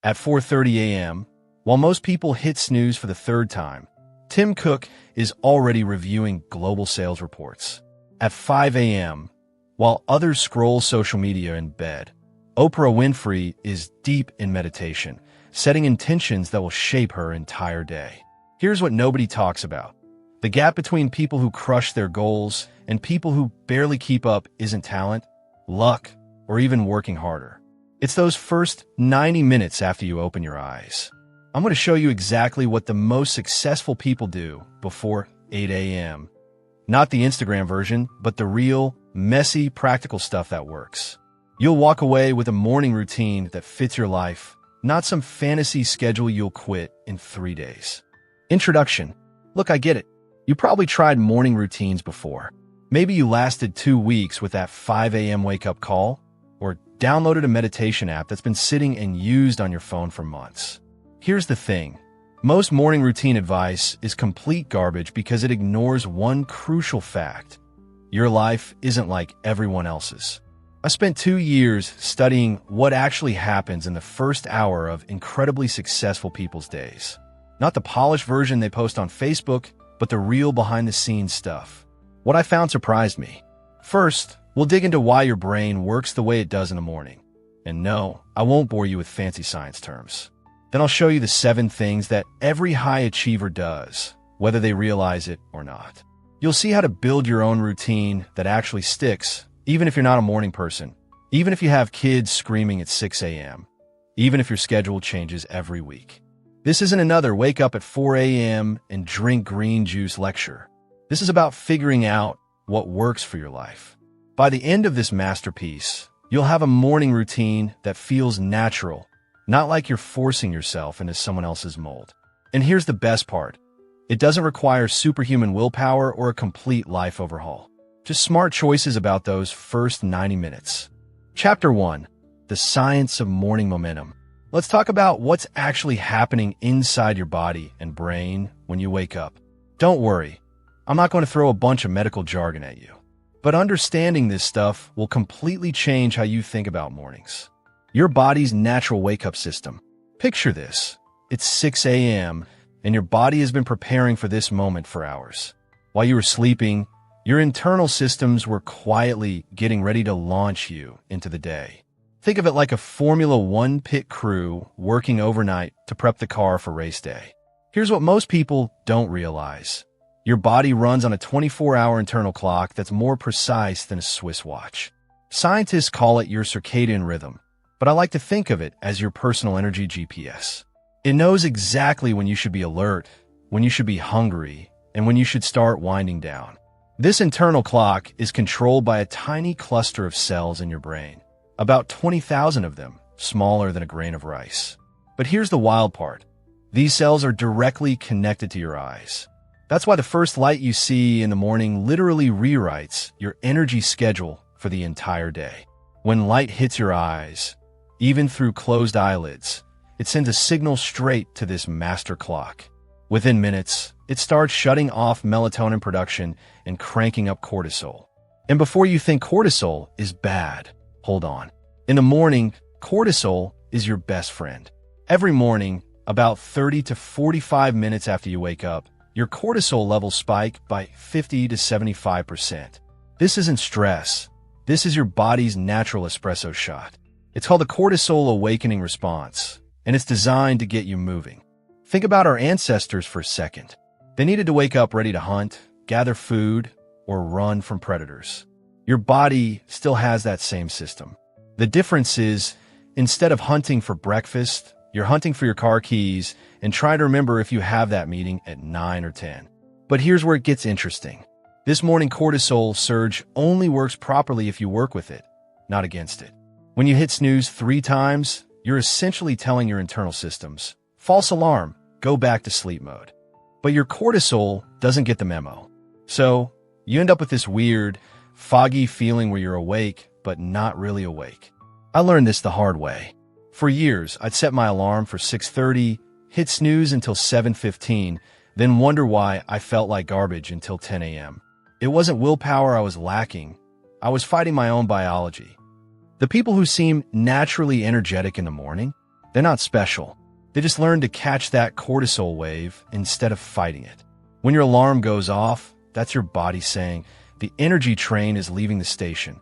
At 4:30 a.m., while most people hit snooze for the third time, Tim Cook is already reviewing global sales reports. At 5 a.m., while others scroll social media in bed, Oprah Winfrey is deep in meditation, setting intentions that will shape her entire day. Here's what nobody talks about. The gap between people who crush their goals and people who barely keep up isn't talent, luck, or even working harder. It's those first 90 minutes after you open your eyes. I'm going to show you exactly what the most successful people do before 8 a.m. Not the Instagram version, but the real, messy, practical stuff that works. You'll walk away with a morning routine that fits your life, not some fantasy schedule you'll quit in 3 days. Introduction. Look, I get it. You probably tried morning routines before. Maybe you lasted 2 weeks with that 5 a.m. wake-up call, or downloaded a meditation app that's been sitting and used on your phone for months. Here's the thing. Most morning routine advice is complete garbage because it ignores one crucial fact. Your life isn't like everyone else's. I spent 2 years studying what actually happens in the first hour of incredibly successful people's days. Not the polished version they post on Facebook, but the real behind-the-scenes stuff. What I found surprised me. First, we'll dig into why your brain works the way it does in the morning. And no, I won't bore you with fancy science terms. Then I'll show you the 7 things that every high achiever does, whether they realize it or not. You'll see how to build your own routine that actually sticks, even if you're not a morning person, even if you have kids screaming at 6 a.m., even if your schedule changes every week. This isn't another wake up at 4 a.m. and drink green juice lecture. This is about figuring out what works for your life. By the end of this masterpiece, you'll have a morning routine that feels natural, not like you're forcing yourself into someone else's mold. And here's the best part. It doesn't require superhuman willpower or a complete life overhaul. Just smart choices about those first 90 minutes. Chapter 1. The Science of Morning Momentum. Let's talk about what's actually happening inside your body and brain when you wake up. Don't worry, I'm not going to throw a bunch of medical jargon at you. But understanding this stuff will completely change how you think about mornings. Your body's natural wake-up system. Picture this. It's 6 a.m., and your body has been preparing for this moment for hours. While you were sleeping, your internal systems were quietly getting ready to launch you into the day. Think of it like a Formula One pit crew working overnight to prep the car for race day. Here's what most people don't realize. Your body runs on a 24-hour internal clock that's more precise than a Swiss watch. Scientists call it your circadian rhythm, but I like to think of it as your personal energy GPS. It knows exactly when you should be alert, when you should be hungry, and when you should start winding down. This internal clock is controlled by a tiny cluster of cells in your brain, about 20,000 of them, smaller than a grain of rice. But here's the wild part. These cells are directly connected to your eyes. That's why the first light you see in the morning literally rewrites your energy schedule for the entire day. When light hits your eyes, even through closed eyelids, it sends a signal straight to this master clock. Within minutes, it starts shutting off melatonin production and cranking up cortisol. And before you think cortisol is bad, hold on. In the morning, cortisol is your best friend. Every morning, about 30 to 45 minutes after you wake up, your cortisol levels spike by 50 to 75%. This isn't stress. This is your body's natural espresso shot. It's called the cortisol awakening response, and it's designed to get you moving. Think about our ancestors for a second. They needed to wake up ready to hunt, gather food, or run from predators. Your body still has that same system. The difference is, instead of hunting for breakfast, you're hunting for your car keys and trying to remember if you have that meeting at 9 or 10. But here's where it gets interesting. This morning cortisol surge only works properly if you work with it, not against it. When you hit snooze 3 times, you're essentially telling your internal systems, false alarm, go back to sleep mode. But your cortisol doesn't get the memo. So you end up with this weird, foggy feeling where you're awake, but not really awake. I learned this the hard way. For years, I'd set my alarm for 6:30, hit snooze until 7:15, then wonder why I felt like garbage until 10 a.m. It wasn't willpower I was lacking. I was fighting my own biology. The people who seem naturally energetic in the morning, They're not special. They just learn to catch that cortisol wave instead of fighting it. When your alarm goes off, that's your body saying, the energy train is leaving the station.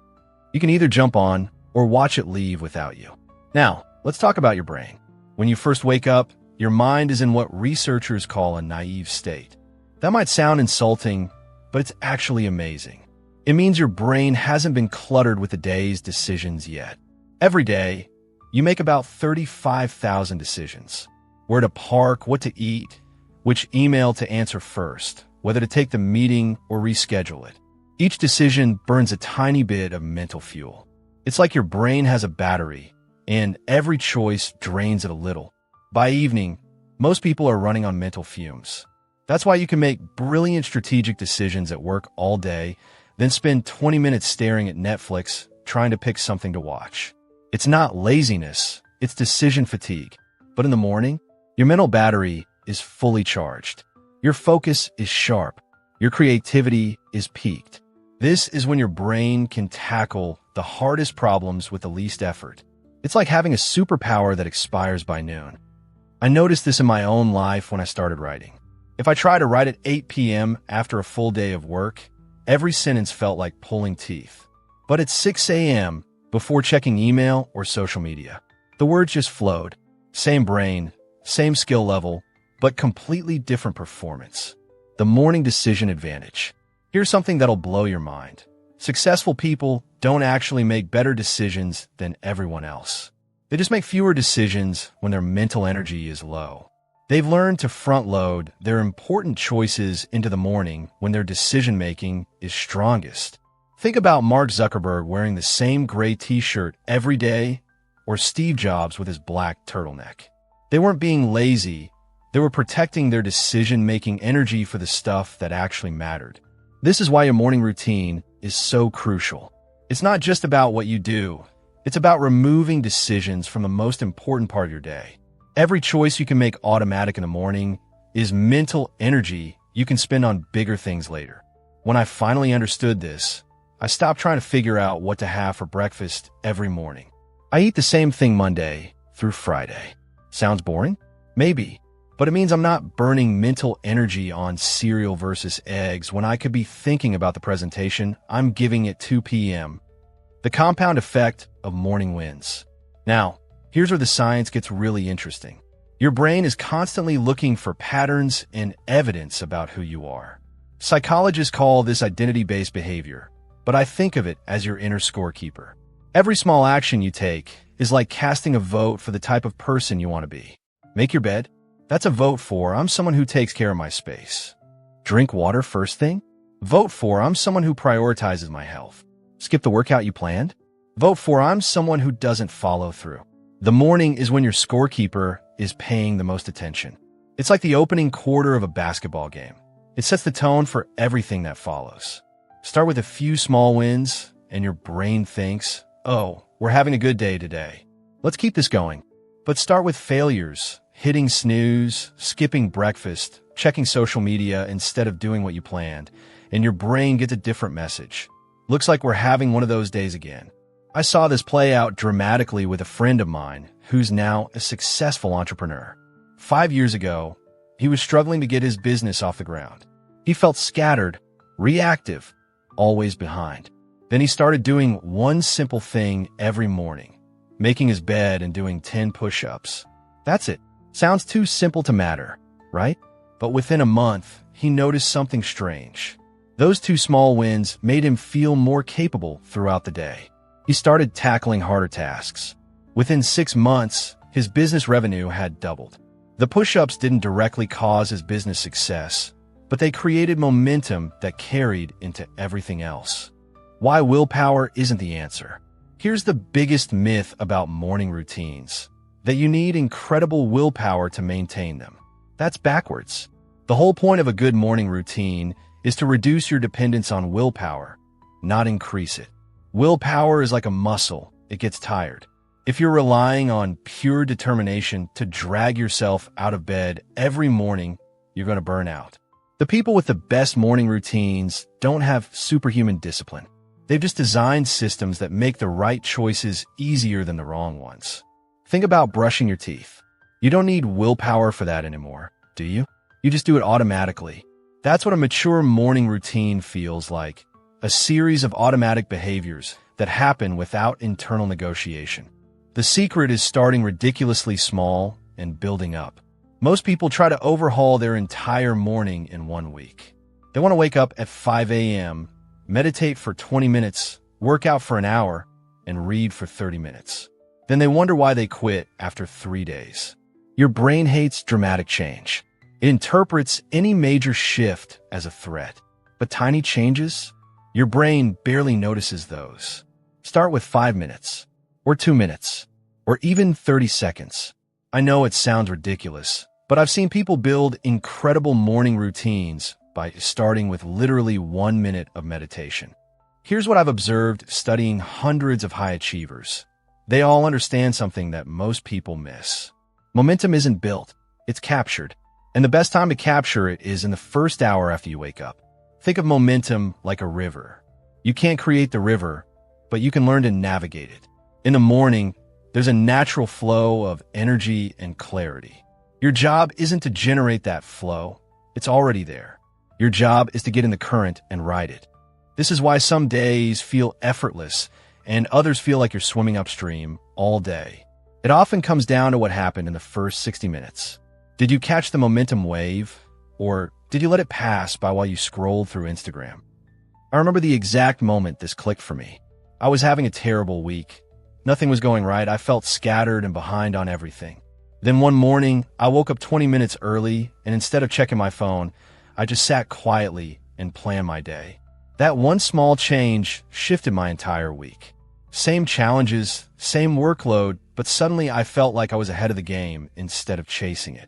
You can either jump on or watch it leave without you. Now, let's talk about your brain. When you first wake up, your mind is in what researchers call a naive state. That might sound insulting, but it's actually amazing. It means your brain hasn't been cluttered with the day's decisions yet. Every day, you make about 35,000 decisions. Where to park, what to eat, which email to answer first, whether to take the meeting or reschedule it. Each decision burns a tiny bit of mental fuel. It's like your brain has a battery, and every choice drains it a little. By evening, most people are running on mental fumes. That's why you can make brilliant strategic decisions at work all day, then spend 20 minutes staring at Netflix, trying to pick something to watch. It's not laziness, it's decision fatigue. But in the morning, your mental battery is fully charged. Your focus is sharp. Your creativity is peaked. This is when your brain can tackle the hardest problems with the least effort. It's like having a superpower that expires by noon. I noticed this in my own life when I started writing. If I try to write at 8 p.m. after a full day of work, every sentence felt like pulling teeth. But at 6 a.m., before checking email or social media, the words just flowed. Same brain, same skill level, but completely different performance. The morning decision advantage. Here's something that'll blow your mind. Successful people don't actually make better decisions than everyone else. They just make fewer decisions when their mental energy is low. They've learned to front-load their important choices into the morning when their decision-making is strongest. Think about Mark Zuckerberg wearing the same gray t-shirt every day, or Steve Jobs with his black turtleneck. They weren't being lazy. They were protecting their decision-making energy for the stuff that actually mattered. This is why your morning routine is so crucial. It's not just about what you do. It's about removing decisions from the most important part of your day. Every choice you can make automatic in the morning is mental energy you can spend on bigger things later. When I finally understood this, I stopped trying to figure out what to have for breakfast every morning. I eat the same thing Monday through Friday. Sounds boring? Maybe. But it means I'm not burning mental energy on cereal versus eggs when I could be thinking about the presentation I'm giving at 2 p.m. The compound effect of morning wins. Now, here's where the science gets really interesting. Your brain is constantly looking for patterns and evidence about who you are. Psychologists call this identity-based behavior, but I think of it as your inner scorekeeper. Every small action you take is like casting a vote for the type of person you want to be. Make your bed. That's a vote for I'm someone who takes care of my space. Drink water first thing. Vote for I'm someone who prioritizes my health. Skip the workout you planned. Vote for I'm someone who doesn't follow through. The morning is when your scorekeeper is paying the most attention. It's like the opening quarter of a basketball game. It sets the tone for everything that follows. Start with a few small wins, and your brain thinks, oh, we're having a good day today. Let's keep this going. But start with failures, hitting snooze, skipping breakfast, checking social media instead of doing what you planned, and your brain gets a different message. Looks like we're having one of those days again. I saw this play out dramatically with a friend of mine who's now a successful entrepreneur. 5 years ago, he was struggling to get his business off the ground. He felt scattered, reactive, always behind. Then he started doing one simple thing every morning, making his bed and doing 10 push-ups. That's it. Sounds too simple to matter, right? But within a month, he noticed something strange. Those 2 small wins made him feel more capable throughout the day. He started tackling harder tasks. Within 6 months, his business revenue had doubled. The push-ups didn't directly cause his business success, but they created momentum that carried into everything else. Why willpower isn't the answer. Here's the biggest myth about morning routines: that you need incredible willpower to maintain them. That's backwards. The whole point of a good morning routine is to reduce your dependence on willpower, not increase it. Willpower is like a muscle. It gets tired. If you're relying on pure determination to drag yourself out of bed every morning, you're going to burn out. The people with the best morning routines don't have superhuman discipline. They've just designed systems that make the right choices easier than the wrong ones. Think about brushing your teeth. You don't need willpower for that anymore, do you? You just do it automatically. That's what a mature morning routine feels like. A series of automatic behaviors that happen without internal negotiation. The secret is starting ridiculously small and building up. Most people try to overhaul their entire morning in 1 week. They want to wake up at 5 a.m., meditate for 20 minutes, work out for an hour, and read for 30 minutes. Then they wonder why they quit after 3 days. Your brain hates dramatic change. It interprets any major shift as a threat. But tiny changes? Your brain barely notices those. Start with 5 minutes, or 2 minutes, or even 30 seconds. I know it sounds ridiculous, but I've seen people build incredible morning routines by starting with literally 1 minute of meditation. Here's what I've observed studying hundreds of high achievers. They all understand something that most people miss. Momentum isn't built, it's captured. And the best time to capture it is in the first hour after you wake up. Think of momentum like a river. You can't create the river, but you can learn to navigate it. In the morning, there's a natural flow of energy and clarity. Your job isn't to generate that flow. It's already there. Your job is to get in the current and ride it. This is why some days feel effortless and others feel like you're swimming upstream all day. It often comes down to what happened in the first 60 minutes. Did you catch the momentum wave, or did you let it pass by while you scrolled through Instagram? I remember the exact moment this clicked for me. I was having a terrible week. Nothing was going right. I felt scattered and behind on everything. Then one morning, I woke up 20 minutes early, and instead of checking my phone, I just sat quietly and planned my day. That one small change shifted my entire week. Same challenges, same workload, but suddenly I felt like I was ahead of the game instead of chasing it.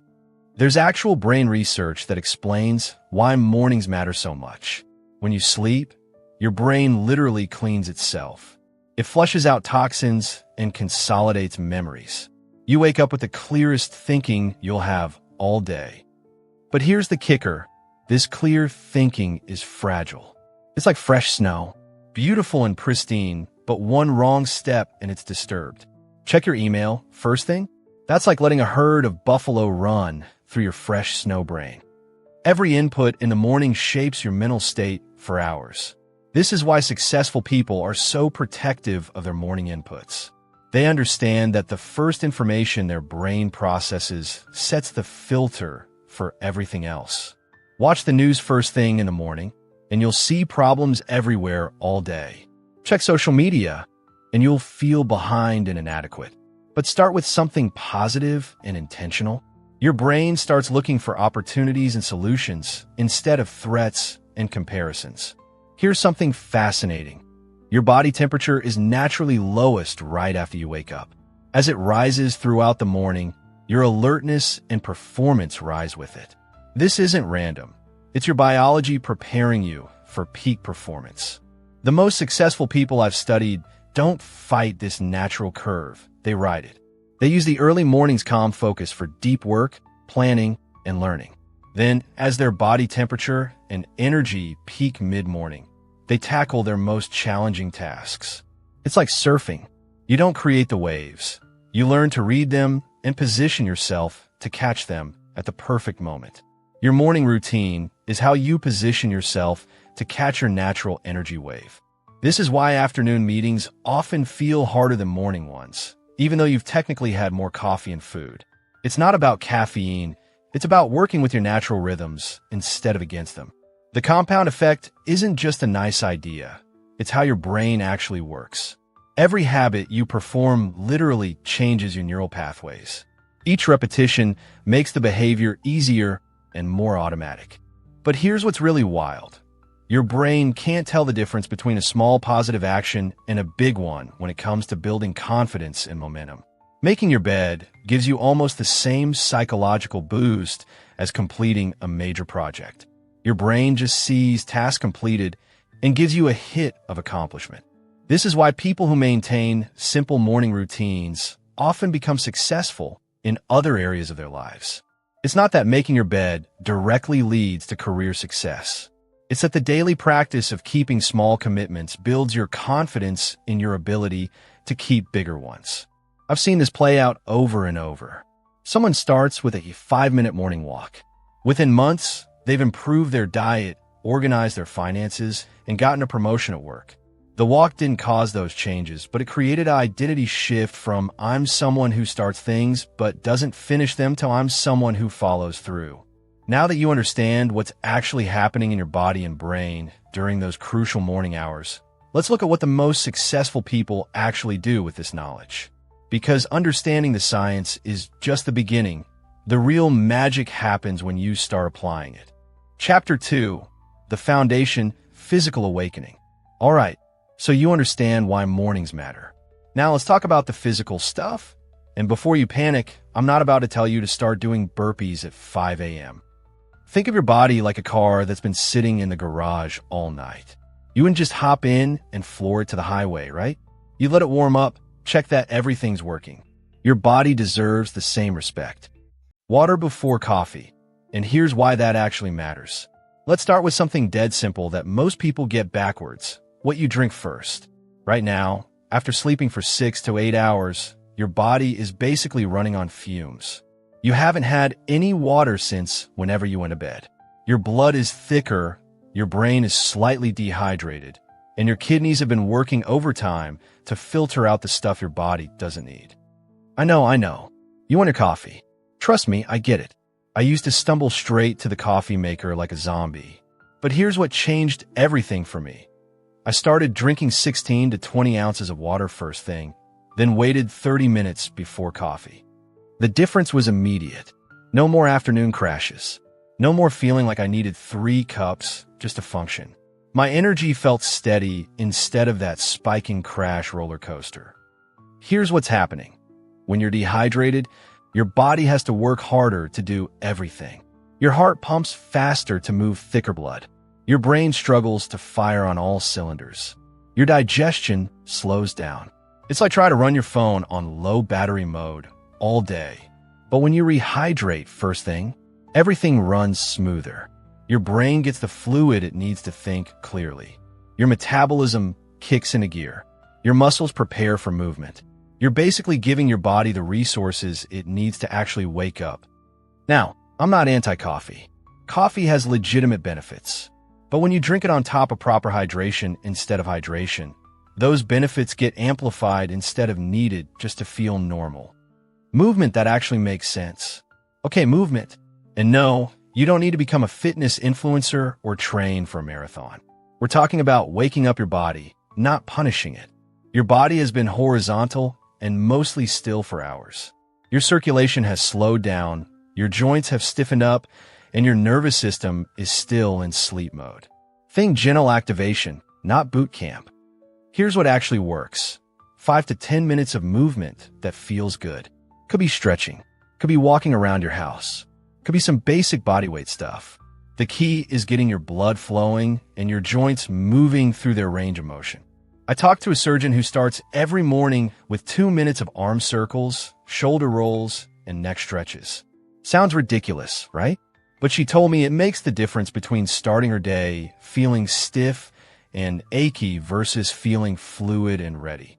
There's actual brain research that explains why mornings matter so much. When you sleep, your brain literally cleans itself. It flushes out toxins and consolidates memories. You wake up with the clearest thinking you'll have all day. But here's the kicker. This clear thinking is fragile. It's like fresh snow, beautiful and pristine, but one wrong step and it's disturbed. Check your email first thing. That's like letting a herd of buffalo run through your fresh snow brain. Every input in the morning shapes your mental state for hours. This is why successful people are so protective of their morning inputs. They understand that the first information their brain processes sets the filter for everything else. Watch the news first thing in the morning, and you'll see problems everywhere all day. Check social media, and you'll feel behind and inadequate. But start with something positive and intentional. Your brain starts looking for opportunities and solutions instead of threats and comparisons. Here's something fascinating. Your body temperature is naturally lowest right after you wake up. As it rises throughout the morning, your alertness and performance rise with it. This isn't random. It's your biology preparing you for peak performance. The most successful people I've studied don't fight this natural curve. They ride it. They use the early morning's calm focus for deep work, planning, and learning. Then, as their body temperature and energy peak mid-morning, they tackle their most challenging tasks. It's like surfing. You don't create the waves. You learn to read them and position yourself to catch them at the perfect moment. Your morning routine is how you position yourself to catch your natural energy wave. This is why afternoon meetings often feel harder than morning ones, even though you've technically had more coffee and food. It's not about caffeine, it's about working with your natural rhythms instead of against them. The compound effect isn't just a nice idea, it's how your brain actually works. Every habit you perform literally changes your neural pathways. Each repetition makes the behavior easier and more automatic. But here's what's really wild. Your brain can't tell the difference between a small positive action and a big one when it comes to building confidence and momentum. Making your bed gives you almost the same psychological boost as completing a major project. Your brain just sees task completed and gives you a hit of accomplishment. This is why people who maintain simple morning routines often become successful in other areas of their lives. It's not that making your bed directly leads to career success. It's that the daily practice of keeping small commitments builds your confidence in your ability to keep bigger ones. I've seen this play out over and over. Someone starts with a 5-minute morning walk. Within months, they've improved their diet, organized their finances, and gotten a promotion at work. The walk didn't cause those changes, but it created an identity shift from "I'm someone who starts things but doesn't finish them" to "I'm someone who follows through." Now that you understand what's actually happening in your body and brain during those crucial morning hours, let's look at what the most successful people actually do with this knowledge. Because understanding the science is just the beginning. The real magic happens when you start applying it. Chapter 2, The Foundation, Physical Awakening. All right, so you understand why mornings matter. Now let's talk about the physical stuff. And before you panic, I'm not about to tell you to start doing burpees at 5 a.m. Think of your body like a car that's been sitting in the garage all night. You wouldn't just hop in and floor it to the highway, right? You let it warm up, check that everything's working. Your body deserves the same respect. Water before coffee. And here's why that actually matters. Let's start with something dead simple that most people get backwards: what you drink first. Right now, after sleeping for 6 to 8 hours, your body is basically running on fumes. You haven't had any water since whenever you went to bed. Your blood is thicker, your brain is slightly dehydrated, and your kidneys have been working overtime to filter out the stuff your body doesn't need. I know. You want your coffee. Trust me, I get it. I used to stumble straight to the coffee maker like a zombie. But here's what changed everything for me. I started drinking 16 to 20 ounces of water first thing, then waited 30 minutes before coffee. The difference was immediate. No more afternoon crashes. No more feeling like I needed 3 cups just to function. My energy felt steady instead of that spiking crash roller coaster. Here's what's happening. When you're dehydrated, your body has to work harder to do everything. Your heart pumps faster to move thicker blood. Your brain struggles to fire on all cylinders. Your digestion slows down. It's like trying to run your phone on low battery mode all day. But when you rehydrate first thing, everything runs smoother. Your brain gets the fluid it needs to think clearly. Your metabolism kicks into gear. Your muscles prepare for movement. You're basically giving your body the resources it needs to actually wake up. Now, I'm not anti-coffee. Coffee has legitimate benefits. But when you drink it on top of proper hydration instead of hydration, those benefits get amplified instead of needed just to feel normal. Movement that actually makes sense. Okay, movement. And no, you don't need to become a fitness influencer or train for a marathon. We're talking about waking up your body, not punishing it. Your body has been horizontal and mostly still for hours. Your circulation has slowed down, your joints have stiffened up, and your nervous system is still in sleep mode. Think gentle activation, not boot camp. Here's what actually works. 5 to 10 minutes of movement that feels good. Could be stretching. Could be walking around your house. Could be some basic bodyweight stuff. The key is getting your blood flowing and your joints moving through their range of motion. I talked to a surgeon who starts every morning with 2 minutes of arm circles, shoulder rolls, and neck stretches. Sounds ridiculous, right? But she told me it makes the difference between starting her day feeling stiff and achy versus feeling fluid and ready.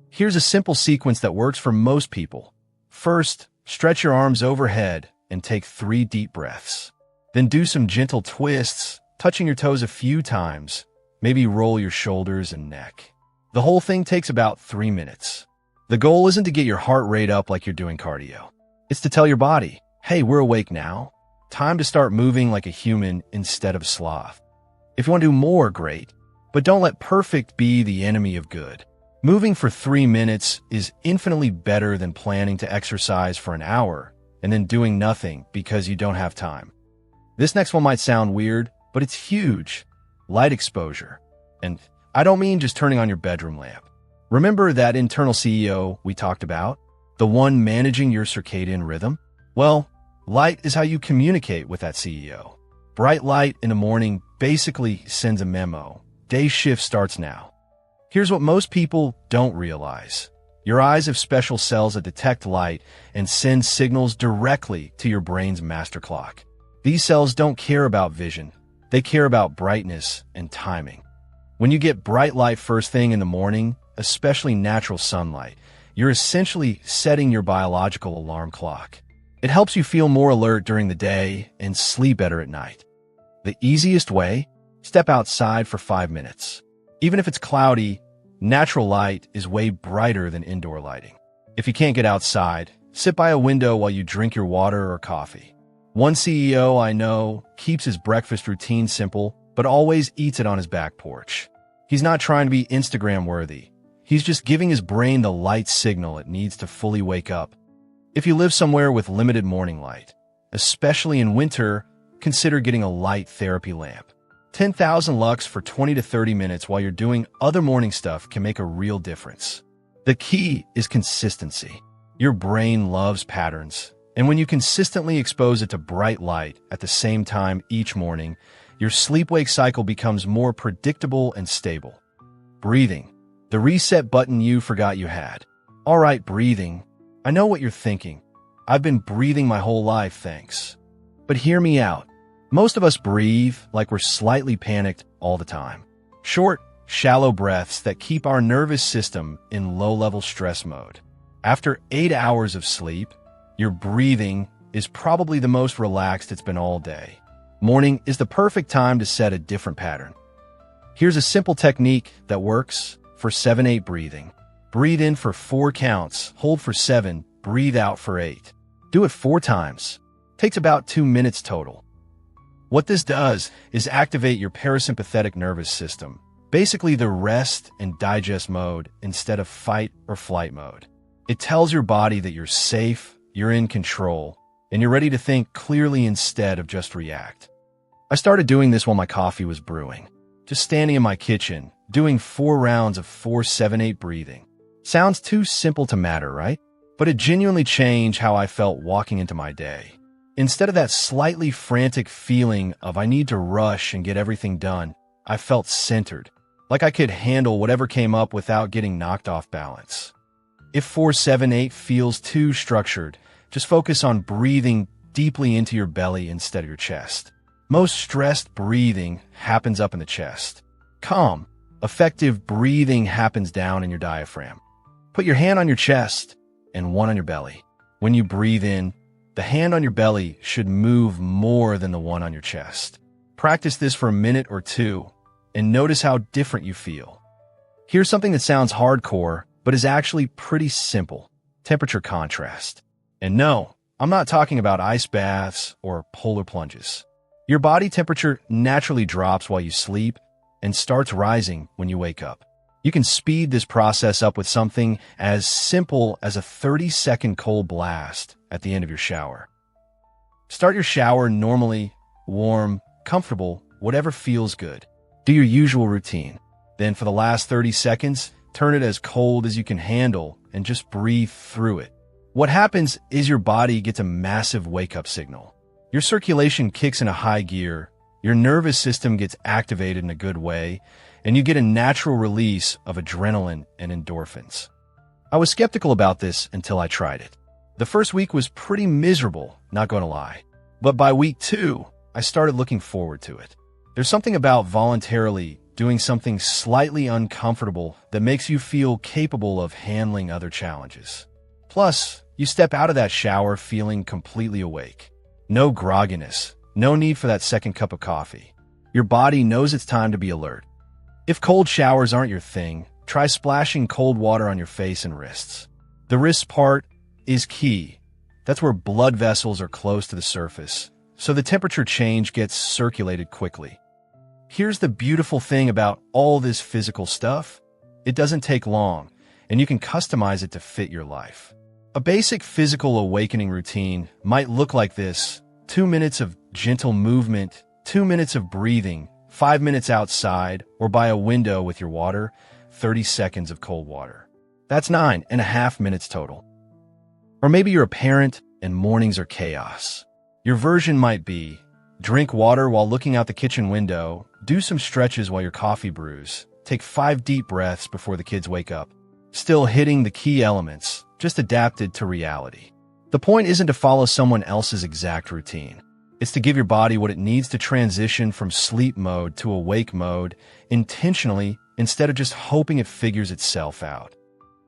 Here's a simple sequence that works for most people. First, stretch your arms overhead and take 3 deep breaths. Then do some gentle twists, touching your toes a few times. Maybe roll your shoulders and neck. The whole thing takes about 3 minutes. The goal isn't to get your heart rate up like you're doing cardio. It's to tell your body, hey, we're awake now. Time to start moving like a human instead of sloth. If you want to do more, great. But don't let perfect be the enemy of good. Moving for 3 minutes is infinitely better than planning to exercise for an hour and then doing nothing because you don't have time. This next one might sound weird, but it's huge. Light exposure. And I don't mean just turning on your bedroom lamp. Remember that internal CEO we talked about? The one managing your circadian rhythm? Well, light is how you communicate with that CEO. Bright light in the morning basically sends a memo. Day shift starts now. Here's what most people don't realize. Your eyes have special cells that detect light and send signals directly to your brain's master clock. These cells don't care about vision. They care about brightness and timing. When you get bright light first thing in the morning, especially natural sunlight, You're essentially setting your biological alarm clock. It helps you feel more alert during the day and sleep better at night. The easiest way? Step outside for 5 minutes. Even if it's cloudy, natural light is way brighter than indoor lighting. If you can't get outside, sit by a window while you drink your water or coffee. One CEO I know keeps his breakfast routine simple, but always eats it on his back porch. He's not trying to be Instagram-worthy. He's just giving his brain the light signal it needs to fully wake up. If you live somewhere with limited morning light, especially in winter, consider getting a light therapy lamp. 10,000 lux for 20 to 30 minutes while you're doing other morning stuff can make a real difference. The key is consistency. Your brain loves patterns, and when you consistently expose it to bright light at the same time each morning, your sleep-wake cycle becomes more predictable and stable. Breathing. The reset button you forgot you had. All right, breathing. I know what you're thinking. I've been breathing my whole life, thanks. But hear me out. Most of us breathe like we're slightly panicked all the time. Short, shallow breaths that keep our nervous system in low-level stress mode. After 8 hours of sleep, your breathing is probably the most relaxed it's been all day. Morning is the perfect time to set a different pattern. Here's a simple technique that works for 7-8 breathing. Breathe in for 4 counts, hold for 7, breathe out for 8. Do it 4 times. Takes about 2 minutes total. What this does is activate your parasympathetic nervous system, basically the rest and digest mode instead of fight or flight mode. It tells your body that you're safe, you're in control, and you're ready to think clearly instead of just react. I started doing this while my coffee was brewing. Just standing in my kitchen, doing 4 rounds of 4-7-8 breathing. Sounds too simple to matter, right? But it genuinely changed how I felt walking into my day. Instead of that slightly frantic feeling of I need to rush and get everything done, I felt centered, like I could handle whatever came up without getting knocked off balance. If 4-7-8 feels too structured, just focus on breathing deeply into your belly instead of your chest. Most stressed breathing happens up in the chest. Calm, effective breathing happens down in your diaphragm. Put your hand on your chest and one on your belly. When you breathe in, the hand on your belly should move more than the one on your chest. Practice this for a minute or 2 and notice how different you feel. Here's something that sounds hardcore, but is actually pretty simple. Temperature contrast. And no, I'm not talking about ice baths or polar plunges. Your body temperature naturally drops while you sleep and starts rising when you wake up. You can speed this process up with something as simple as a 30-second cold blast at the end of your shower. Start your shower normally, warm, comfortable, whatever feels good. Do your usual routine. Then for the last 30 seconds, turn it as cold as you can handle and just breathe through it. What happens is your body gets a massive wake-up signal. Your circulation kicks in a high gear, your nervous system gets activated in a good way, and you get a natural release of adrenaline and endorphins. I was skeptical about this until I tried it. The first week was pretty miserable, not going to lie. But by week 2, I started looking forward to it. There's something about voluntarily doing something slightly uncomfortable that makes you feel capable of handling other challenges. Plus, you step out of that shower feeling completely awake. No grogginess, no need for that second cup of coffee. Your body knows it's time to be alert. If cold showers aren't your thing, try splashing cold water on your face and wrists. The wrists part is key. That's where blood vessels are close to the surface, so the temperature change gets circulated quickly. Here's the beautiful thing about all this physical stuff. It doesn't take long, and you can customize it to fit your life. A basic physical awakening routine might look like this: 2 minutes of gentle movement, 2 minutes of breathing, 5 minutes outside or by a window with your water, 30 seconds of cold water. That's 9.5 minutes total. Or maybe you're a parent and mornings are chaos. Your version might be: drink water while looking out the kitchen window, do some stretches while your coffee brews, take 5 deep breaths before the kids wake up. Still hitting the key elements, just adapted to reality. The point isn't to follow someone else's exact routine. It's to give your body what it needs to transition from sleep mode to awake mode intentionally instead of just hoping it figures itself out.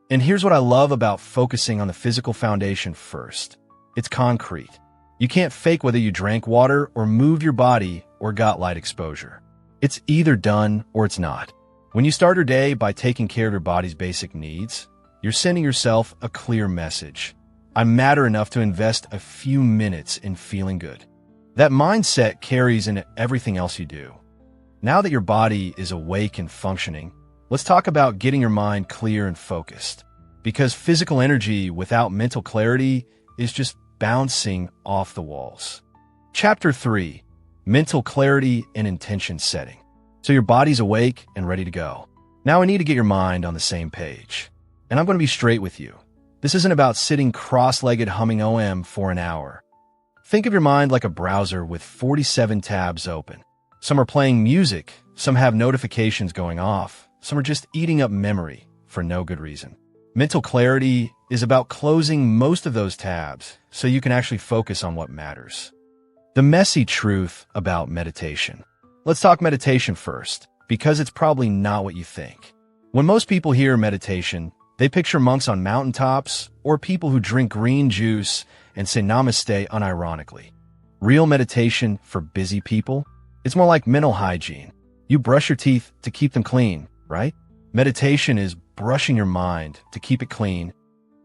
And here's what I love about focusing on the physical foundation first. It's concrete. You can't fake whether you drank water or moved your body or got light exposure. It's either done or it's not. When you start your day by taking care of your body's basic needs, you're sending yourself a clear message. I matter enough to invest a few minutes in feeling good. That mindset carries into everything else you do. Now that your body is awake and functioning, let's talk about getting your mind clear and focused. Because physical energy without mental clarity is just bouncing off the walls. Chapter 3. Mental clarity and intention setting. So your body's awake and ready to go. Now I need to get your mind on the same page. And I'm going to be straight with you. This isn't about sitting cross-legged humming OM for an hour. Think of your mind like a browser with 47 tabs open. Some are playing music, some have notifications going off, some are just eating up memory for no good reason. Mental clarity is about closing most of those tabs so you can actually focus on what matters. The messy truth about meditation. Let's talk meditation first, because it's probably not what you think. When most people hear meditation, they picture monks on mountaintops or people who drink green juice and say namaste unironically. Real meditation for busy people? It's more like mental hygiene. You brush your teeth to keep them clean, right? Meditation is brushing your mind to keep it clean.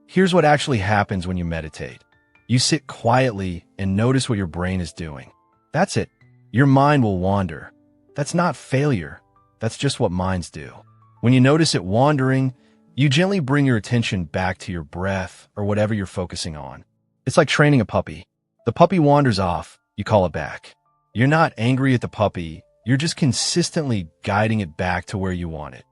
Here's what actually happens when you meditate. You sit quietly and notice what your brain is doing. That's it. Your mind will wander. That's not failure. That's just what minds do. When you notice it wandering, you gently bring your attention back to your breath or whatever you're focusing on. It's like training a puppy. The puppy wanders off, you call it back. You're not angry at the puppy, you're just consistently guiding it back to where you want it.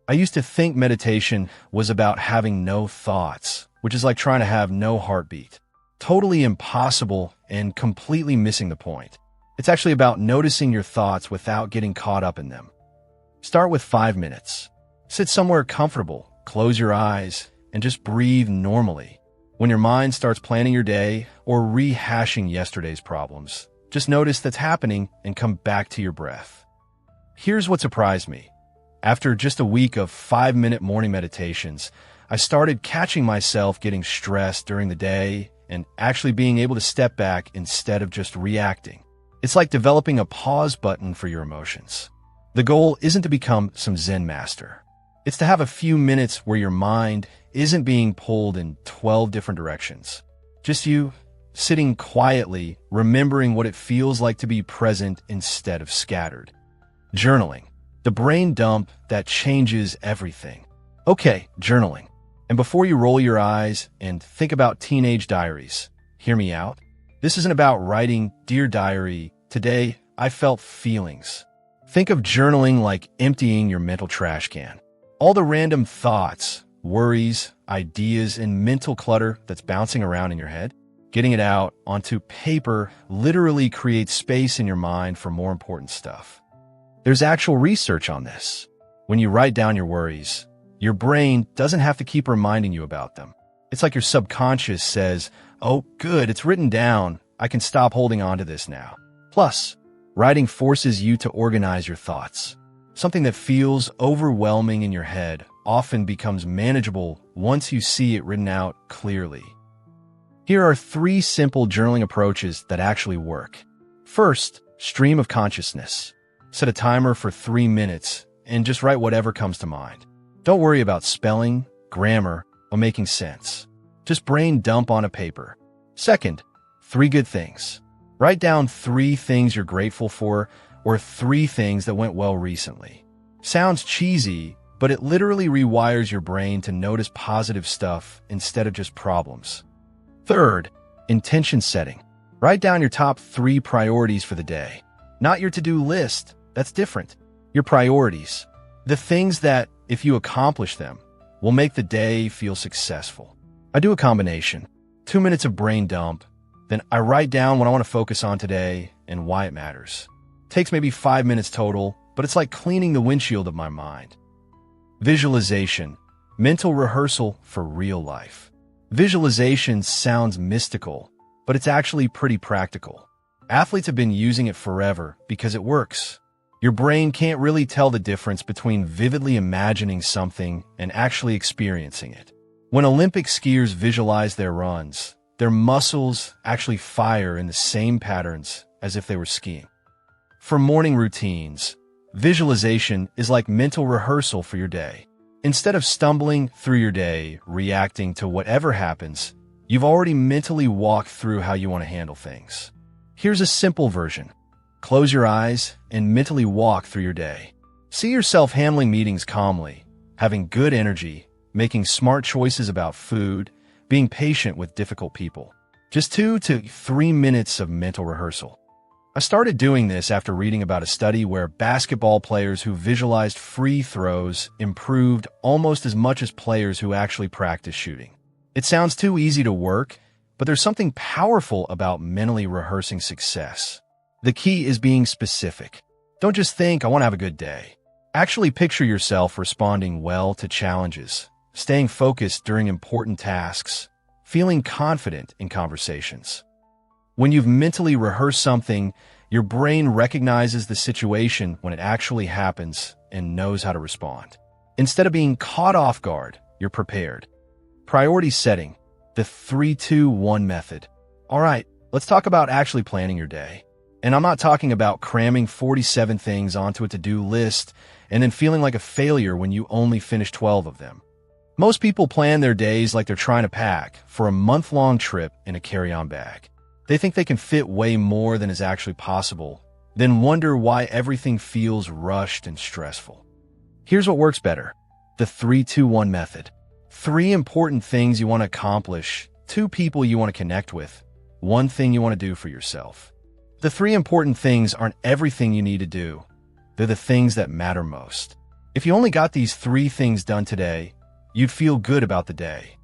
I used to think meditation was about having no thoughts, which is like trying to have no heartbeat. Totally impossible and completely missing the point. It's actually about noticing your thoughts without getting caught up in them. Start with 5 minutes. Sit somewhere comfortable, close your eyes, and just breathe normally. When your mind starts planning your day or rehashing yesterday's problems, just notice that's happening and come back to your breath. Here's what surprised me. After just a week of 5-minute morning meditations, I started catching myself getting stressed during the day and actually being able to step back instead of just reacting. It's like developing a pause button for your emotions. The goal isn't to become some Zen master. It's to have a few minutes where your mind isn't being pulled in 12 different directions. Just you, sitting quietly, remembering what it feels like to be present instead of scattered. Journaling. The brain dump that changes everything. Okay, journaling. And before you roll your eyes and think about teenage diaries, hear me out. This isn't about writing, "Dear Diary, today I felt feelings." Think of journaling like emptying your mental trash can. All the random thoughts, worries, ideas, and mental clutter that's bouncing around in your head, getting it out onto paper literally creates space in your mind for more important stuff. There's actual research on this. When you write down your worries, your brain doesn't have to keep reminding you about them. It's like your subconscious says, "Oh, good, it's written down. I can stop holding on to this now." Plus, writing forces you to organize your thoughts. Something that feels overwhelming in your head often becomes manageable once you see it written out clearly. Here are 3 simple journaling approaches that actually work. First, stream of consciousness. Set a timer for 3 minutes and just write whatever comes to mind. Don't worry about spelling, grammar, or making sense. Just brain dump on a paper. Second, 3 good things. Write down 3 things you're grateful for or 3 things that went well recently. Sounds cheesy, but it literally rewires your brain to notice positive stuff instead of just problems. Third, intention setting. Write down your top 3 priorities for the day. Not your to-do list. That's different. Your priorities. The things that, if you accomplish them, will make the day feel successful. I do a combination. 2 minutes of brain dump, then I write down what I want to focus on today and why it matters. Takes maybe 5 minutes total, but it's like cleaning the windshield of my mind. Visualization. Mental rehearsal for real life. Visualization sounds mystical, but it's actually pretty practical. Athletes have been using it forever because it works. Your brain can't really tell the difference between vividly imagining something and actually experiencing it. When Olympic skiers visualize their runs, their muscles actually fire in the same patterns as if they were skiing. For morning routines, visualization is like mental rehearsal for your day. Instead of stumbling through your day, reacting to whatever happens, you've already mentally walked through how you want to handle things. Here's a simple version. Close your eyes and mentally walk through your day. See yourself handling meetings calmly, having good energy, making smart choices about food, being patient with difficult people. Just 2 to 3 minutes of mental rehearsal. I started doing this after reading about a study where basketball players who visualized free throws improved almost as much as players who actually practiced shooting. It sounds too easy to work, but there's something powerful about mentally rehearsing success. The key is being specific. Don't just think, I want to have a good day. Actually picture yourself responding well to challenges, staying focused during important tasks, feeling confident in conversations. When you've mentally rehearsed something, your brain recognizes the situation when it actually happens and knows how to respond. Instead of being caught off guard, you're prepared. Priority setting, the 3-2-1 method. All right, let's talk about actually planning your day. And I'm not talking about cramming 47 things onto a to-do list and then feeling like a failure when you only finish 12 of them. Most people plan their days like they're trying to pack for a month-long trip in a carry-on bag. They think they can fit way more than is actually possible, then wonder why everything feels rushed and stressful. Here's what works better. The 3-2-1 method. 3 important things you want to accomplish, 2 people you want to connect with, 1 thing you want to do for yourself. The 3 important things aren't everything you need to do. They're the things that matter most. If you only got these 3 things done today, you'd feel good about the day.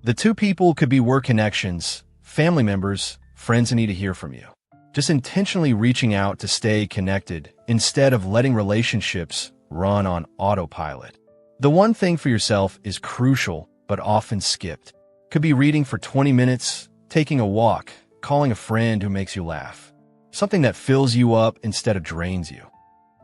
The 2 people could be work connections, family members, friends who need to hear from you. Just intentionally reaching out to stay connected instead of letting relationships run on autopilot. The 1 thing for yourself is crucial, but often skipped. Could be reading for 20 minutes, taking a walk, calling a friend who makes you laugh. Something that fills you up instead of drains you.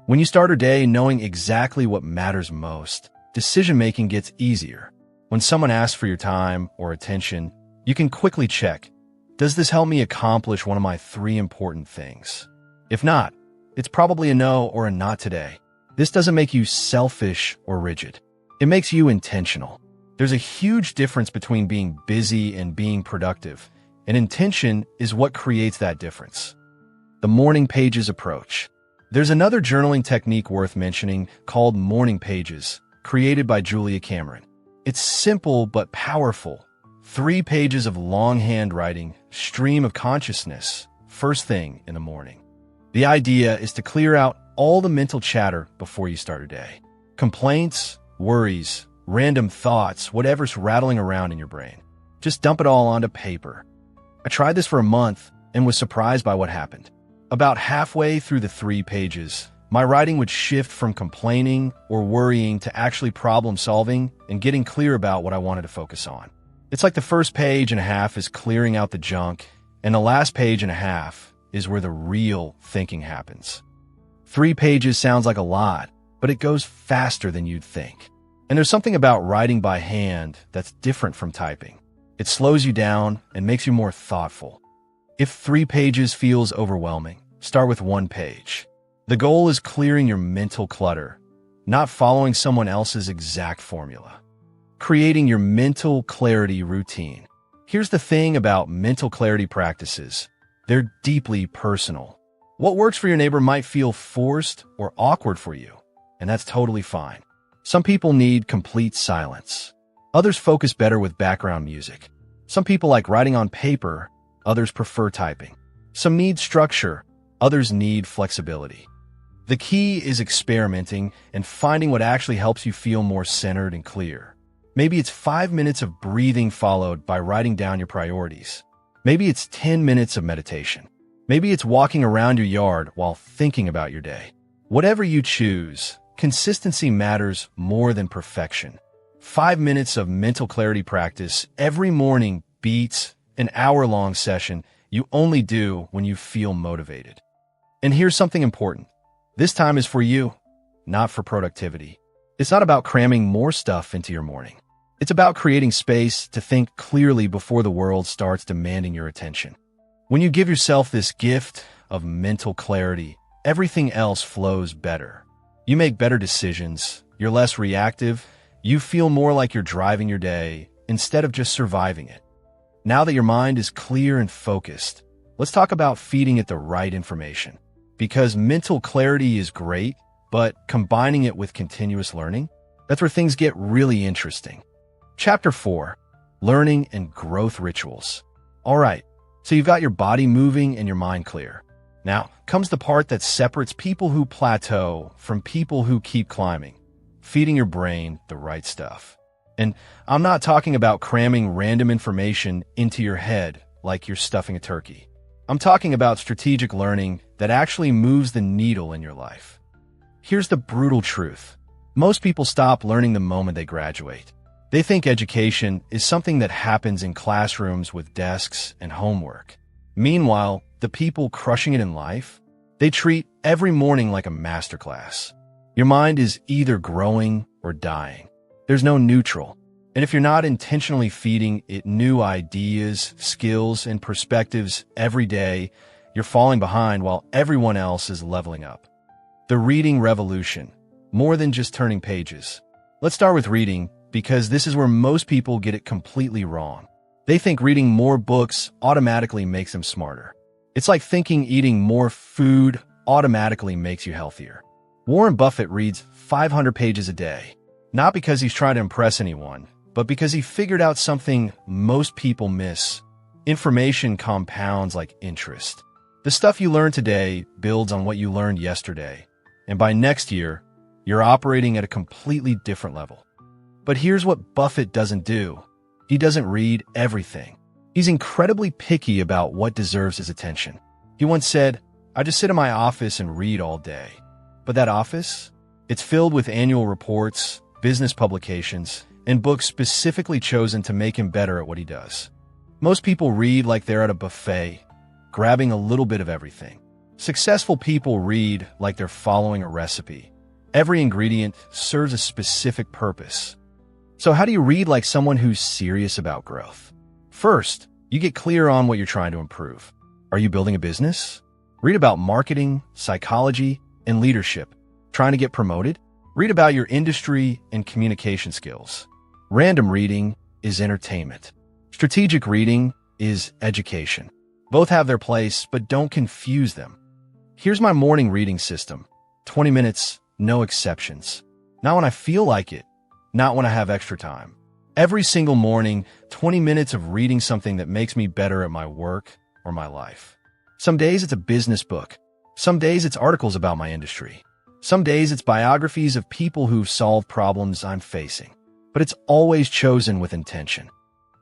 When you start a day knowing exactly what matters most, decision-making gets easier. When someone asks for your time or attention, you can quickly check, does this help me accomplish one of my 3 important things? If not, it's probably a no or a not today. This doesn't make you selfish or rigid. It makes you intentional. There's a huge difference between being busy and being productive, and intention is what creates that difference. The morning pages approach. There's another journaling technique worth mentioning called morning pages, created by Julia Cameron. It's simple but powerful. 3 pages of longhand writing, stream of consciousness, first thing in the morning. The idea is to clear out all the mental chatter before you start your day. Complaints, worries, random thoughts, whatever's rattling around in your brain. Just dump it all onto paper. I tried this for a month and was surprised by what happened. About halfway through the 3 pages, my writing would shift from complaining or worrying to actually problem solving and getting clear about what I wanted to focus on. It's like the first page and a half is clearing out the junk, and the last page and a half is where the real thinking happens. 3 pages sounds like a lot, but it goes faster than you'd think. And there's something about writing by hand that's different from typing. It slows you down and makes you more thoughtful. If 3 pages feels overwhelming, start with 1 page. The goal is clearing your mental clutter, not following someone else's exact formula. Creating your mental clarity routine. Here's the thing about mental clarity practices. They're deeply personal. What works for your neighbor might feel forced or awkward for you, and that's totally fine. Some people need complete silence. Others focus better with background music. Some people like writing on paper, others prefer typing. Some need structure, others need flexibility. The key is experimenting and finding what actually helps you feel more centered and clear. Maybe it's 5 minutes of breathing followed by writing down your priorities. Maybe it's 10 minutes of meditation. Maybe it's walking around your yard while thinking about your day. Whatever you choose, consistency matters more than perfection. 5 minutes of mental clarity practice every morning beats an hour-long session you only do when you feel motivated. And here's something important. This time is for you, not for productivity. It's not about cramming more stuff into your morning. It's about creating space to think clearly before the world starts demanding your attention. When you give yourself this gift of mental clarity, everything else flows better. You make better decisions, you're less reactive, you feel more like you're driving your day instead of just surviving it. Now that your mind is clear and focused, let's talk about feeding it the right information. Because mental clarity is great, but combining it with continuous learning, that's where things get really interesting. Chapter 4, Learning and Growth Rituals. All right, so you've got your body moving and your mind clear. Now comes the part that separates people who plateau from people who keep climbing, feeding your brain the right stuff. And I'm not talking about cramming random information into your head like you're stuffing a turkey. I'm talking about strategic learning that actually moves the needle in your life. Here's the brutal truth. Most people stop learning the moment they graduate. They think education is something that happens in classrooms with desks and homework. Meanwhile, the people crushing it in life, they treat every morning like a masterclass. Your mind is either growing or dying. There's no neutral. And if you're not intentionally feeding it new ideas, skills, and perspectives every day, you're falling behind while everyone else is leveling up. The reading revolution. More than just turning pages. Let's start with reading, because this is where most people get it completely wrong. They think reading more books automatically makes them smarter. It's like thinking eating more food automatically makes you healthier. Warren Buffett reads 500 pages a day, not because he's trying to impress anyone, but because he figured out something most people miss. Information compounds like interest. The stuff you learn today builds on what you learned yesterday, and by next year, you're operating at a completely different level. But here's what Buffett doesn't do. He doesn't read everything. He's incredibly picky about what deserves his attention. He once said, "I just sit in my office and read all day." But that office? It's filled with annual reports, business publications, and books specifically chosen to make him better at what he does. Most people read like they're at a buffet, grabbing a little bit of everything. Successful people read like they're following a recipe. Every ingredient serves a specific purpose. So how do you read like someone who's serious about growth? First, you get clear on what you're trying to improve. Are you building a business? Read about marketing, psychology, and leadership. Trying to get promoted? Read about your industry and communication skills. Random reading is entertainment. Strategic reading is education. Both have their place, but don't confuse them. Here's my morning reading system. 20 minutes, no exceptions. Not when I feel like it. Not when I have extra time. Every single morning, 20 minutes of reading something that makes me better at my work or my life. Some days it's a business book. Some days it's articles about my industry. Some days it's biographies of people who've solved problems I'm facing. But it's always chosen with intention.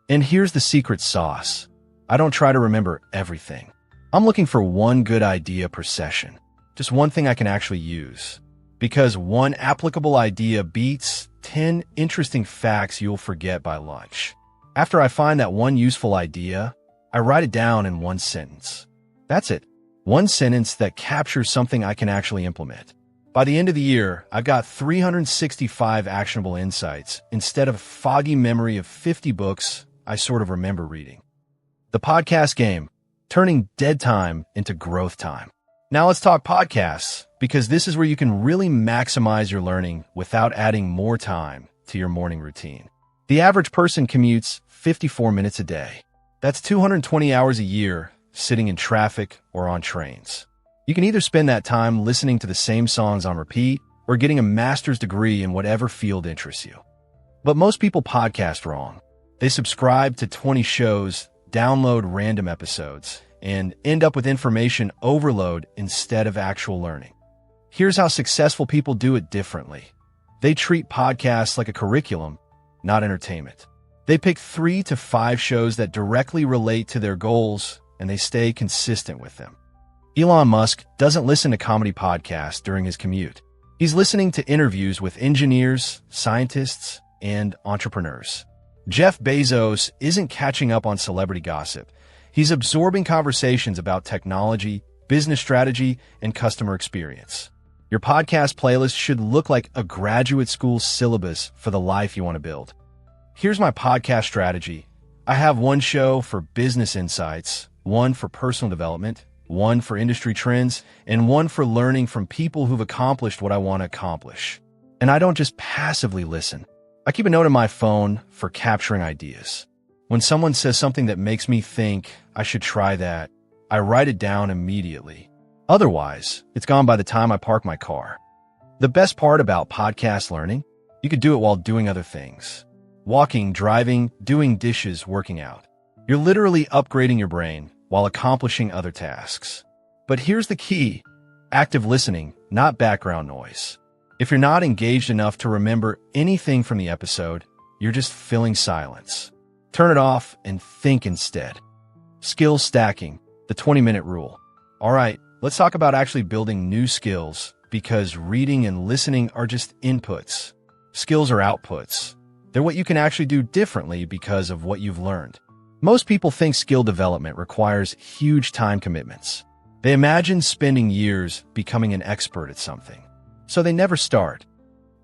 And here's the secret sauce. I don't try to remember everything. I'm looking for one good idea per session. Just one thing I can actually use. Because one applicable idea beats 10 interesting facts you'll forget by lunch. After I find that one useful idea, I write it down in one sentence. That's it. One sentence that captures something I can actually implement. By the end of the year, I've got 365 actionable insights instead of a foggy memory of 50 books I sort of remember reading. The podcast game, turning dead time into growth time. Now let's talk podcasts, because this is where you can really maximize your learning without adding more time to your morning routine. The average person commutes 54 minutes a day. That's 220 hours a year sitting in traffic or on trains. You can either spend that time listening to the same songs on repeat or getting a master's degree in whatever field interests you. But most people podcast wrong. They subscribe to 20 shows, download random episodes, and end up with information overload instead of actual learning. Here's how successful people do it differently. They treat podcasts like a curriculum, not entertainment. They pick 3 to 5 shows that directly relate to their goals, and they stay consistent with them. Elon Musk doesn't listen to comedy podcasts during his commute. He's listening to interviews with engineers, scientists, and entrepreneurs. Jeff Bezos isn't catching up on celebrity gossip. He's absorbing conversations about technology, business strategy, and customer experience. Your podcast playlist should look like a graduate school syllabus for the life you want to build. Here's my podcast strategy. I have one show for business insights, one for personal development, one for industry trends, and one for learning from people who've accomplished what I want to accomplish. And I don't just passively listen. I keep a note on my phone for capturing ideas. When someone says something that makes me think I should try that, I write it down immediately. Otherwise, it's gone by the time I park my car. The best part about podcast learning, you could do it while doing other things. Walking, driving, doing dishes, working out. You're literally upgrading your brain while accomplishing other tasks. But here's the key: active listening, not background noise. If you're not engaged enough to remember anything from the episode, you're just filling silence. Turn it off and think instead. Skill stacking, the 20-minute rule. All right, let's talk about actually building new skills, because reading and listening are just inputs. Skills are outputs. They're what you can actually do differently because of what you've learned. Most people think skill development requires huge time commitments. They imagine spending years becoming an expert at something, so they never start.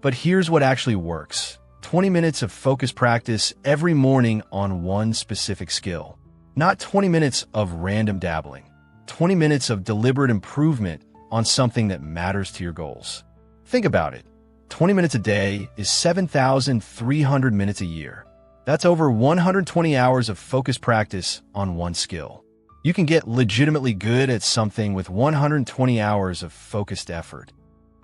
But here's what actually works: 20 minutes of focused practice every morning on one specific skill. Not 20 minutes of random dabbling. 20 minutes of deliberate improvement on something that matters to your goals. Think about it. 20 minutes a day is 7,300 minutes a year. That's over 120 hours of focused practice on one skill. You can get legitimately good at something with 120 hours of focused effort.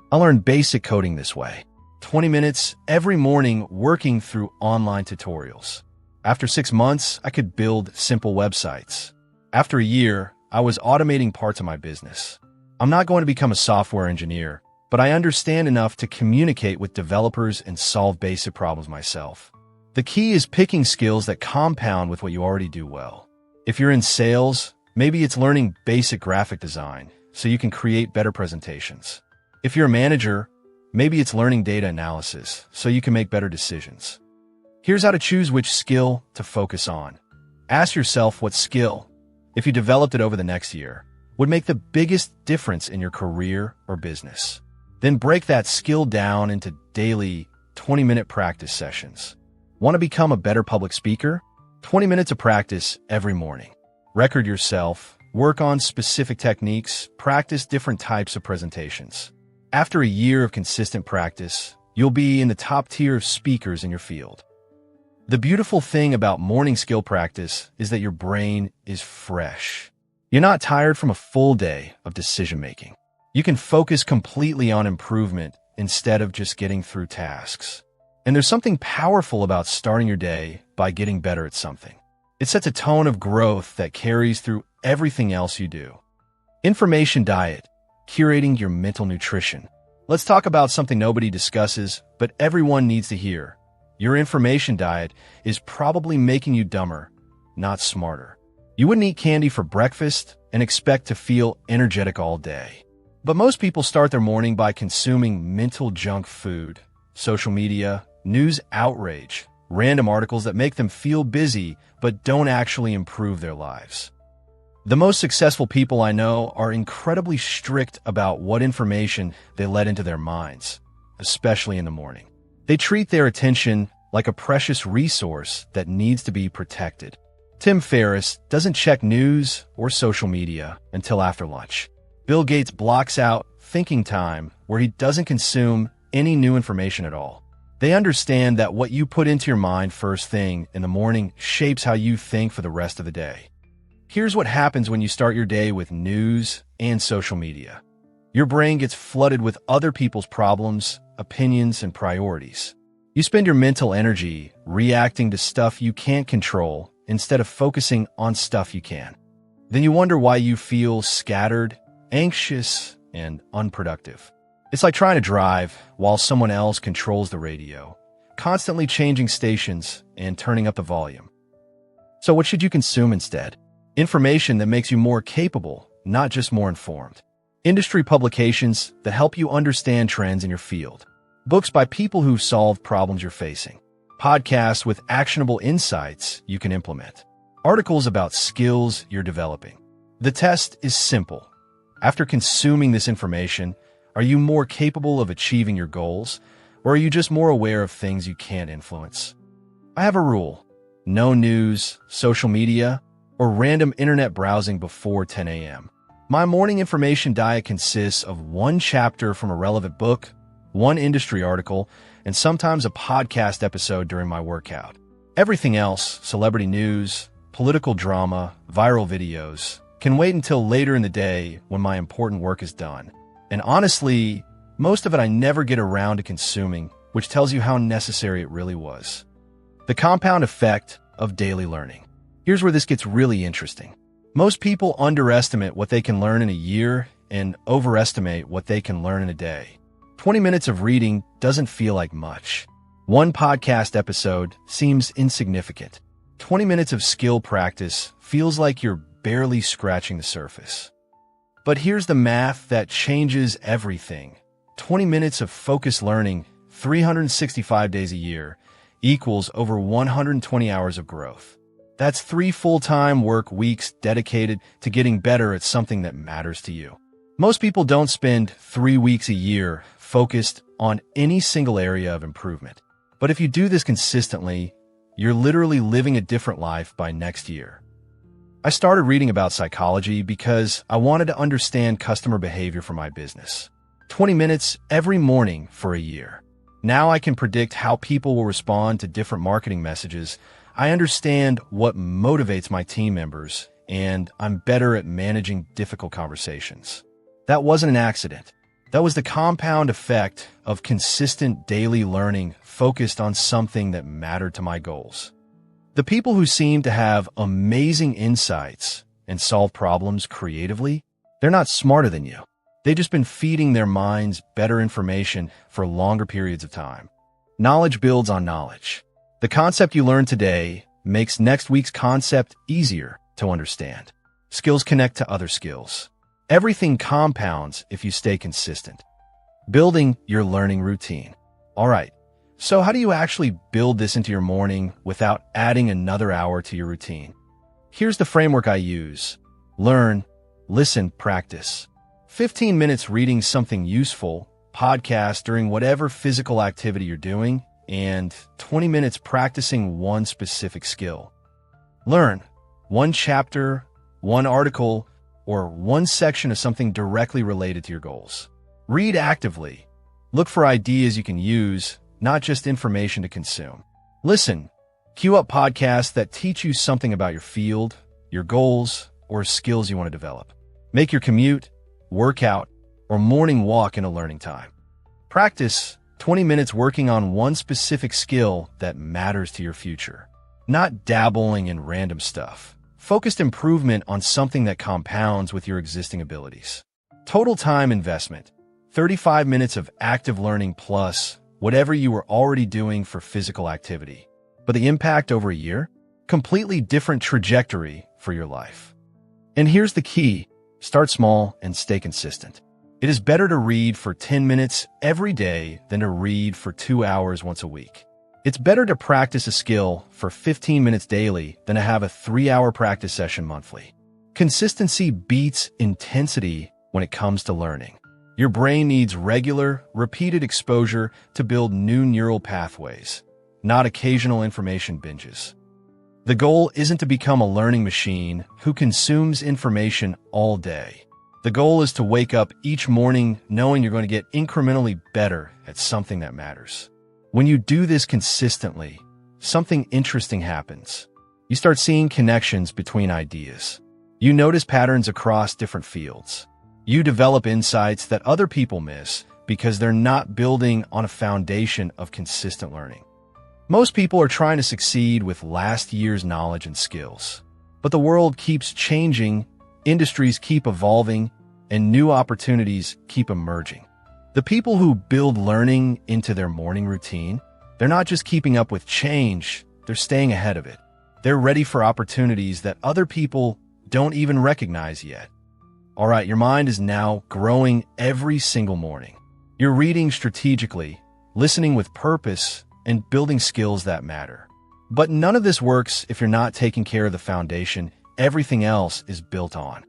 I learned basic coding this way. 20 minutes every morning working through online tutorials. After 6 months, I could build simple websites. After a year, I was automating parts of my business. I'm not going to become a software engineer, but I understand enough to communicate with developers and solve basic problems myself. The key is picking skills that compound with what you already do well. If you're in sales, maybe it's learning basic graphic design so you can create better presentations. If you're a manager, maybe it's learning data analysis so you can make better decisions. Here's how to choose which skill to focus on. Ask yourself what skill, if you developed it over the next year, would make the biggest difference in your career or business. Then break that skill down into daily 20-minute practice sessions. Want to become a better public speaker? 20 minutes of practice every morning. Record yourself, work on specific techniques, practice different types of presentations. After a year of consistent practice, you'll be in the top tier of speakers in your field. The beautiful thing about morning skill practice is that your brain is fresh. You're not tired from a full day of decision-making. You can focus completely on improvement instead of just getting through tasks. And there's something powerful about starting your day by getting better at something. It sets a tone of growth that carries through everything else you do. Information diet, curating your mental nutrition. Let's talk about something nobody discusses, but everyone needs to hear. Your information diet is probably making you dumber, not smarter. You wouldn't eat candy for breakfast and expect to feel energetic all day. But most people start their morning by consuming mental junk food, social media, news outrage, random articles that make them feel busy but don't actually improve their lives. The most successful people I know are incredibly strict about what information they let into their minds, especially in the morning. They treat their attention like a precious resource that needs to be protected. Tim Ferriss doesn't check news or social media until after lunch. Bill Gates blocks out thinking time where he doesn't consume any new information at all. They understand that what you put into your mind first thing in the morning shapes how you think for the rest of the day. Here's what happens when you start your day with news and social media. Your brain gets flooded with other people's problems, opinions, and priorities. You spend your mental energy reacting to stuff you can't control instead of focusing on stuff you can. Then you wonder why you feel scattered, anxious, and unproductive. It's like trying to drive while someone else controls the radio, constantly changing stations and turning up the volume. So what should you consume instead? Information that makes you more capable, not just more informed. Industry publications that help you understand trends in your field. Books by people who've solved problems you're facing. Podcasts with actionable insights you can implement. Articles about skills you're developing. The test is simple. After consuming this information, Are you more capable of achieving your goals, or are you just more aware of things you can't influence? I have a rule: no news, social media, or random internet browsing before 10 a.m. My morning information diet consists of one chapter from a relevant book, one industry article, and sometimes a podcast episode during my workout. Everything else, celebrity news, political drama, viral videos, can wait until later in the day when my important work is done. And honestly, most of it I never get around to consuming, which tells you how necessary it really was. The compound effect of daily learning. Here's where this gets really interesting. Most people underestimate what they can learn in a year and overestimate what they can learn in a day. 20 minutes of reading doesn't feel like much. One podcast episode seems insignificant. 20 minutes of skill practice feels like you're barely scratching the surface. But here's the math that changes everything. 20 minutes of focused learning, 365 days a year, equals over 120 hours of growth. That's 3 full-time work weeks dedicated to getting better at something that matters to you. Most people don't spend 3 weeks a year focused on any single area of improvement. But if you do this consistently, you're literally living a different life by next year. I started reading about psychology because I wanted to understand customer behavior for my business. 20 minutes every morning for a year. Now I can predict how people will respond to different marketing messages. I understand what motivates my team members, and I'm better at managing difficult conversations. That wasn't an accident. That was the compound effect of consistent daily learning focused on something that mattered to my goals. The people who seem to have amazing insights and solve problems creatively, they're not smarter than you. They've just been feeding their minds better information for longer periods of time. Knowledge builds on knowledge. The concept you learn today makes next week's concept easier to understand. Skills connect to other skills. Everything compounds if you stay consistent. Building your learning routine. All right, so how do you actually build this into your morning without adding another hour to your routine? Here's the framework I use. Learn, listen, practice. 15 minutes reading something useful, podcast during whatever physical activity you're doing, and 20 minutes practicing one specific skill. Learn one chapter, one article, or one section of something directly related to your goals. Read actively. Look for ideas you can use, not just information to consume. Listen. Queue up podcasts that teach you something about your field, your goals, or skills you want to develop. Make your commute, workout, or morning walk into learning time. Practice 20 minutes working on one specific skill that matters to your future. Not dabbling in random stuff. Focused improvement on something that compounds with your existing abilities. Total time investment. 35 minutes of active learning plus whatever you were already doing for physical activity. But the impact over a year? Completely different trajectory for your life. And here's the key. Start small and stay consistent. It is better to read for 10 minutes every day than to read for 2 hours once a week. It's better to practice a skill for 15 minutes daily than to have a 3-hour practice session monthly. Consistency beats intensity when it comes to learning. Your brain needs regular, repeated exposure to build new neural pathways, not occasional information binges. The goal isn't to become a learning machine who consumes information all day. The goal is to wake up each morning knowing you're going to get incrementally better at something that matters. When you do this consistently, something interesting happens. You start seeing connections between ideas. You notice patterns across different fields. You develop insights that other people miss because they're not building on a foundation of consistent learning. Most people are trying to succeed with last year's knowledge and skills. But the world keeps changing, industries keep evolving, and new opportunities keep emerging. The people who build learning into their morning routine, they're not just keeping up with change, they're staying ahead of it. They're ready for opportunities that other people don't even recognize yet. All right, your mind is now growing every single morning. You're reading strategically, listening with purpose, and building skills that matter. But none of this works if you're not taking care of the foundation everything else is built on.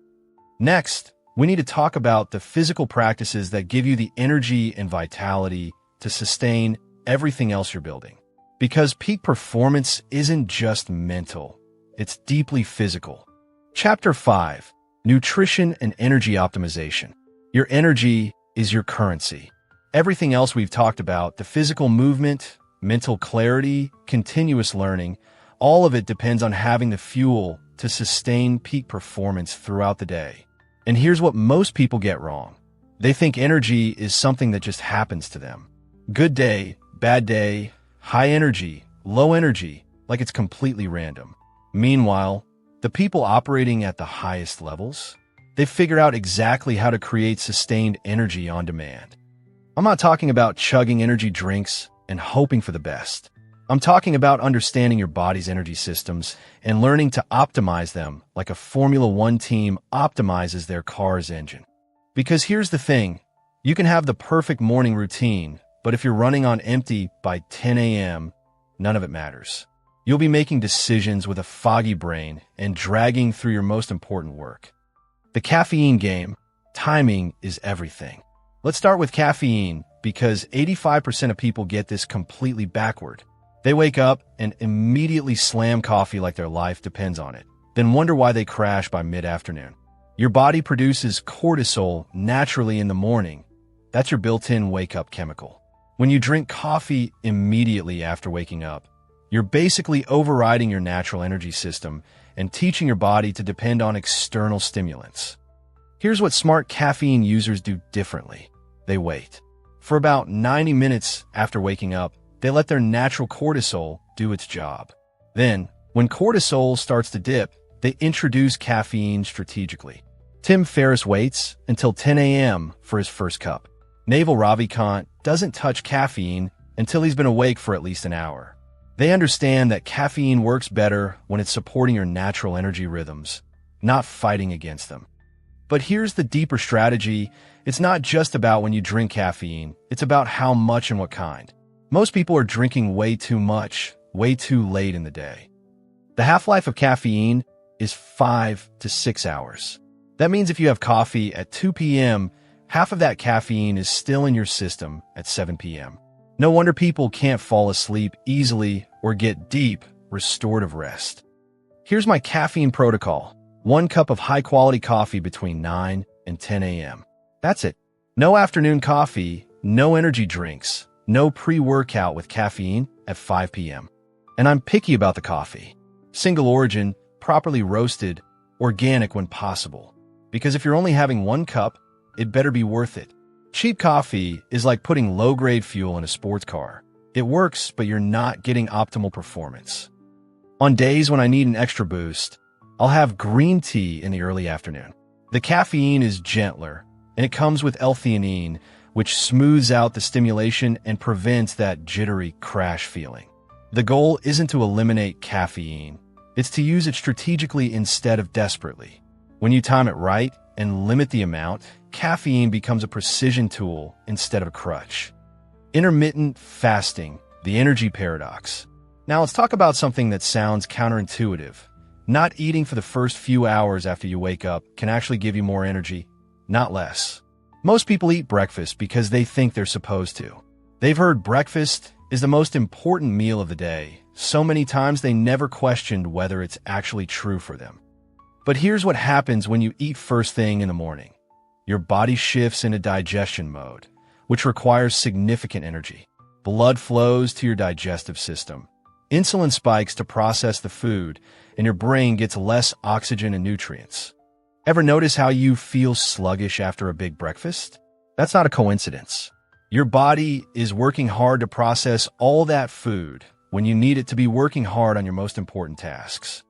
Next, we need to talk about the physical practices that give you the energy and vitality to sustain everything else you're building. Because peak performance isn't just mental, it's deeply physical. Chapter 5: Nutrition and Energy Optimization. Your energy is your currency. Everything else we've talked about, the physical movement, mental clarity, continuous learning, all of it depends on having the fuel to sustain peak performance throughout the day. And here's what most people get wrong. They think energy is something that just happens to them. Good day, bad day, high energy, low energy, like it's completely random. Meanwhile, the people operating at the highest levels, they figure out exactly how to create sustained energy on demand. I'm not talking about chugging energy drinks and hoping for the best. I'm talking about understanding your body's energy systems and learning to optimize them like a Formula One team optimizes their car's engine. Because here's the thing, you can have the perfect morning routine, but if you're running on empty by 10 a.m., none of it matters. You'll be making decisions with a foggy brain and dragging through your most important work. The caffeine game, timing is everything. Let's start with caffeine because 85% of people get this completely backward. They wake up and immediately slam coffee like their life depends on it, then wonder why they crash by mid-afternoon. Your body produces cortisol naturally in the morning. That's your built-in wake-up chemical. When you drink coffee immediately after waking up, you're basically overriding your natural energy system and teaching your body to depend on external stimulants. Here's what smart caffeine users do differently. They wait. For about 90 minutes after waking up, they let their natural cortisol do its job. Then, when cortisol starts to dip, they introduce caffeine strategically. Tim Ferriss waits until 10 a.m. for his first cup. Naval Ravikant doesn't touch caffeine until he's been awake for at least an hour. They understand that caffeine works better when it's supporting your natural energy rhythms, not fighting against them. But here's the deeper strategy. It's not just about when you drink caffeine, it's about how much and what kind. Most people are drinking way too much, way too late in the day. The half-life of caffeine is 5 to 6 hours. That means if you have coffee at 2 p.m., half of that caffeine is still in your system at 7 p.m. No wonder people can't fall asleep easily or get deep, restorative rest. Here's my caffeine protocol. 1 cup of high-quality coffee between 9 and 10 a.m. That's it. No afternoon coffee, no energy drinks, no pre-workout with caffeine at 5 p.m. And I'm picky about the coffee. Single origin, properly roasted, organic when possible. Because if you're only having 1 cup, it better be worth it. Cheap coffee is like putting low-grade fuel in a sports car. It works, but you're not getting optimal performance. On days when I need an extra boost, I'll have green tea in the early afternoon. The caffeine is gentler, and it comes with L-theanine, which smooths out the stimulation and prevents that jittery crash feeling. The goal isn't to eliminate caffeine. It's to use it strategically instead of desperately. When you time it right and limit the amount, caffeine becomes a precision tool instead of a crutch. Intermittent fasting, the energy paradox. Now let's talk about something that sounds counterintuitive. Not eating for the first few hours after you wake up can actually give you more energy, not less. Most people eat breakfast because they think they're supposed to. They've heard breakfast is the most important meal of the day so many times they never questioned whether it's actually true for them. But here's what happens when you eat first thing in the morning. Your body shifts into digestion mode, which requires significant energy. Blood flows to your digestive system. Insulin spikes to process the food, and your brain gets less oxygen and nutrients. Ever notice how you feel sluggish after a big breakfast? That's not a coincidence. Your body is working hard to process all that food when you need it to be working hard on your most important tasks.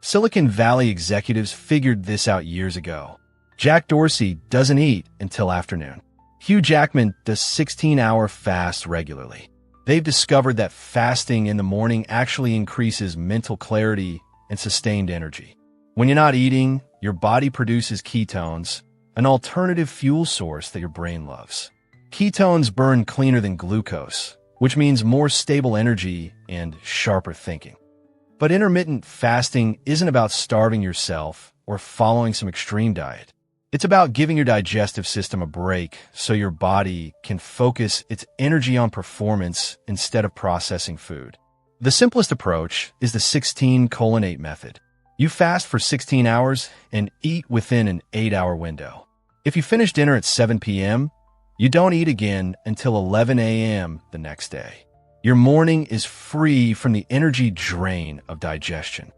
Silicon Valley executives figured this out years ago. Jack Dorsey doesn't eat until afternoon. Hugh Jackman does 16-hour fasts regularly. They've discovered that fasting in the morning actually increases mental clarity and sustained energy. When you're not eating, your body produces ketones, an alternative fuel source that your brain loves. Ketones burn cleaner than glucose, which means more stable energy and sharper thinking. But intermittent fasting isn't about starving yourself or following some extreme diet. It's about giving your digestive system a break so your body can focus its energy on performance instead of processing food. The simplest approach is the 16:8 method. You fast for 16 hours and eat within an 8-hour window. If you finish dinner at 7 p.m., you don't eat again until 11 a.m. the next day. Your morning is free from the energy drain of digestion.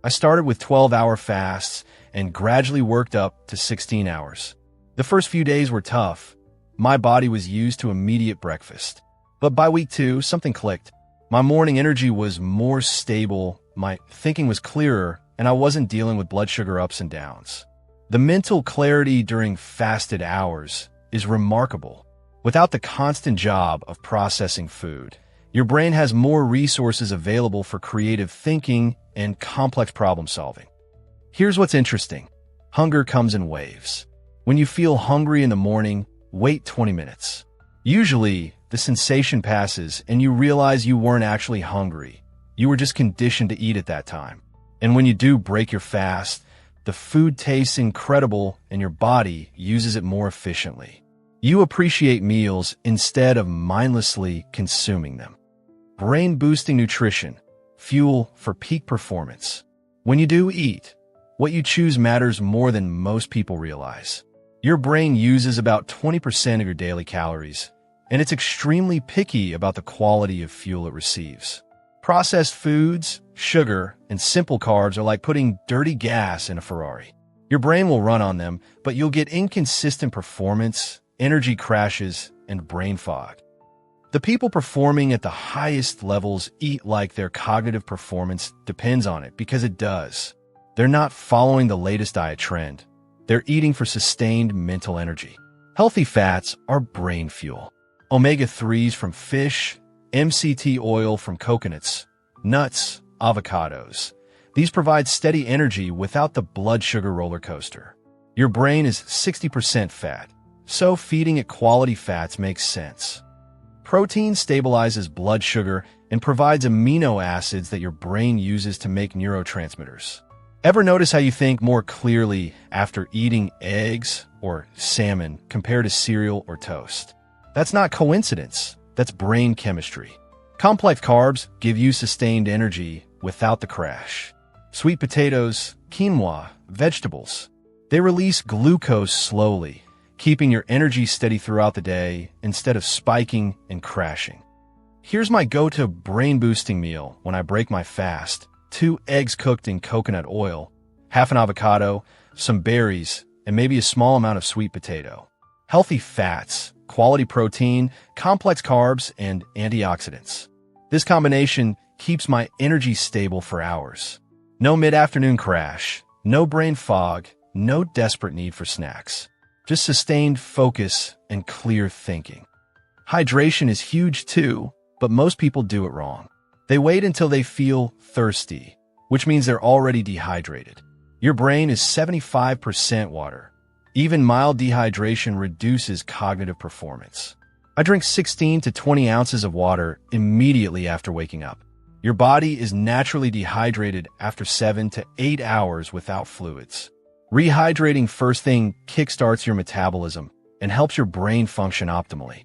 I started with 12-hour fasts and gradually worked up to 16 hours. The first few days were tough. My body was used to immediate breakfast. But by week 2, something clicked. My morning energy was more stable, my thinking was clearer, and I wasn't dealing with blood sugar ups and downs. The mental clarity during fasted hours is remarkable. Without the constant job of processing food, your brain has more resources available for creative thinking and complex problem solving. Here's what's interesting. Hunger comes in waves. When you feel hungry in the morning, wait 20 minutes. Usually, the sensation passes and you realize you weren't actually hungry. You were just conditioned to eat at that time. And when you do break your fast, the food tastes incredible and your body uses it more efficiently. You appreciate meals instead of mindlessly consuming them. Brain-boosting nutrition, fuel for peak performance. When you do eat, what you choose matters more than most people realize. Your brain uses about 20% of your daily calories, and it's extremely picky about the quality of fuel it receives. Processed foods, sugar, and simple carbs are like putting dirty gas in a Ferrari. Your brain will run on them, but you'll get inconsistent performance, energy crashes, and brain fog. The people performing at the highest levels eat like their cognitive performance depends on it, because it does. They're not following the latest diet trend. They're eating for sustained mental energy. Healthy fats are brain fuel. Omega-3s from fish, MCT oil from coconuts, nuts, avocados. These provide steady energy without the blood sugar roller coaster. Your brain is 60% fat, so feeding it quality fats makes sense. Protein stabilizes blood sugar and provides amino acids that your brain uses to make neurotransmitters. Ever notice how you think more clearly after eating eggs or salmon compared to cereal or toast? That's not coincidence. That's brain chemistry. Complex carbs give you sustained energy without the crash. Sweet potatoes, quinoa, vegetables. They release glucose slowly, keeping your energy steady throughout the day instead of spiking and crashing. Here's my go-to brain-boosting meal when I break my fast. 2 eggs cooked in coconut oil, half an avocado, some berries, and maybe a small amount of sweet potato. Healthy fats, quality protein, complex carbs, and antioxidants. This combination keeps my energy stable for hours. No mid-afternoon crash, no brain fog, no desperate need for snacks. Just sustained focus and clear thinking. Hydration is huge too, but most people do it wrong. They wait until they feel thirsty, which means they're already dehydrated. Your brain is 75% water. Even mild dehydration reduces cognitive performance. I drink 16 to 20 ounces of water immediately after waking up. Your body is naturally dehydrated after 7 to 8 hours without fluids. Rehydrating first thing kickstarts your metabolism and helps your brain function optimally.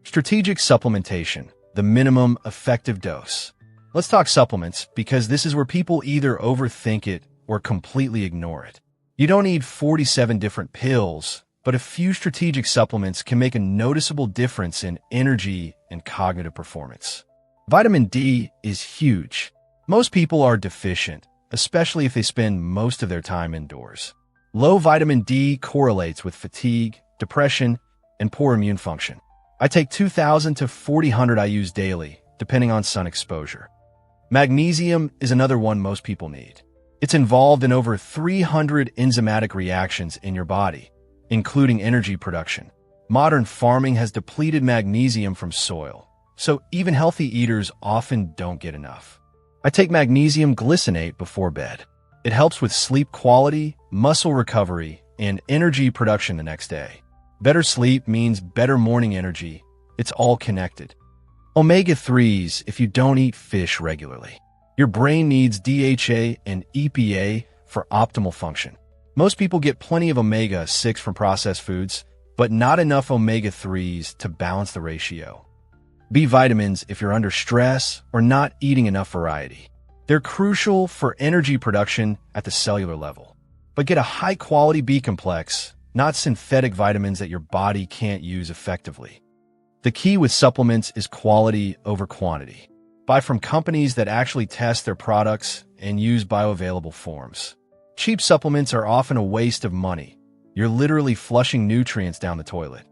Strategic supplementation, the minimum effective dose. Let's talk supplements, because this is where people either overthink it or completely ignore it. You don't need 47 different pills, but a few strategic supplements can make a noticeable difference in energy and cognitive performance. Vitamin D is huge. Most people are deficient, especially if they spend most of their time indoors. Low vitamin D correlates with fatigue, depression, and poor immune function. I take 2,000 to 4,000 IUs daily, depending on sun exposure. Magnesium is another one most people need. It's involved in over 300 enzymatic reactions in your body, including energy production. Modern farming has depleted magnesium from soil, so even healthy eaters often don't get enough. I take magnesium glycinate before bed. It helps with sleep quality, muscle recovery, and energy production the next day. Better sleep means better morning energy. It's all connected. Omega-3s if you don't eat fish regularly. Your brain needs DHA and EPA for optimal function. Most people get plenty of omega-6 from processed foods, but not enough omega-3s to balance the ratio. B vitamins if you're under stress or not eating enough variety. They're crucial for energy production at the cellular level. But get a high-quality B complex, not synthetic vitamins that your body can't use effectively. The key with supplements is quality over quantity. Buy from companies that actually test their products and use bioavailable forms. Cheap supplements are often a waste of money. You're literally flushing nutrients down the toilet.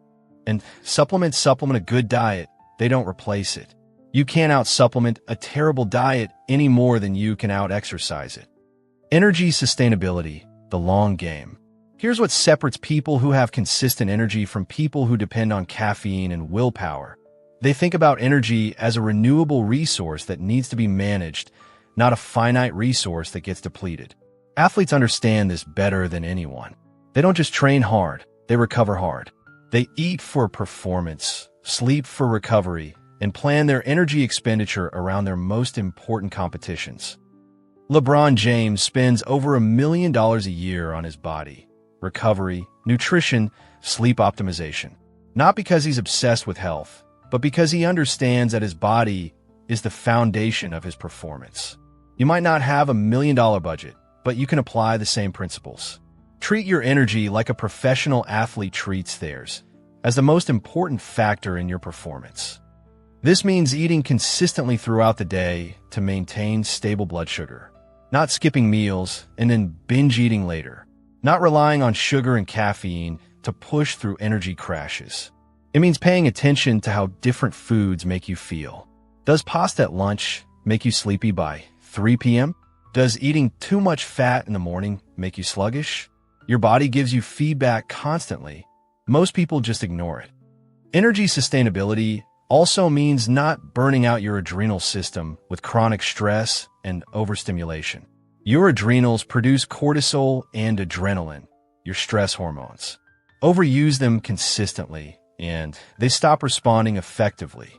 And supplement a good diet, they don't replace it. You can't out-supplement a terrible diet any more than you can out-exercise it. Energy sustainability, the long game. Here's what separates people who have consistent energy from people who depend on caffeine and willpower. They think about energy as a renewable resource that needs to be managed, not a finite resource that gets depleted. Athletes understand this better than anyone. They don't just train hard, they recover hard. They eat for performance, sleep for recovery, and plan their energy expenditure around their most important competitions. LeBron James spends over $1 million a year on his body, recovery, nutrition, sleep optimization. Not because he's obsessed with health, but because he understands that his body is the foundation of his performance. You might not have $1 million budget, but you can apply the same principles. Treat your energy like a professional athlete treats theirs, as the most important factor in your performance. This means eating consistently throughout the day to maintain stable blood sugar, not skipping meals and then binge eating later, not relying on sugar and caffeine to push through energy crashes. It means paying attention to how different foods make you feel. Does pasta at lunch make you sleepy by 3 p.m.? Does eating too much fat in the morning make you sluggish? Your body gives you feedback constantly. Most people just ignore it. Energy sustainability also means not burning out your adrenal system with chronic stress and overstimulation. Your adrenals produce cortisol and adrenaline, your stress hormones. Overuse them consistently, and they stop responding effectively.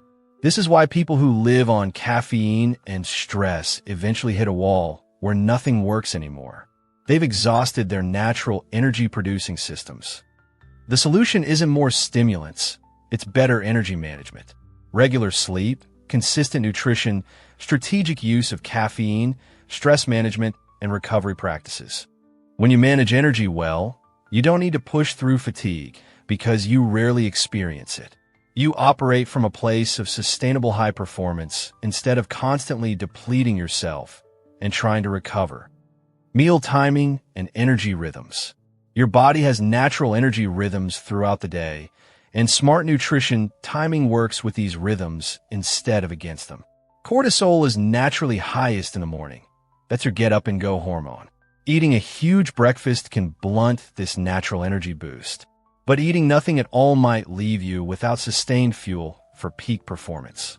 This is why people who live on caffeine and stress eventually hit a wall where nothing works anymore. They've exhausted their natural energy-producing systems. The solution isn't more stimulants, it's better energy management. Regular sleep, consistent nutrition, strategic use of caffeine, stress management, and recovery practices. When you manage energy well, you don't need to push through fatigue because you rarely experience it. You operate from a place of sustainable high performance instead of constantly depleting yourself and trying to recover. Meal timing and energy rhythms. Your body has natural energy rhythms throughout the day, and smart nutrition timing works with these rhythms instead of against them. Cortisol is naturally highest in the morning. That's your get-up-and-go hormone. Eating a huge breakfast can blunt this natural energy boost, but eating nothing at all might leave you without sustained fuel for peak performance.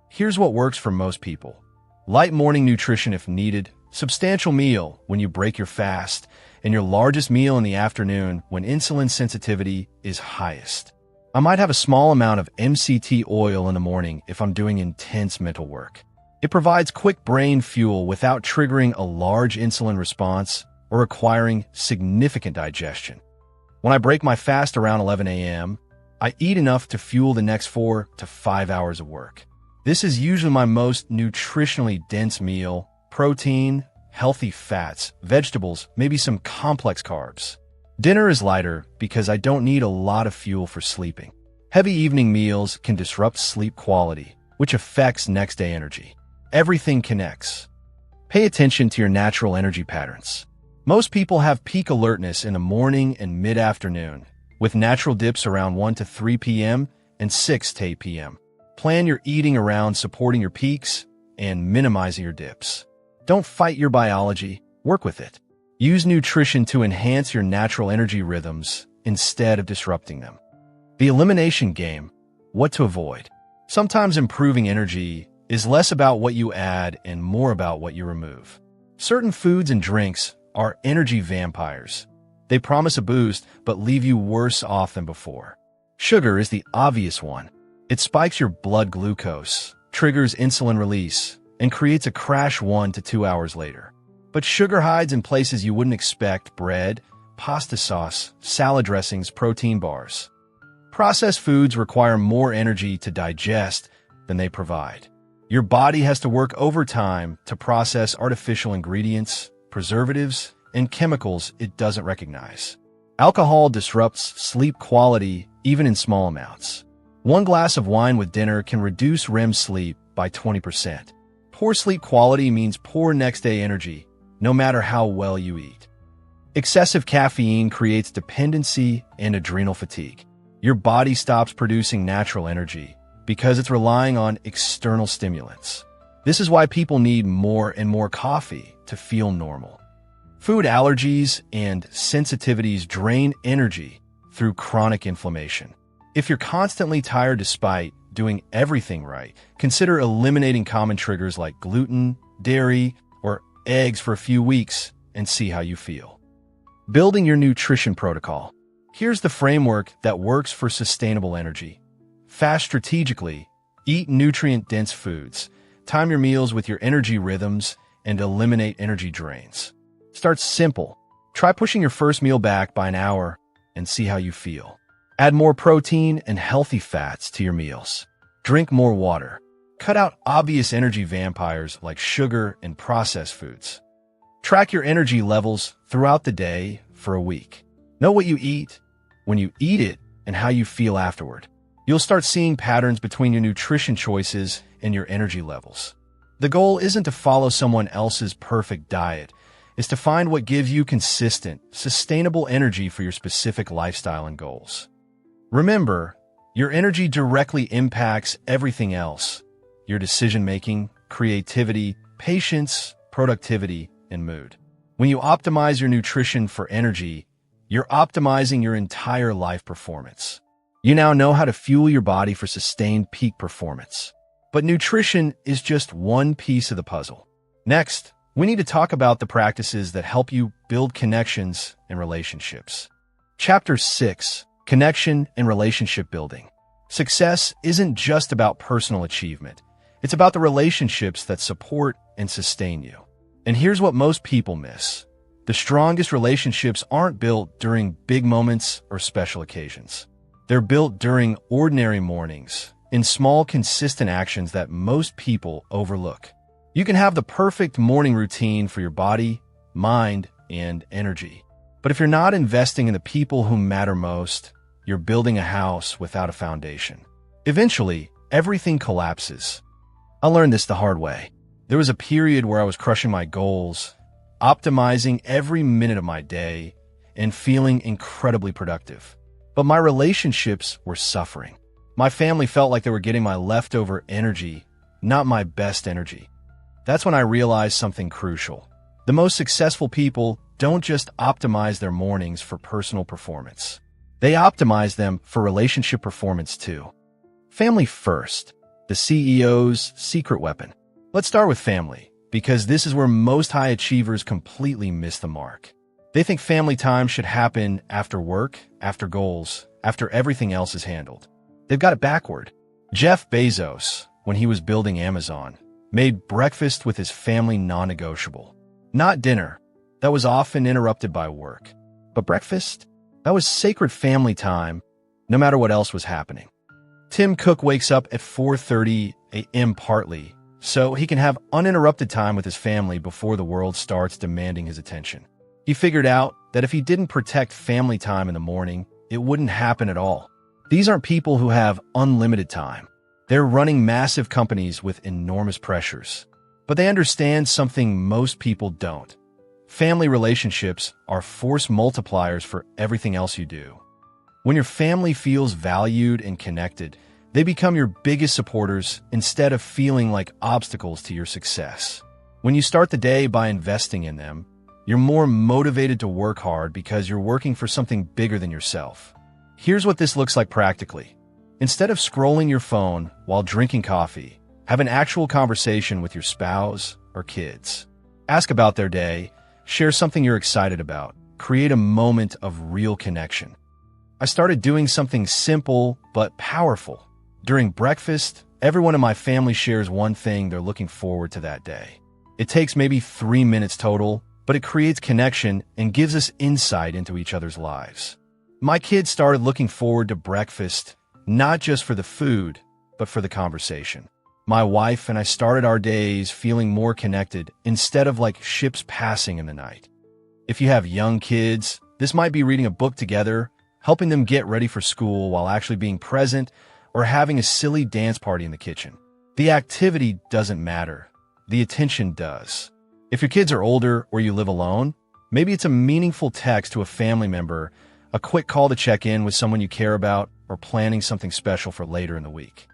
Here's what works for most people. Light morning nutrition if needed, substantial meal when you break your fast, and your largest meal in the afternoon when insulin sensitivity is highest. I might have a small amount of MCT oil in the morning if I'm doing intense mental work. It provides quick brain fuel without triggering a large insulin response or requiring significant digestion. When I break my fast around 11 a.m., I eat enough to fuel the next 4 to 5 hours of work. This is usually my most nutritionally dense meal: protein, healthy fats, vegetables, maybe some complex carbs. Dinner is lighter because I don't need a lot of fuel for sleeping. Heavy evening meals can disrupt sleep quality, which affects next day energy. Everything connects. Pay attention to your natural energy patterns. Most people have peak alertness in the morning and mid-afternoon, with natural dips around 1 to 3 p.m. and 6 to 8 p.m. Plan your eating around supporting your peaks and minimizing your dips. Don't fight your biology, work with it. Use nutrition to enhance your natural energy rhythms instead of disrupting them. The elimination game: what to avoid. Sometimes improving energy is less about what you add and more about what you remove. Certain foods and drinks are energy vampires. They promise a boost but leave you worse off than before. Sugar is the obvious one. It spikes your blood glucose, triggers insulin release, and creates a crash 1 to 2 hours later. But sugar hides in places you wouldn't expect: bread, pasta sauce, salad dressings, protein bars. Processed foods require more energy to digest than they provide. Your body has to work overtime to process artificial ingredients, preservatives, and chemicals it doesn't recognize. Alcohol disrupts sleep quality even in small amounts. One glass of wine with dinner can reduce REM sleep by 20%. Poor sleep quality means poor next-day energy, no matter how well you eat. Excessive caffeine creates dependency and adrenal fatigue. Your body stops producing natural energy because it's relying on external stimulants. This is why people need more and more coffee to feel normal. Food allergies and sensitivities drain energy through chronic inflammation. If you're constantly tired despite doing everything right, consider eliminating common triggers like gluten, dairy, or eggs for a few weeks and see how you feel. Building your nutrition protocol. Here's the framework that works for sustainable energy. Fast strategically, eat nutrient-dense foods, time your meals with your energy rhythms, and eliminate energy drains. Start simple. Try pushing your first meal back by an hour and see how you feel. Add more protein and healthy fats to your meals. Drink more water. Cut out obvious energy vampires like sugar and processed foods. Track your energy levels throughout the day for a week. Know what you eat, when you eat it, and how you feel afterward. You'll start seeing patterns between your nutrition choices and your energy levels. The goal isn't to follow someone else's perfect diet. It's to find what gives you consistent, sustainable energy for your specific lifestyle and goals. Remember, your energy directly impacts everything else: your decision-making, creativity, patience, productivity, and mood. When you optimize your nutrition for energy, you're optimizing your entire life performance. You now know how to fuel your body for sustained peak performance. But nutrition is just one piece of the puzzle. Next, we need to talk about the practices that help you build connections and relationships. Chapter 6: Connection and Relationship Building. Success isn't just about personal achievement. It's about the relationships that support and sustain you. And here's what most people miss. The strongest relationships aren't built during big moments or special occasions. They're built during ordinary mornings, in small, consistent actions that most people overlook. You can have the perfect morning routine for your body, mind, and energy. But if you're not investing in the people who matter most, you're building a house without a foundation. Eventually, everything collapses. I learned this the hard way. There was a period where I was crushing my goals, optimizing every minute of my day, and feeling incredibly productive. But my relationships were suffering. My family felt like they were getting my leftover energy, not my best energy. That's when I realized something crucial. The most successful people don't just optimize their mornings for personal performance. They optimize them for relationship performance too. Family first, the CEO's secret weapon. Let's start with family, because this is where most high achievers completely miss the mark. They think family time should happen after work, after goals, after everything else is handled. They've got it backward. Jeff Bezos, when he was building Amazon, made breakfast with his family non-negotiable. Not dinner. That was often interrupted by work. But breakfast? That was sacred family time, no matter what else was happening. Tim Cook wakes up at 4:30 a.m. partly so he can have uninterrupted time with his family before the world starts demanding his attention. He figured out that if he didn't protect family time in the morning, it wouldn't happen at all. These aren't people who have unlimited time. They're running massive companies with enormous pressures. But they understand something most people don't. Family relationships are force multipliers for everything else you do. When your family feels valued and connected, they become your biggest supporters instead of feeling like obstacles to your success. When you start the day by investing in them, you're more motivated to work hard because you're working for something bigger than yourself. Here's what this looks like practically. Instead of scrolling your phone while drinking coffee, have an actual conversation with your spouse or kids. Ask about their day, share something you're excited about, create a moment of real connection. I started doing something simple but powerful. During breakfast, everyone in my family shares one thing they're looking forward to that day. It takes maybe 3 minutes total, but it creates connection and gives us insight into each other's lives. My kids started looking forward to breakfast, not just for the food, but for the conversation. My wife and I started our days feeling more connected instead of like ships passing in the night. If you have young kids, this might be reading a book together, helping them get ready for school while actually being present, or having a silly dance party in the kitchen. The activity doesn't matter. The attention does. If your kids are older or you live alone, maybe it's a meaningful text to a family member, a quick call to check in with someone you care about, or planning something special for later in the week.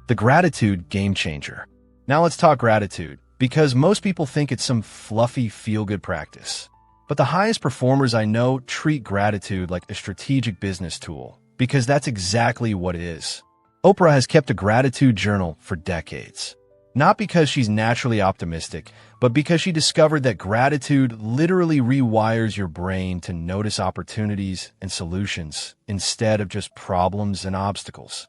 The gratitude game changer. Now let's talk gratitude, because most people think it's some fluffy feel-good practice. But the highest performers I know treat gratitude like a strategic business tool, because that's exactly what it is. Oprah has kept a gratitude journal for decades. Not because she's naturally optimistic, but because she discovered that gratitude literally rewires your brain to notice opportunities and solutions instead of just problems and obstacles.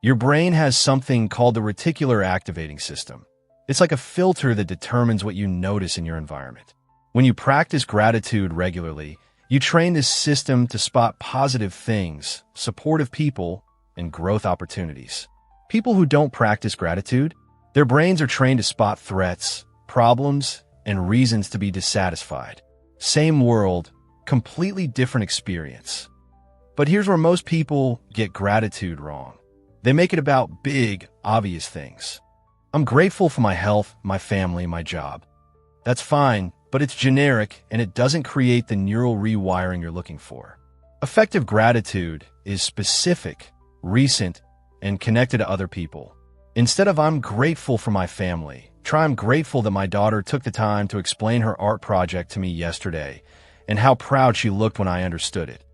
Your brain has something called the reticular activating system. It's like a filter that determines what you notice in your environment. When you practice gratitude regularly, you train this system to spot positive things, supportive people, and growth opportunities. People who don't practice gratitude, their brains are trained to spot threats, problems, and reasons to be dissatisfied. Same world, completely different experience. But here's where most people get gratitude wrong. They make it about big, obvious things. I'm grateful for my health, my family, my job. That's fine, but it's generic and it doesn't create the neural rewiring you're looking for. Effective gratitude is specific, recent, and connected to other people. Instead of "I'm grateful for my family," try "I'm grateful that my daughter took the time to explain her art project to me yesterday and how proud she looked when I understood it."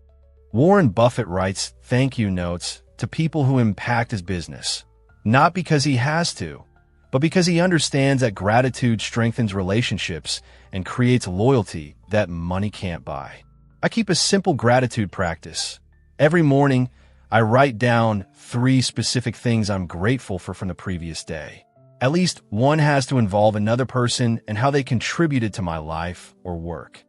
Warren Buffett writes thank you notes to people who impact his business, not because he has to, but because he understands that gratitude strengthens relationships and creates loyalty that money can't buy. I keep a simple gratitude practice. Every morning, I write down 3 specific things I'm grateful for from the previous day. At least one has to involve another person and how they contributed to my life or work.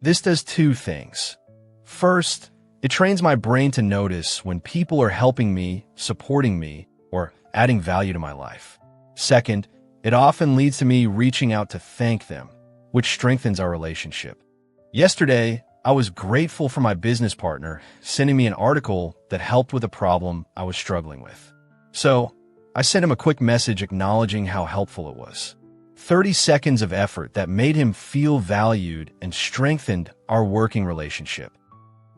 This does 2 things. First, it trains my brain to notice when people are helping me, supporting me, or adding value to my life. Second, it often leads to me reaching out to thank them, which strengthens our relationship. Yesterday, I was grateful for my business partner sending me an article that helped with a problem I was struggling with. So, I sent him a quick message acknowledging how helpful it was. 30 seconds of effort that made him feel valued and strengthened our working relationship.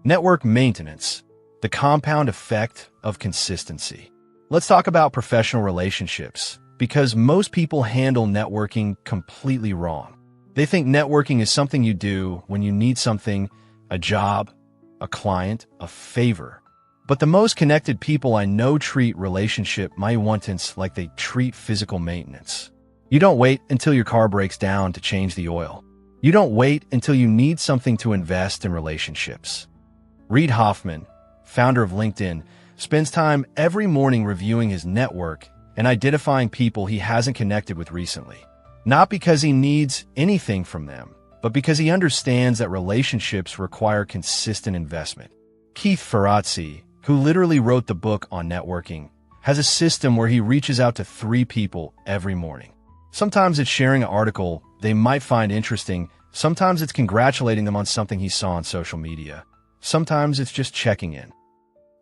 Network maintenance, the compound effect of consistency. Let's talk about professional relationships, because most people handle networking completely wrong. They think networking is something you do when you need something, a job, a client, a favor. But the most connected people I know treat relationship maintenance like they treat physical maintenance. You don't wait until your car breaks down to change the oil. You don't wait until you need something to invest in relationships. Reid Hoffman, founder of LinkedIn, spends time every morning reviewing his network and identifying people he hasn't connected with recently. Not because he needs anything from them, but because he understands that relationships require consistent investment. Keith Ferrazzi, who literally wrote the book on networking, has a system where he reaches out to 3 people every morning. Sometimes it's sharing an article they might find interesting. Sometimes it's congratulating them on something he saw on social media. Sometimes it's just checking in.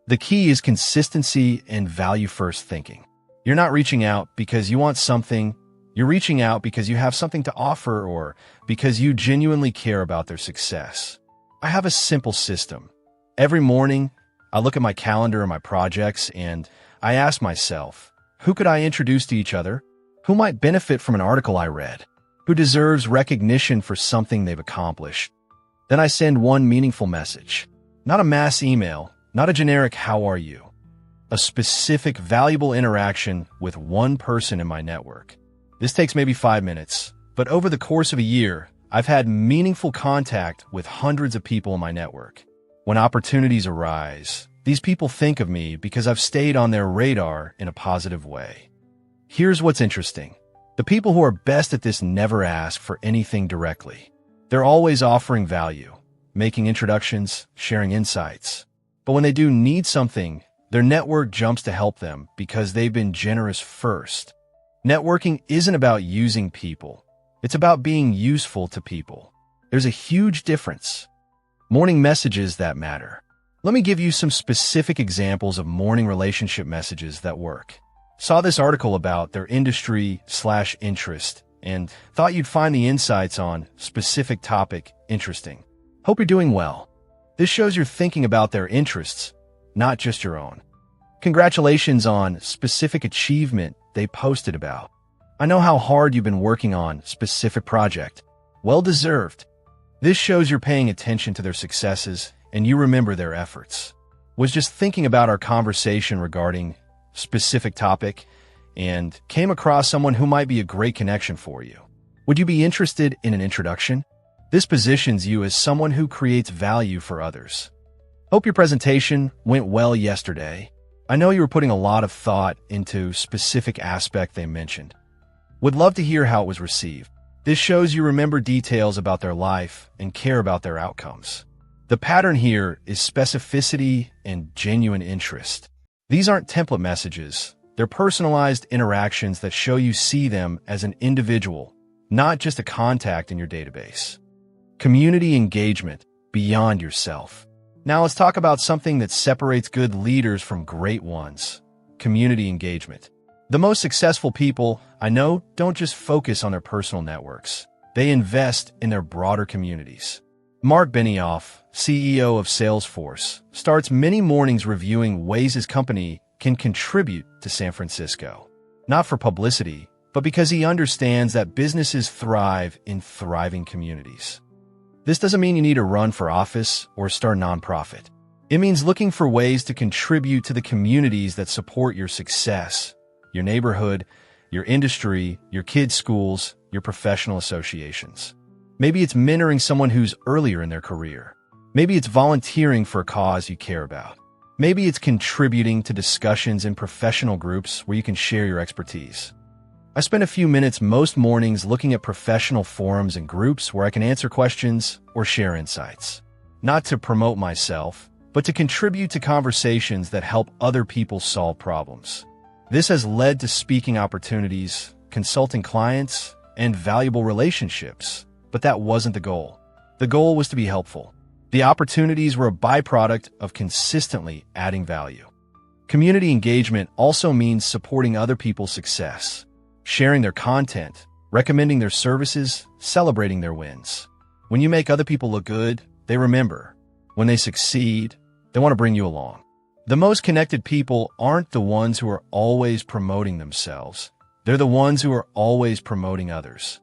The key is consistency and value-first thinking. You're not reaching out because you want something. You're reaching out because you have something to offer or because you genuinely care about their success. I have a simple system. Every morning, I look at my calendar and my projects and I ask myself, who could I introduce to each other? Who might benefit from an article I read? Who deserves recognition for something they've accomplished? Then I send one meaningful message. Not a mass email, not a generic "how are you?" A specific, valuable interaction with one person in my network. This takes maybe 5 minutes, but over the course of a year, I've had meaningful contact with hundreds of people in my network. When opportunities arise, these people think of me because I've stayed on their radar in a positive way. Here's what's interesting. The people who are best at this never ask for anything directly. They're always offering value, making introductions, sharing insights. But when they do need something, their network jumps to help them because they've been generous first. Networking isn't about using people. It's about being useful to people. There's a huge difference. Morning messages that matter. Let me give you some specific examples of morning relationship messages that work. Saw this article about their industry/interest and thought you'd find the insights on specific topic interesting. Hope you're doing well. This shows you're thinking about their interests, not just your own. Congratulations on specific achievement they posted about. I know how hard you've been working on specific project. Well deserved. This shows you're paying attention to their successes and you remember their efforts. Was just thinking about our conversation regarding specific topic and came across someone who might be a great connection for you. Would you be interested in an introduction? This positions you as someone who creates value for others. Hope your presentation went well yesterday. I know you were putting a lot of thought into specific aspect they mentioned. Would love to hear how it was received. This shows you remember details about their life and care about their outcomes. The pattern here is specificity and genuine interest. These aren't template messages. They're personalized interactions that show you see them as an individual, not just a contact in your database. Community engagement beyond yourself. Now let's talk about something that separates good leaders from great ones. Community engagement. The most successful people I know don't just focus on their personal networks. They invest in their broader communities. Mark Benioff, CEO of Salesforce, starts many mornings reviewing ways his company can contribute to San Francisco. Not for publicity, but because he understands that businesses thrive in thriving communities. This doesn't mean you need to run for office or start a nonprofit. It means looking for ways to contribute to the communities that support your success, your neighborhood, your industry, your kids' schools, your professional associations. Maybe it's mentoring someone who's earlier in their career. Maybe it's volunteering for a cause you care about. Maybe it's contributing to discussions in professional groups where you can share your expertise. I spend a few minutes most mornings looking at professional forums and groups where I can answer questions or share insights. Not to promote myself, but to contribute to conversations that help other people solve problems. This has led to speaking opportunities, consulting clients, and valuable relationships. But that wasn't the goal. The goal was to be helpful. The opportunities were a byproduct of consistently adding value. Community engagement also means supporting other people's success, sharing their content, recommending their services, celebrating their wins. When you make other people look good, they remember. When they succeed, they want to bring you along. The most connected people aren't the ones who are always promoting themselves. They're the ones who are always promoting others.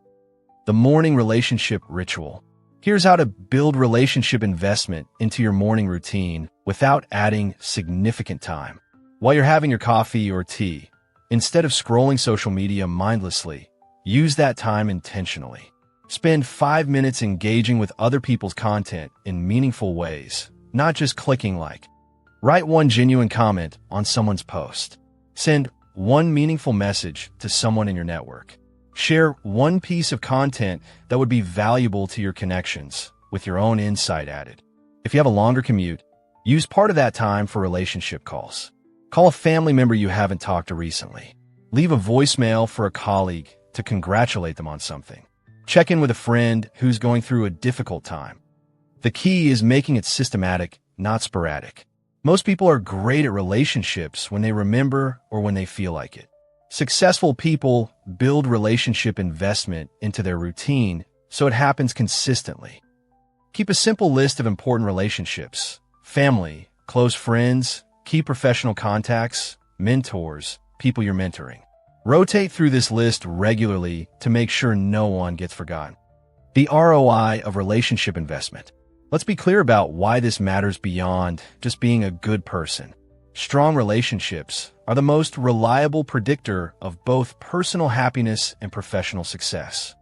The morning relationship ritual. Here's how to build relationship investment into your morning routine without adding significant time. While you're having your coffee or tea, instead of scrolling social media mindlessly, use that time intentionally. Spend 5 minutes engaging with other people's content in meaningful ways, not just clicking like. Write one genuine comment on someone's post. Send one meaningful message to someone in your network. Share one piece of content that would be valuable to your connections with your own insight added. If you have a longer commute, use part of that time for relationship calls. Call a family member you haven't talked to recently. Leave a voicemail for a colleague to congratulate them on something. Check in with a friend who's going through a difficult time. The key is making it systematic, not sporadic. Most people are great at relationships when they remember or when they feel like it. Successful people build relationship investment into their routine so it happens consistently. Keep a simple list of important relationships: family, close friends, key professional contacts, mentors, people you're mentoring. Rotate through this list regularly to make sure no one gets forgotten. The ROI of relationship investment. Let's be clear about why this matters beyond just being a good person. Strong relationships are the most reliable predictor of both personal happiness and professional success.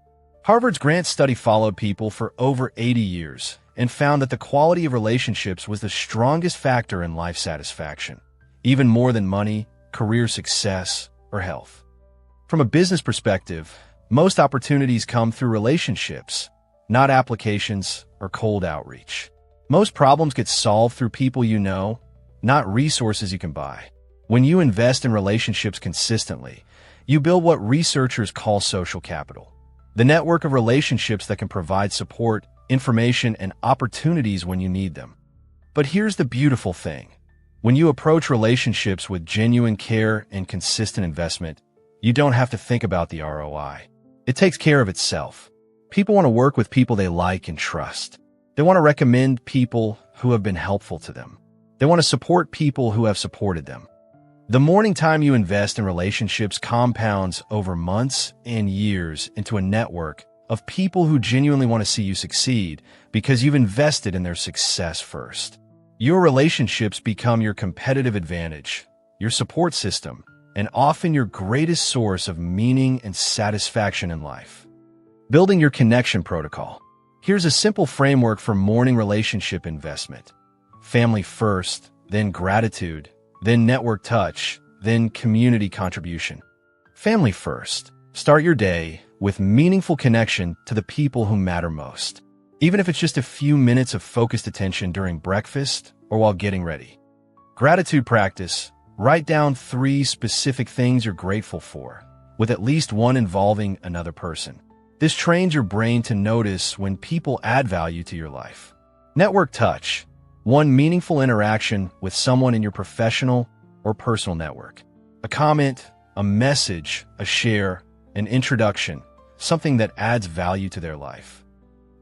Harvard's Grant study followed people for over 80 years and found that the quality of relationships was the strongest factor in life satisfaction, even more than money, career success, or health. From a business perspective, most opportunities come through relationships, not applications or cold outreach. Most problems get solved through people you know, not resources you can buy. When you invest in relationships consistently, you build what researchers call social capital, the network of relationships that can provide support, information, and opportunities when you need them. But here's the beautiful thing. When you approach relationships with genuine care and consistent investment, you don't have to think about the ROI. It takes care of itself. People want to work with people they like and trust. They want to recommend people who have been helpful to them. They want to support people who have supported them. The morning time you invest in relationships compounds over months and years into a network of people who genuinely want to see you succeed because you've invested in their success first. Your relationships become your competitive advantage, your support system, and often your greatest source of meaning and satisfaction in life. Building your connection protocol. Here's a simple framework for morning relationship investment. Family first, then gratitude, then network touch, then community contribution. Family first. Start your day with meaningful connection to the people who matter most, even if it's just a few minutes of focused attention during breakfast or while getting ready. Gratitude practice. Write down 3 specific things you're grateful for, with at least one involving another person. This trains your brain to notice when people add value to your life. Network touch. One meaningful interaction with someone in your professional or personal network. A comment, a message, a share, an introduction, something that adds value to their life.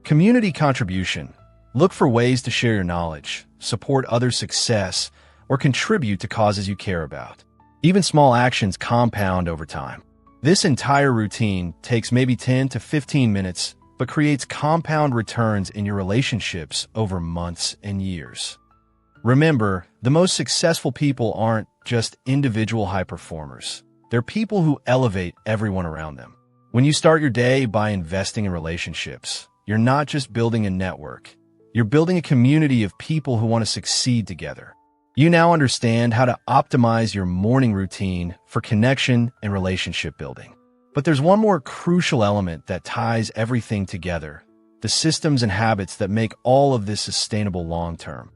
Community contribution. Look for ways to share your knowledge, support others' success, or contribute to causes you care about. Even small actions compound over time. This entire routine takes maybe 10 to 15 minutes, but creates compound returns in your relationships over months and years. Remember, the most successful people aren't just individual high performers. They're people who elevate everyone around them. When you start your day by investing in relationships, you're not just building a network. You're building a community of people who want to succeed together. You now understand how to optimize your morning routine for connection and relationship building. But there's one more crucial element that ties everything together, the systems and habits that make all of this sustainable long-term.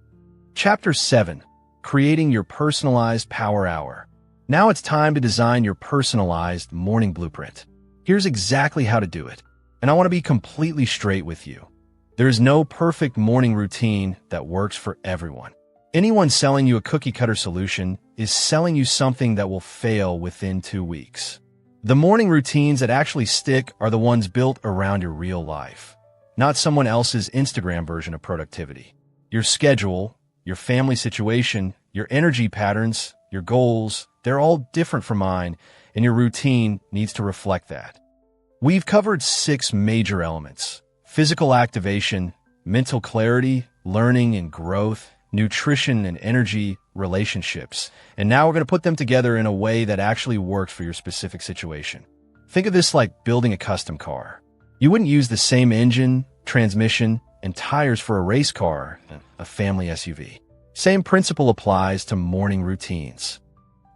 Chapter 7, Creating Your Personalized Power Hour. Now it's time to design your personalized morning blueprint. Here's exactly how to do it. And I want to be completely straight with you. There is no perfect morning routine that works for everyone. Anyone selling you a cookie-cutter solution is selling you something that will fail within 2 weeks. The morning routines that actually stick are the ones built around your real life, not someone else's Instagram version of productivity. Your schedule, your family situation, your energy patterns, your goals, they're all different from mine, and your routine needs to reflect that. We've covered 6 major elements: physical activation, mental clarity, learning and growth, nutrition and energy, relationships. And now we're going to put them together in a way that actually works for your specific situation. Think of this like building a custom car. You wouldn't use the same engine, transmission, and tires for a race car, a family SUV. Same principle applies to morning routines.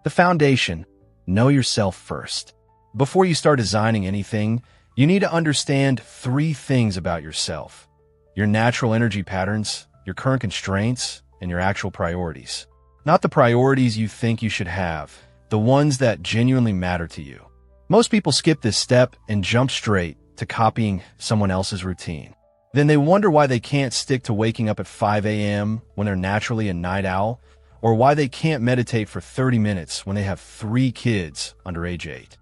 The foundation: know yourself first. Before you start designing anything, you need to understand 3 things about yourself: your natural energy patterns, your current constraints, and your actual priorities. Not the priorities you think you should have, the ones that genuinely matter to you. Most people skip this step and jump straight to copying someone else's routine. Then they wonder why they can't stick to waking up at 5 a.m. when they're naturally a night owl, or why they can't meditate for 30 minutes when they have 3 kids under age 8.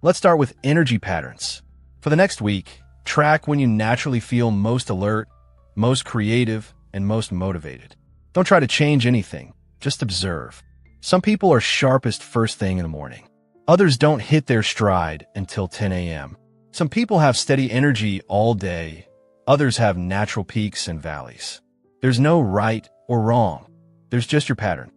Let's start with energy patterns. For the next week, track when you naturally feel most alert, most creative, and most motivated. Don't try to change anything, just observe. Some people are sharpest first thing in the morning. Others don't hit their stride until 10 a.m. Some people have steady energy all day. Others have natural peaks and valleys. There's no right or wrong. There's just your pattern.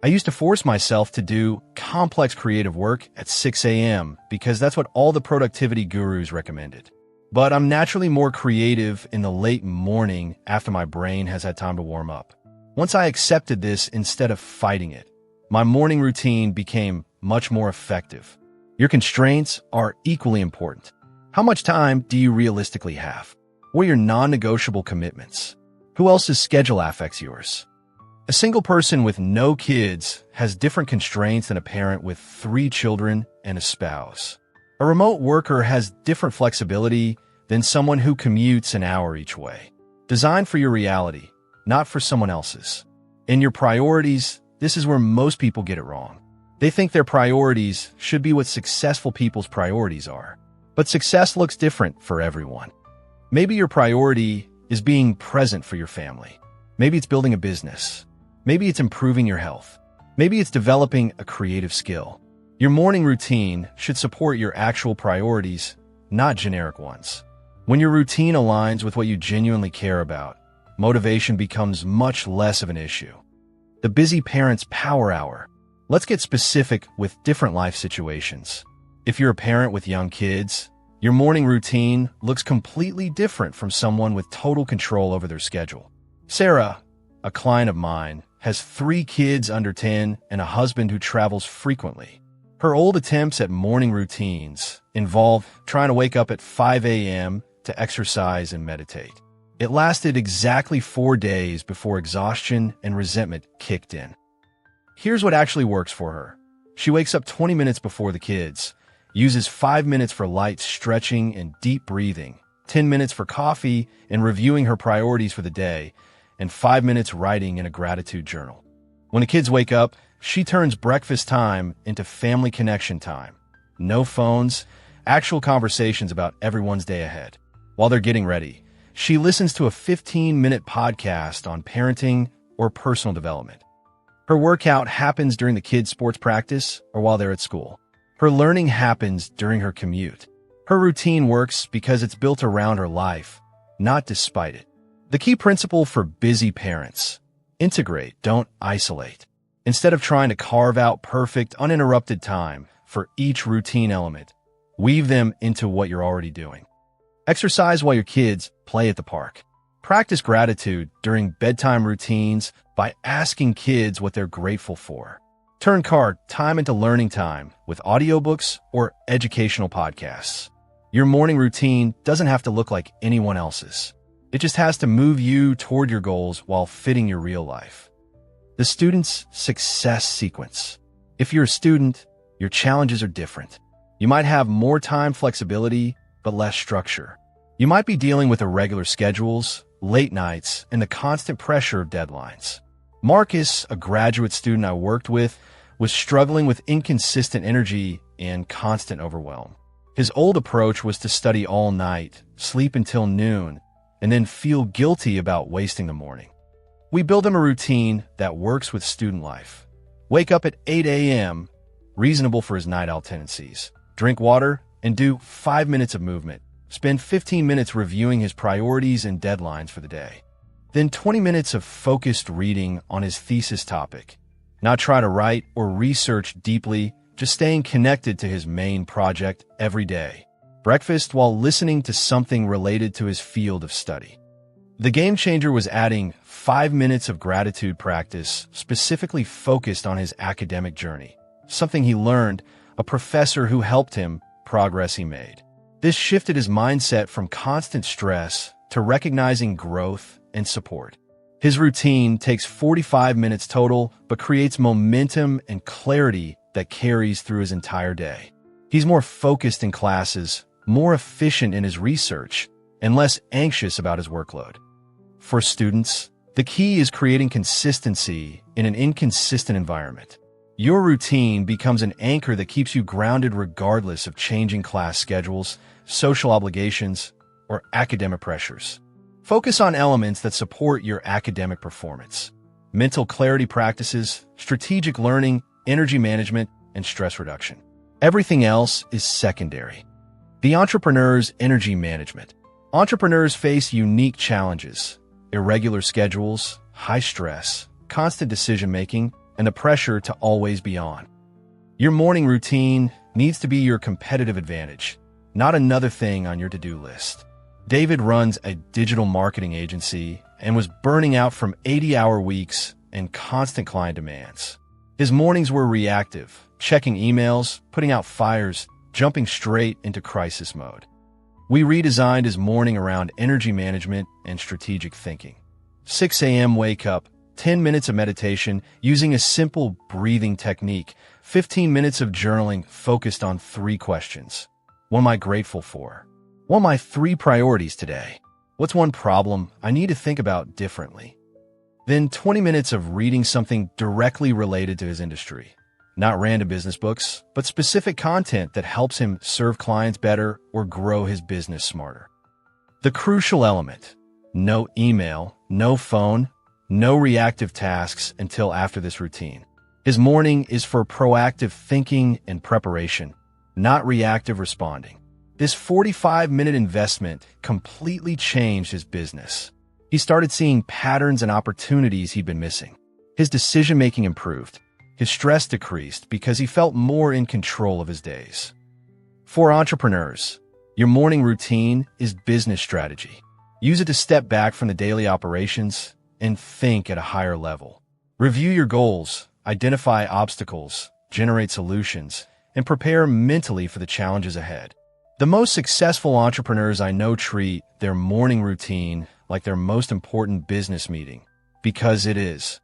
I used to force myself to do complex creative work at 6 a.m. because that's what all the productivity gurus recommended. But I'm naturally more creative in the late morning after my brain has had time to warm up. Once I accepted this instead of fighting it, my morning routine became much more effective. Your constraints are equally important. How much time do you realistically have? What are your non-negotiable commitments? Who else's schedule affects yours? A single person with no kids has different constraints than a parent with 3 children and a spouse. A remote worker has different flexibility than someone who commutes an hour each way. Designed for your reality, not for someone else's. In your priorities, this is where most people get it wrong. They think their priorities should be what successful people's priorities are. But success looks different for everyone. Maybe your priority is being present for your family. Maybe it's building a business. Maybe it's improving your health. Maybe it's developing a creative skill. Your morning routine should support your actual priorities, not generic ones. When your routine aligns with what you genuinely care about, motivation becomes much less of an issue. The busy parent's power hour. Let's get specific with different life situations. If you're a parent with young kids, your morning routine looks completely different from someone with total control over their schedule. Sarah, a client of mine, has 3 kids under 10 and a husband who travels frequently. Her old attempts at morning routines involve trying to wake up at 5 a.m. to exercise and meditate. It lasted exactly 4 days before exhaustion and resentment kicked in. Here's what actually works for her. She wakes up 20 minutes before the kids, uses 5 minutes for light stretching and deep breathing, 10 minutes for coffee and reviewing her priorities for the day, and 5 minutes writing in a gratitude journal. When the kids wake up, she turns breakfast time into family connection time. No phones, actual conversations about everyone's day ahead. While they're getting ready, she listens to a 15-minute podcast on parenting or personal development. Her workout happens during the kids' sports practice or while they're at school. Her learning happens during her commute. Her routine works because it's built around her life, not despite it. The key principle for busy parents: integrate, don't isolate. Instead of trying to carve out perfect, uninterrupted time for each routine element, weave them into what you're already doing. Exercise while your kids play at the park. Practice gratitude during bedtime routines by asking kids what they're grateful for. Turn card time into learning time with audiobooks or educational podcasts. Your morning routine doesn't have to look like anyone else's. It just has to move you toward your goals while fitting your real life. The student's success sequence. If you're a student, your challenges are different. You might have more time flexibility, but less structure. You might be dealing with irregular schedules, late nights, and the constant pressure of deadlines. Marcus, a graduate student I worked with, was struggling with inconsistent energy and constant overwhelm. His old approach was to study all night, sleep until noon, and then feel guilty about wasting the morning. We build him a routine that works with student life. Wake up at 8 a.m., reasonable for his night owl tendencies. Drink water and do 5 minutes of movement. Spend 15 minutes reviewing his priorities and deadlines for the day. Then 20 minutes of focused reading on his thesis topic. Not try to write or research deeply, just staying connected to his main project every day. Breakfast while listening to something related to his field of study. The game changer was adding 5 minutes of gratitude practice specifically focused on his academic journey. Something he learned, a professor who helped him, progress he made. This shifted his mindset from constant stress to recognizing growth and support. His routine takes 45 minutes total, but creates momentum and clarity that carries through his entire day. He's more focused in classes, more efficient in his research, and less anxious about his workload. For students, the key is creating consistency in an inconsistent environment. Your routine becomes an anchor that keeps you grounded regardless of changing class schedules, social obligations, or academic pressures. Focus on elements that support your academic performance. Mental clarity practices, strategic learning, energy management, and stress reduction. Everything else is secondary. The entrepreneur's energy management. Entrepreneurs face unique challenges: irregular schedules, high stress, constant decision-making, and the pressure to always be on. Your morning routine needs to be your competitive advantage, not another thing on your to-do list. David runs a digital marketing agency and was burning out from 80-hour weeks and constant client demands. His mornings were reactive, checking emails, putting out fires, jumping straight into crisis mode. We redesigned his morning around energy management and strategic thinking. 6 a.m. wake up, 10 minutes of meditation using a simple breathing technique, 15 minutes of journaling focused on 3 questions. What am I grateful for? What are my 3 priorities today? What's one problem I need to think about differently? Then 20 minutes of reading something directly related to his industry. Not random business books, but specific content that helps him serve clients better or grow his business smarter. The crucial element: no email, no phone, no reactive tasks until after this routine. His morning is for proactive thinking and preparation, not reactive responding. This 45-minute investment completely changed his business. He started seeing patterns and opportunities he'd been missing. His decision-making improved. His stress decreased because he felt more in control of his days. For entrepreneurs, your morning routine is business strategy. Use it to step back from the daily operations and think at a higher level. Review your goals, identify obstacles, generate solutions, and prepare mentally for the challenges ahead. The most successful entrepreneurs I know treat their morning routine like their most important business meeting, because it is.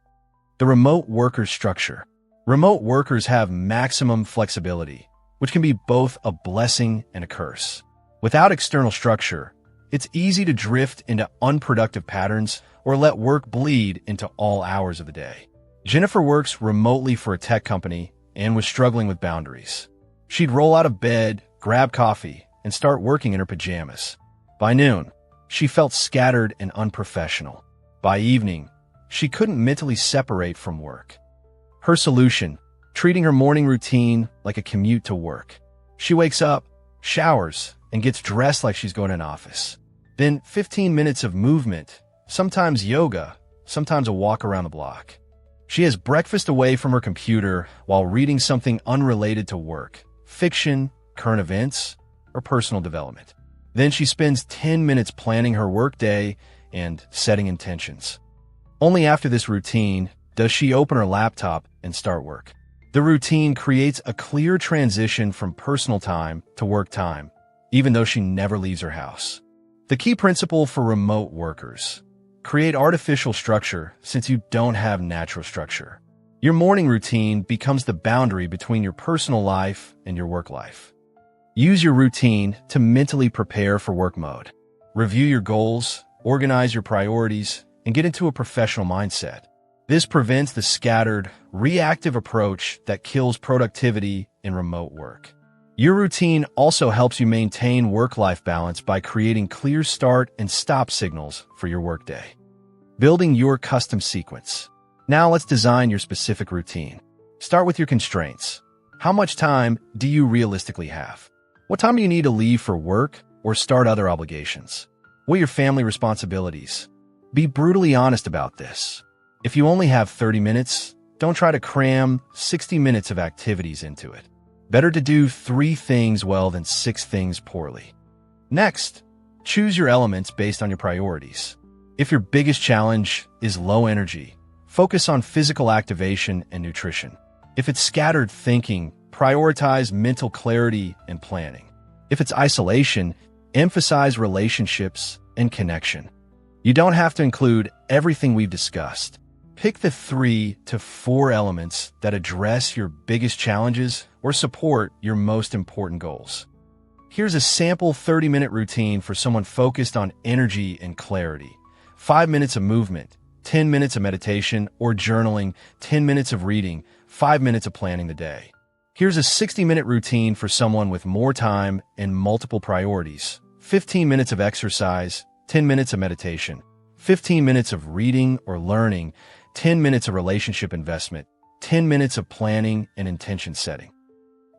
The remote worker structure. Remote workers have maximum flexibility, which can be both a blessing and a curse. Without external structure, it's easy to drift into unproductive patterns or let work bleed into all hours of the day. Jennifer works remotely for a tech company and was struggling with boundaries. She'd roll out of bed, grab coffee, and start working in her pajamas. By noon, she felt scattered and unprofessional. By evening, she couldn't mentally separate from work. Her solution: treating her morning routine like a commute to work. She wakes up, showers, and gets dressed like she's going to an office. Then 15 minutes of movement, sometimes yoga, sometimes a walk around the block. She has breakfast away from her computer while reading something unrelated to work, fiction, current events, or personal development. Then she spends 10 minutes planning her workday and setting intentions. Only after this routine does she open her laptop and start work. The routine creates a clear transition from personal time to work time, even though she never leaves her house. The key principle for remote workers: create artificial structure since you don't have natural structure. Your morning routine becomes the boundary between your personal life and your work life. Use your routine to mentally prepare for work mode. Review your goals, organize your priorities, and get into a professional mindset. This prevents the scattered, reactive approach that kills productivity in remote work. Your routine also helps you maintain work-life balance by creating clear start and stop signals for your workday. Building your custom sequence. Now let's design your specific routine. Start with your constraints. How much time do you realistically have? What time do you need to leave for work or start other obligations? What are your family responsibilities? Be brutally honest about this. If you only have 30 minutes, don't try to cram 60 minutes of activities into it. Better to do 3 things well than 6 things poorly. Next, choose your elements based on your priorities. If your biggest challenge is low energy, focus on physical activation and nutrition. If it's scattered thinking, prioritize mental clarity and planning. If it's isolation, emphasize relationships and connection. You don't have to include everything we've discussed. Pick the 3 to 4 elements that address your biggest challenges or support your most important goals. Here's a sample 30-minute routine for someone focused on energy and clarity. 5 minutes of movement, 10 minutes of meditation or journaling, 10 minutes of reading, 5 minutes of planning the day. Here's a 60-minute routine for someone with more time and multiple priorities. 15 minutes of exercise, 10 minutes of meditation, 15 minutes of reading or learning, 10 minutes of relationship investment, 10 minutes of planning and intention setting.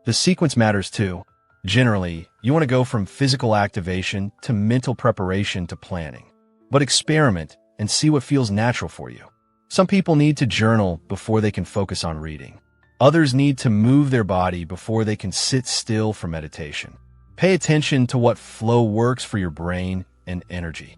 The sequence matters too. Generally, you want to go from physical activation to mental preparation to planning. But experiment and see what feels natural for you. Some people need to journal before they can focus on reading. Others need to move their body before they can sit still for meditation. Pay attention to what flow works for your brain and energy.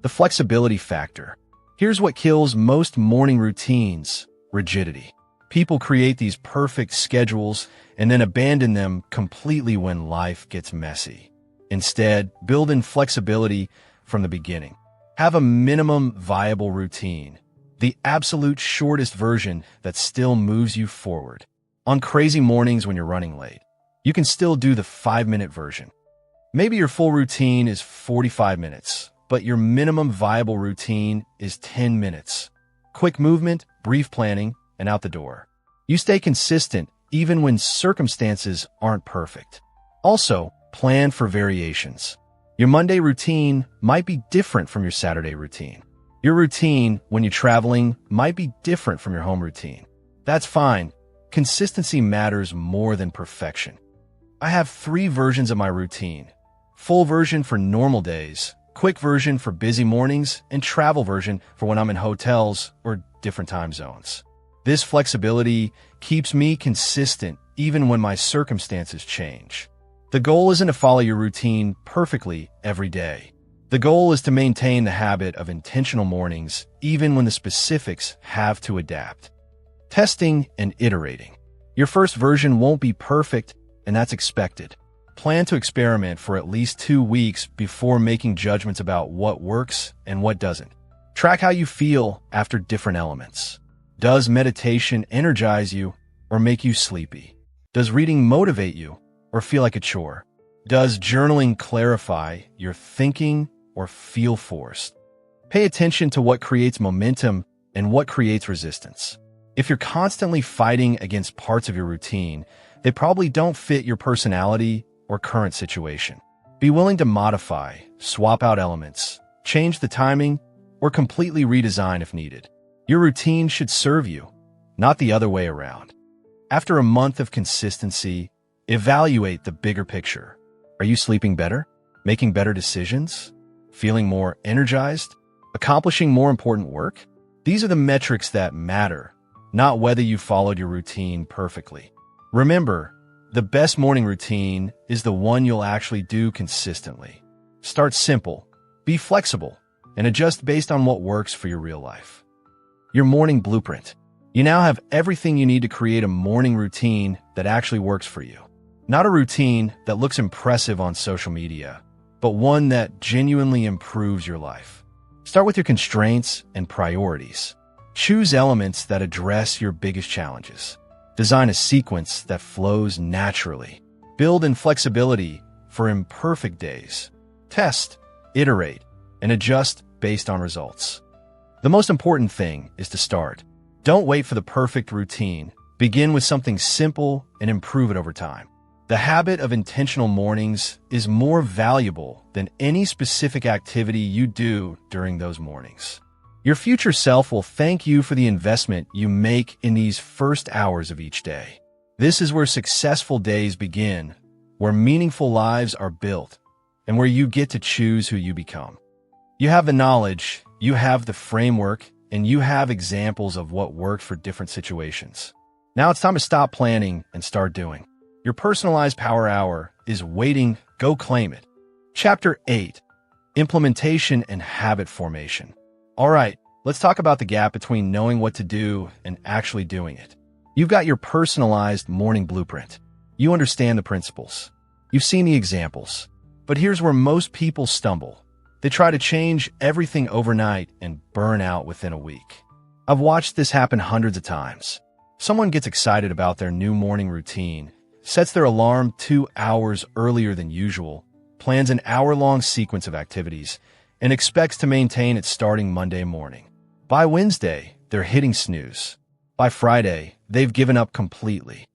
The flexibility factor. Here's what kills most morning routines: rigidity. People create these perfect schedules and then abandon them completely when life gets messy. Instead, build in flexibility from the beginning. Have a minimum viable routine, the absolute shortest version that still moves you forward. On crazy mornings when you're running late, you can still do the 5-minute version. Maybe your full routine is 45 minutes, but your minimum viable routine is 10 minutes. Quick movement, brief planning, and out the door. You stay consistent even when circumstances aren't perfect. Also, plan for variations. Your Monday routine might be different from your Saturday routine. Your routine when you're traveling might be different from your home routine. That's fine. Consistency matters more than perfection. I have 3 versions of my routine. Full version for normal days, quick version for busy mornings, and travel version for when I'm in hotels or different time zones. This flexibility keeps me consistent even when my circumstances change. The goal isn't to follow your routine perfectly every day. The goal is to maintain the habit of intentional mornings even when the specifics have to adapt. Testing and iterating. Your first version won't be perfect, and that's expected. Plan to experiment for at least 2 weeks before making judgments about what works and what doesn't. Track how you feel after different elements. Does meditation energize you or make you sleepy? Does reading motivate you or feel like a chore? Does journaling clarify your thinking or feel forced? Pay attention to what creates momentum and what creates resistance. If you're constantly fighting against parts of your routine, they probably don't fit your personality or current situation. Be willing to modify, swap out elements, change the timing, or completely redesign if needed. Your routine should serve you, not the other way around. After a month of consistency, evaluate the bigger picture. Are you sleeping better? Making better decisions? Feeling more energized? Accomplishing more important work? These are the metrics that matter, not whether you followed your routine perfectly. Remember, the best morning routine is the one you'll actually do consistently. Start simple, be flexible, and adjust based on what works for your real life. Your morning blueprint. You now have everything you need to create a morning routine that actually works for you. Not a routine that looks impressive on social media, but one that genuinely improves your life. Start with your constraints and priorities. Choose elements that address your biggest challenges. Design a sequence that flows naturally. Build in flexibility for imperfect days. Test, iterate, and adjust based on results. The most important thing is to start. Don't wait for the perfect routine. Begin with something simple and improve it over time. The habit of intentional mornings is more valuable than any specific activity you do during those mornings. Your future self will thank you for the investment you make in these first hours of each day. This is where successful days begin, where meaningful lives are built, and where you get to choose who you become. You have the knowledge, you have the framework, and you have examples of what worked for different situations. Now it's time to stop planning and start doing. Your personalized power hour is waiting. Go claim it. Chapter 8. Implementation and Habit Formation. All right, let's talk about the gap between knowing what to do and actually doing it. You've got your personalized morning blueprint. You understand the principles. You've seen the examples. But here's where most people stumble. They try to change everything overnight and burn out within a week. I've watched this happen hundreds of times. Someone gets excited about their new morning routine, sets their alarm 2 hours earlier than usual, plans an hour-long sequence of activities, and expects to maintain it starting Monday morning. By Wednesday, they're hitting snooze. By Friday, they've given up completely.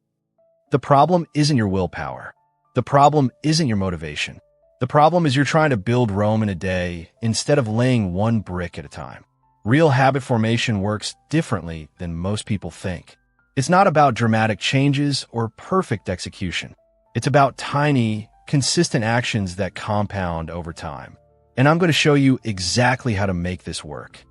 The problem isn't your willpower. The problem isn't your motivation. The problem is you're trying to build Rome in a day instead of laying one brick at a time. Real habit formation works differently than most people think. It's not about dramatic changes or perfect execution. It's about tiny, consistent actions that compound over time. And I'm going to show you exactly how to make this work.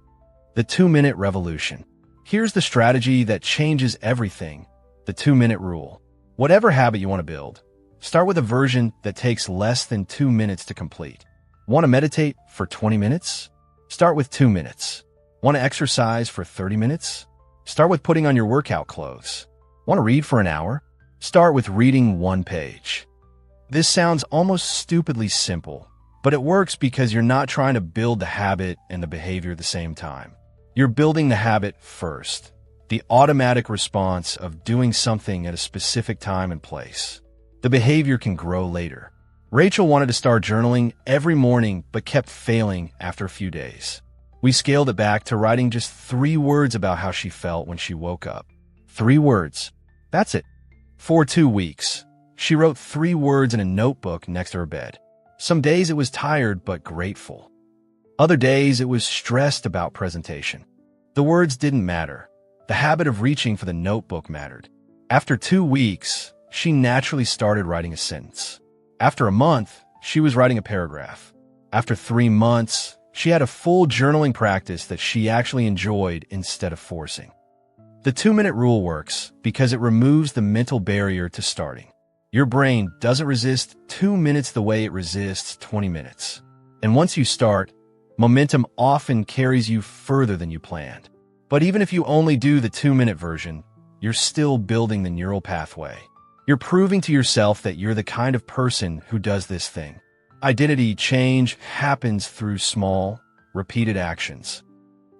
The 2-minute revolution. Here's the strategy that changes everything. The 2-minute rule. Whatever habit you want to build, start with a version that takes less than 2 minutes to complete. Want to meditate for 20 minutes? Start with 2 minutes. Want to exercise for 30 minutes? Start with putting on your workout clothes. Want to read for an hour? Start with reading 1 page. This sounds almost stupidly simple, but it works because you're not trying to build the habit and the behavior at the same time. You're building the habit first, the automatic response of doing something at a specific time and place. The behavior can grow later. Rachel wanted to start journaling every morning but kept failing after a few days. We scaled it back to writing just 3 words about how she felt when she woke up. 3 words. That's it. For 2 weeks, she wrote 3 words in a notebook next to her bed. Some days it was tired but grateful. Other days it was stressed about presentation. The words didn't matter. The habit of reaching for the notebook mattered. After 2 weeks, she naturally started writing a sentence. After a month, she was writing a paragraph. After 3 months, she had a full journaling practice that she actually enjoyed instead of forcing. The 2-minute rule works because it removes the mental barrier to starting. Your brain doesn't resist 2 minutes the way it resists 20 minutes. And once you start, momentum often carries you further than you planned. But even if you only do the 2-minute version, you're still building the neural pathway. You're proving to yourself that you're the kind of person who does this thing. Identity change happens through small, repeated actions.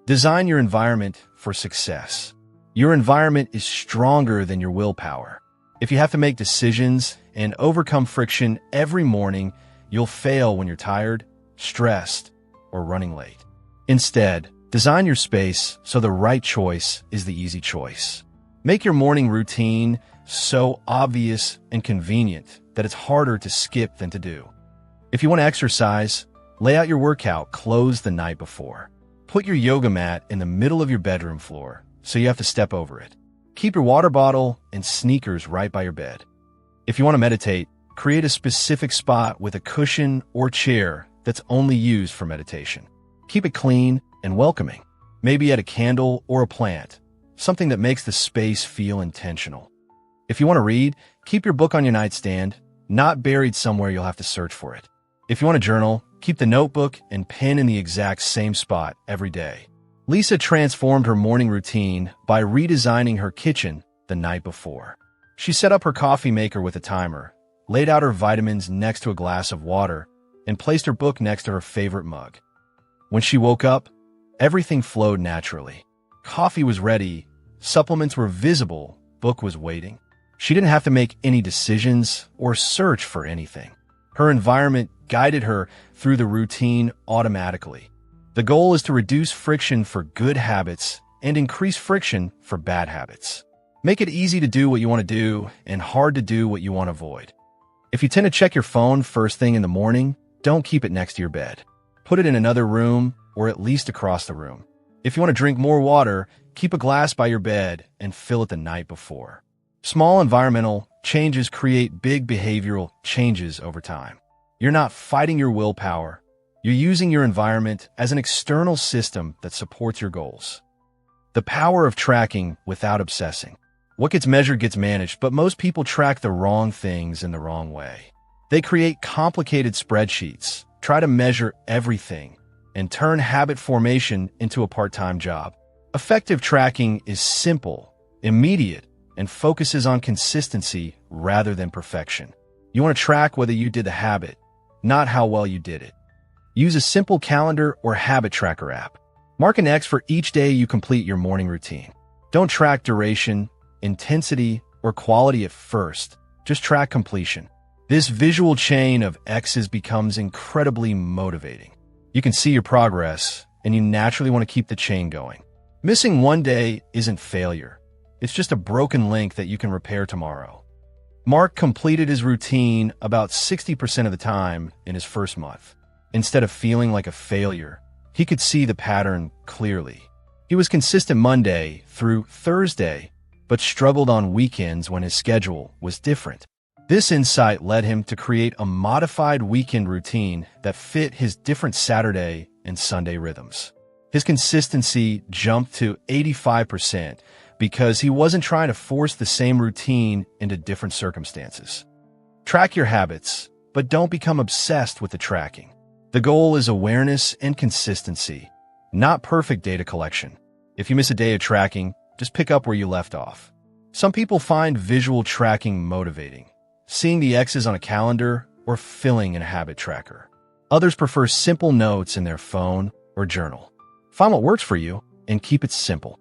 Design your environment for success. Your environment is stronger than your willpower. If you have to make decisions and overcome friction every morning, you'll fail when you're tired, stressed, or running late. Instead, design your space so the right choice is the easy choice. Make your morning routine so obvious and convenient that it's harder to skip than to do. If you want to exercise, lay out your workout clothes the night before. Put your yoga mat in the middle of your bedroom floor so you have to step over it. Keep your water bottle and sneakers right by your bed. If you want to meditate, create a specific spot with a cushion or chair that's only used for meditation. Keep it clean and welcoming. Maybe add a candle or a plant, something that makes the space feel intentional. If you want to read, keep your book on your nightstand, not buried somewhere you'll have to search for it. If you want to journal, keep the notebook and pen in the exact same spot every day. Lisa transformed her morning routine by redesigning her kitchen the night before. She set up her coffee maker with a timer, laid out her vitamins next to a glass of water, and placed her book next to her favorite mug. When she woke up, everything flowed naturally. Coffee was ready, supplements were visible, book was waiting. She didn't have to make any decisions or search for anything. Her environment guided her through the routine automatically. The goal is to reduce friction for good habits and increase friction for bad habits. Make it easy to do what you want to do and hard to do what you want to avoid. If you tend to check your phone first thing in the morning, don't keep it next to your bed. Put it in another room or at least across the room. If you want to drink more water, keep a glass by your bed and fill it the night before. Small environmental changes create big behavioral changes over time. You're not fighting your willpower. You're using your environment as an external system that supports your goals. The power of tracking without obsessing. What gets measured gets managed, but most people track the wrong things in the wrong way. They create complicated spreadsheets, try to measure everything, and turn habit formation into a part-time job. Effective tracking is simple, immediate, and focuses on consistency rather than perfection. You want to track whether you did the habit, not how well you did it. Use a simple calendar or habit tracker app. Mark an X for each day you complete your morning routine. Don't track duration, intensity, or quality at first. Just track completion. This visual chain of X's becomes incredibly motivating. You can see your progress, and you naturally want to keep the chain going. Missing one day isn't failure. It's just a broken link that you can repair tomorrow. Mark completed his routine about 60% of the time in his first month. Instead of feeling like a failure, he could see the pattern clearly. He was consistent Monday through Thursday, but struggled on weekends when his schedule was different. This insight led him to create a modified weekend routine that fit his different Saturday and Sunday rhythms. His consistency jumped to 85%, because he wasn't trying to force the same routine into different circumstances. Track your habits, but don't become obsessed with the tracking. The goal is awareness and consistency, not perfect data collection. If you miss a day of tracking, just pick up where you left off. Some people find visual tracking motivating. seeing the X's on a calendar, or filling in a habit tracker. Others prefer simple notes in their phone or journal. Find what works for you and keep it simple.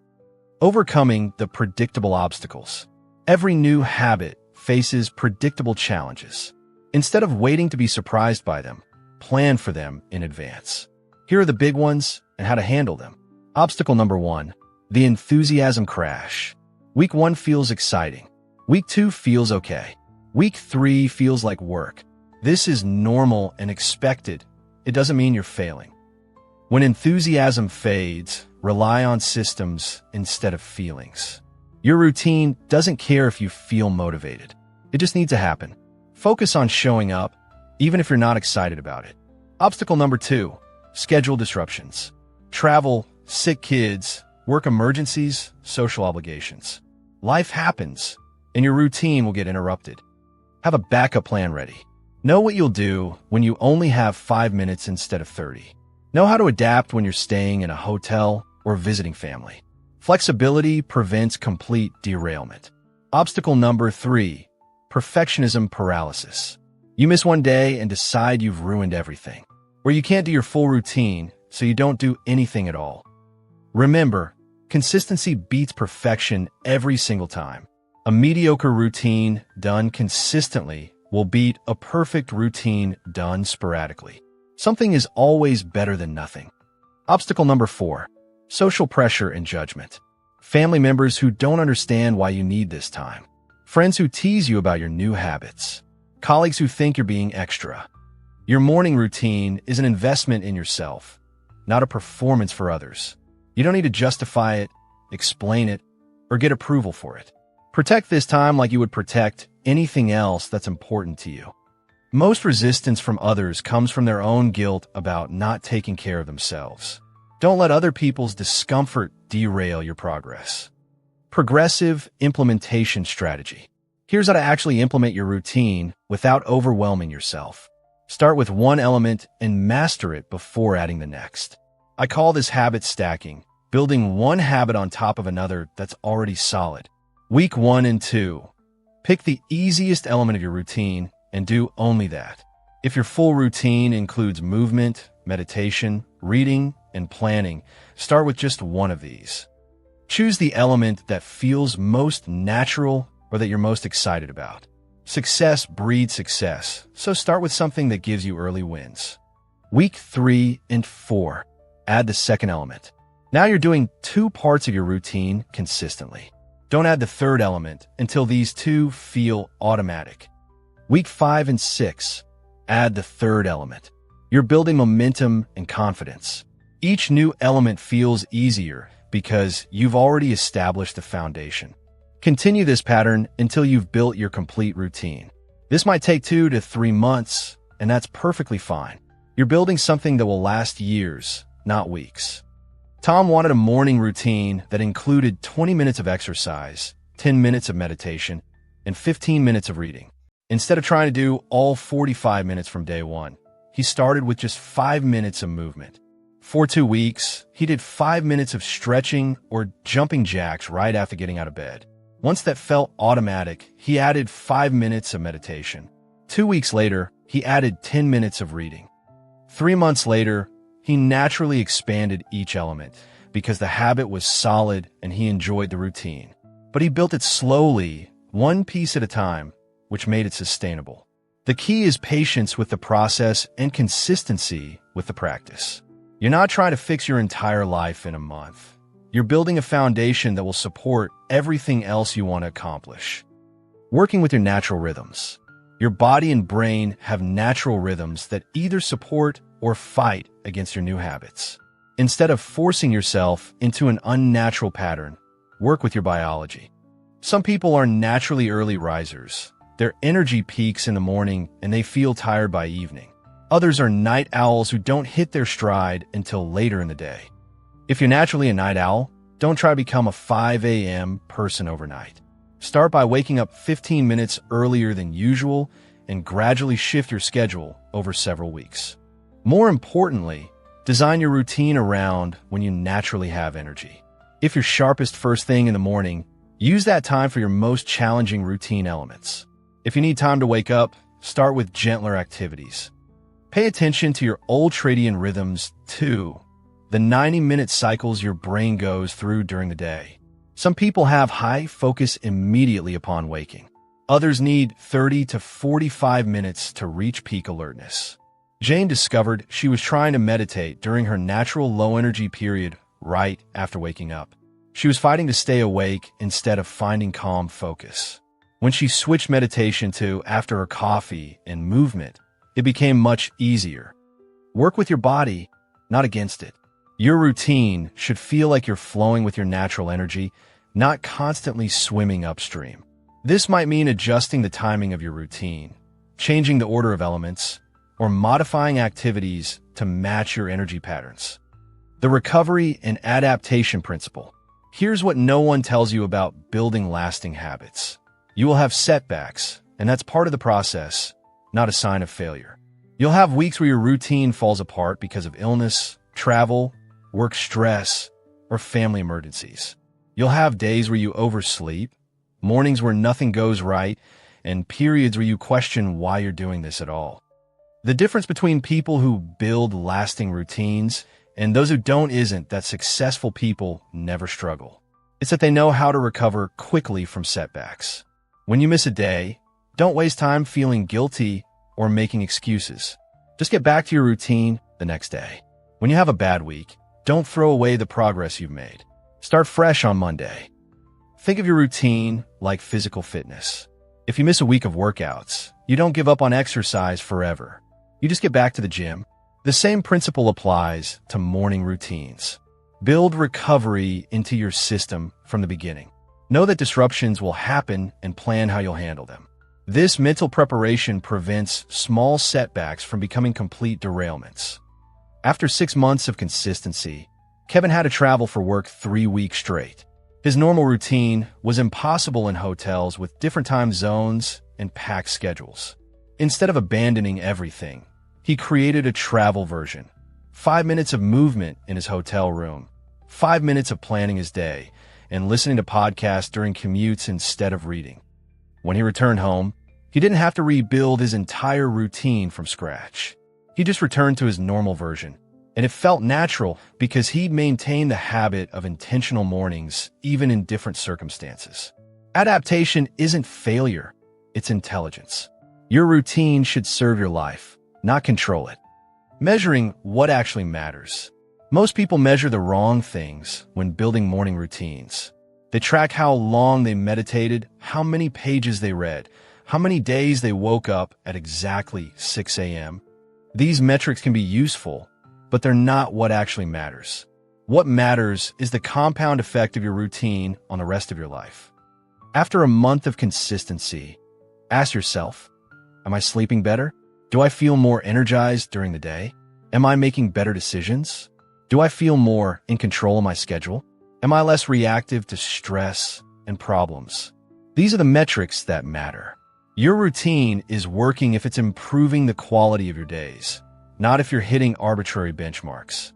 Overcoming the predictable obstacles. Every new habit faces predictable challenges. Instead of waiting to be surprised by them, plan for them in advance. Here are the big ones and how to handle them. Obstacle number 1, the enthusiasm crash. Week 1 feels exciting. Week 2 feels okay. Week 3 feels like work. This is normal and expected. It doesn't mean you're failing. When enthusiasm fades, rely on systems instead of feelings. Your routine doesn't care if you feel motivated. It just needs to happen. Focus on showing up, even if you're not excited about it. Obstacle number 2, schedule disruptions. Travel, sick kids, work emergencies, social obligations. Life happens, and your routine will get interrupted. Have a backup plan ready. Know what you'll do when you only have 5 minutes instead of 30. Know how to adapt when you're staying in a hotel or visiting family. Flexibility prevents complete derailment. Obstacle number 3, perfectionism paralysis. You miss one day and decide you've ruined everything. Or you can't do your full routine, so you don't do anything at all. Remember, consistency beats perfection every single time. A mediocre routine done consistently will beat a perfect routine done sporadically. Something is always better than nothing. Obstacle number 4, social pressure and judgment. Family members who don't understand why you need this time. Friends who tease you about your new habits. Colleagues who think you're being extra. Your morning routine is an investment in yourself, not a performance for others. You don't need to justify it, explain it, or get approval for it. Protect this time like you would protect anything else that's important to you. Most resistance from others comes from their own guilt about not taking care of themselves. Don't let other people's discomfort derail your progress. Progressive implementation strategy. Here's how to actually implement your routine without overwhelming yourself. Start with one element and master it before adding the next. I call this habit stacking, building one habit on top of another that's already solid. Week 1 and 2. Pick the easiest element of your routine and do only that. If your full routine includes movement, meditation, reading, and planning, start with just one of these. Choose the element that feels most natural or that you're most excited about. Success breeds success, so start with something that gives you early wins. Week 3 and 4. Add the second element. Now you're doing 2 parts of your routine consistently. Don't add the third element until these 2 feel automatic. Week 5 and 6. Add the third element. You're building momentum and confidence. Each new element feels easier because you've already established the foundation. Continue this pattern until you've built your complete routine. This might take 2 to 3 months, and that's perfectly fine. You're building something that will last years, not weeks. Tom wanted a morning routine that included 20 minutes of exercise, 10 minutes of meditation, and 15 minutes of reading. Instead of trying to do all 45 minutes from day 1, he started with just 5 minutes of movement. For 2 weeks, he did 5 minutes of stretching or jumping jacks right after getting out of bed. Once that felt automatic, he added 5 minutes of meditation. 2 weeks later, he added 10 minutes of reading. 3 months later, he naturally expanded each element because the habit was solid and he enjoyed the routine. But he built it slowly, one piece at a time, which made it sustainable. The key is patience with the process and consistency with the practice. You're not trying to fix your entire life in a month. You're building a foundation that will support everything else you want to accomplish. Working with your natural rhythms. Your body and brain have natural rhythms that either support or fight against your new habits. Instead of forcing yourself into an unnatural pattern, work with your biology. Some people are naturally early risers. Their energy peaks in the morning and they feel tired by evening. Others are night owls who don't hit their stride until later in the day. If you're naturally a night owl, don't try to become a 5 a.m. person overnight. Start by waking up 15 minutes earlier than usual and gradually shift your schedule over several weeks. More importantly, design your routine around when you naturally have energy. If you're sharpest first thing in the morning, use that time for your most challenging routine elements. If you need time to wake up, start with gentler activities. Pay attention to your ultradian rhythms too, the 90-minute cycles your brain goes through during the day. Some people have high focus immediately upon waking. Others need 30 to 45 minutes to reach peak alertness. Jane discovered she was trying to meditate during her natural low-energy period right after waking up. She was fighting to stay awake instead of finding calm focus. When she switched meditation to after her coffee and movement, it became much easier. Work with your body, not against it. Your routine should feel like you're flowing with your natural energy, not constantly swimming upstream. This might mean adjusting the timing of your routine, changing the order of elements, or modifying activities to match your energy patterns. The recovery and adaptation principle. Here's what no one tells you about building lasting habits. You will have setbacks, and that's part of the process, not a sign of failure. You'll have weeks where your routine falls apart because of illness, travel, work stress, or family emergencies. You'll have days where you oversleep, mornings where nothing goes right, and periods where you question why you're doing this at all. The difference between people who build lasting routines and those who don't isn't that successful people never struggle. It's that they know how to recover quickly from setbacks. When you miss a day, don't waste time feeling guilty or making excuses. Just get back to your routine the next day. When you have a bad week, don't throw away the progress you've made. Start fresh on Monday. Think of your routine like physical fitness. If you miss a week of workouts, you don't give up on exercise forever. You just get back to the gym. The same principle applies to morning routines. Build recovery into your system from the beginning. Know that disruptions will happen and plan how you'll handle them. This mental preparation prevents small setbacks from becoming complete derailments. After 6 months of consistency, Kevin had to travel for work 3 weeks straight. His normal routine was impossible in hotels with different time zones and packed schedules. Instead of abandoning everything, he created a travel version. 5 minutes of movement in his hotel room, 5 minutes of planning his day, and listening to podcasts during commutes instead of reading. When he returned home, he didn't have to rebuild his entire routine from scratch. He just returned to his normal version, and it felt natural because he maintained the habit of intentional mornings even in different circumstances. Adaptation isn't failure, it's intelligence. Your routine should serve your life, not control it. Measuring what actually matters. Most people measure the wrong things when building morning routines. They track how long they meditated, how many pages they read, how many days they woke up at exactly 6 a.m. These metrics can be useful, but they're not what actually matters. What matters is the compound effect of your routine on the rest of your life. After a month of consistency, ask yourself, am I sleeping better? Do I feel more energized during the day? Am I making better decisions? Do I feel more in control of my schedule? Am I less reactive to stress and problems? These are the metrics that matter. Your routine is working if it's improving the quality of your days, not if you're hitting arbitrary benchmarks.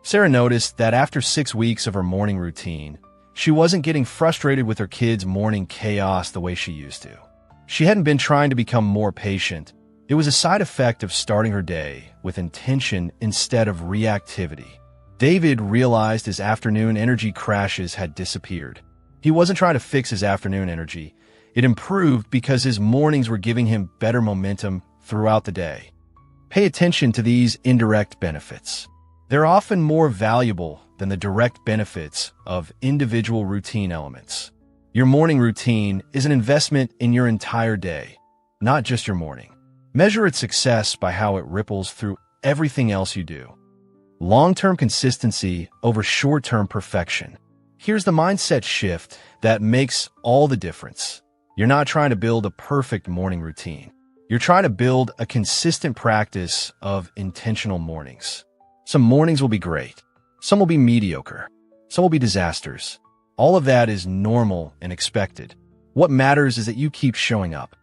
Sarah noticed that after 6 weeks of her morning routine, she wasn't getting frustrated with her kids' morning chaos the way she used to. She hadn't been trying to become more patient. It was a side effect of starting her day with intention instead of reactivity. David realized his afternoon energy crashes had disappeared. He wasn't trying to fix his afternoon energy. It improved because his mornings were giving him better momentum throughout the day. Pay attention to these indirect benefits. They're often more valuable than the direct benefits of individual routine elements. Your morning routine is an investment in your entire day, not just your morning. Measure its success by how it ripples through everything else you do. Long-term consistency over short-term perfection. Here's the mindset shift that makes all the difference. You're not trying to build a perfect morning routine. You're trying to build a consistent practice of intentional mornings. Some mornings will be great. Some will be mediocre. Some will be disasters. All of that is normal and expected. What matters is that you keep showing up.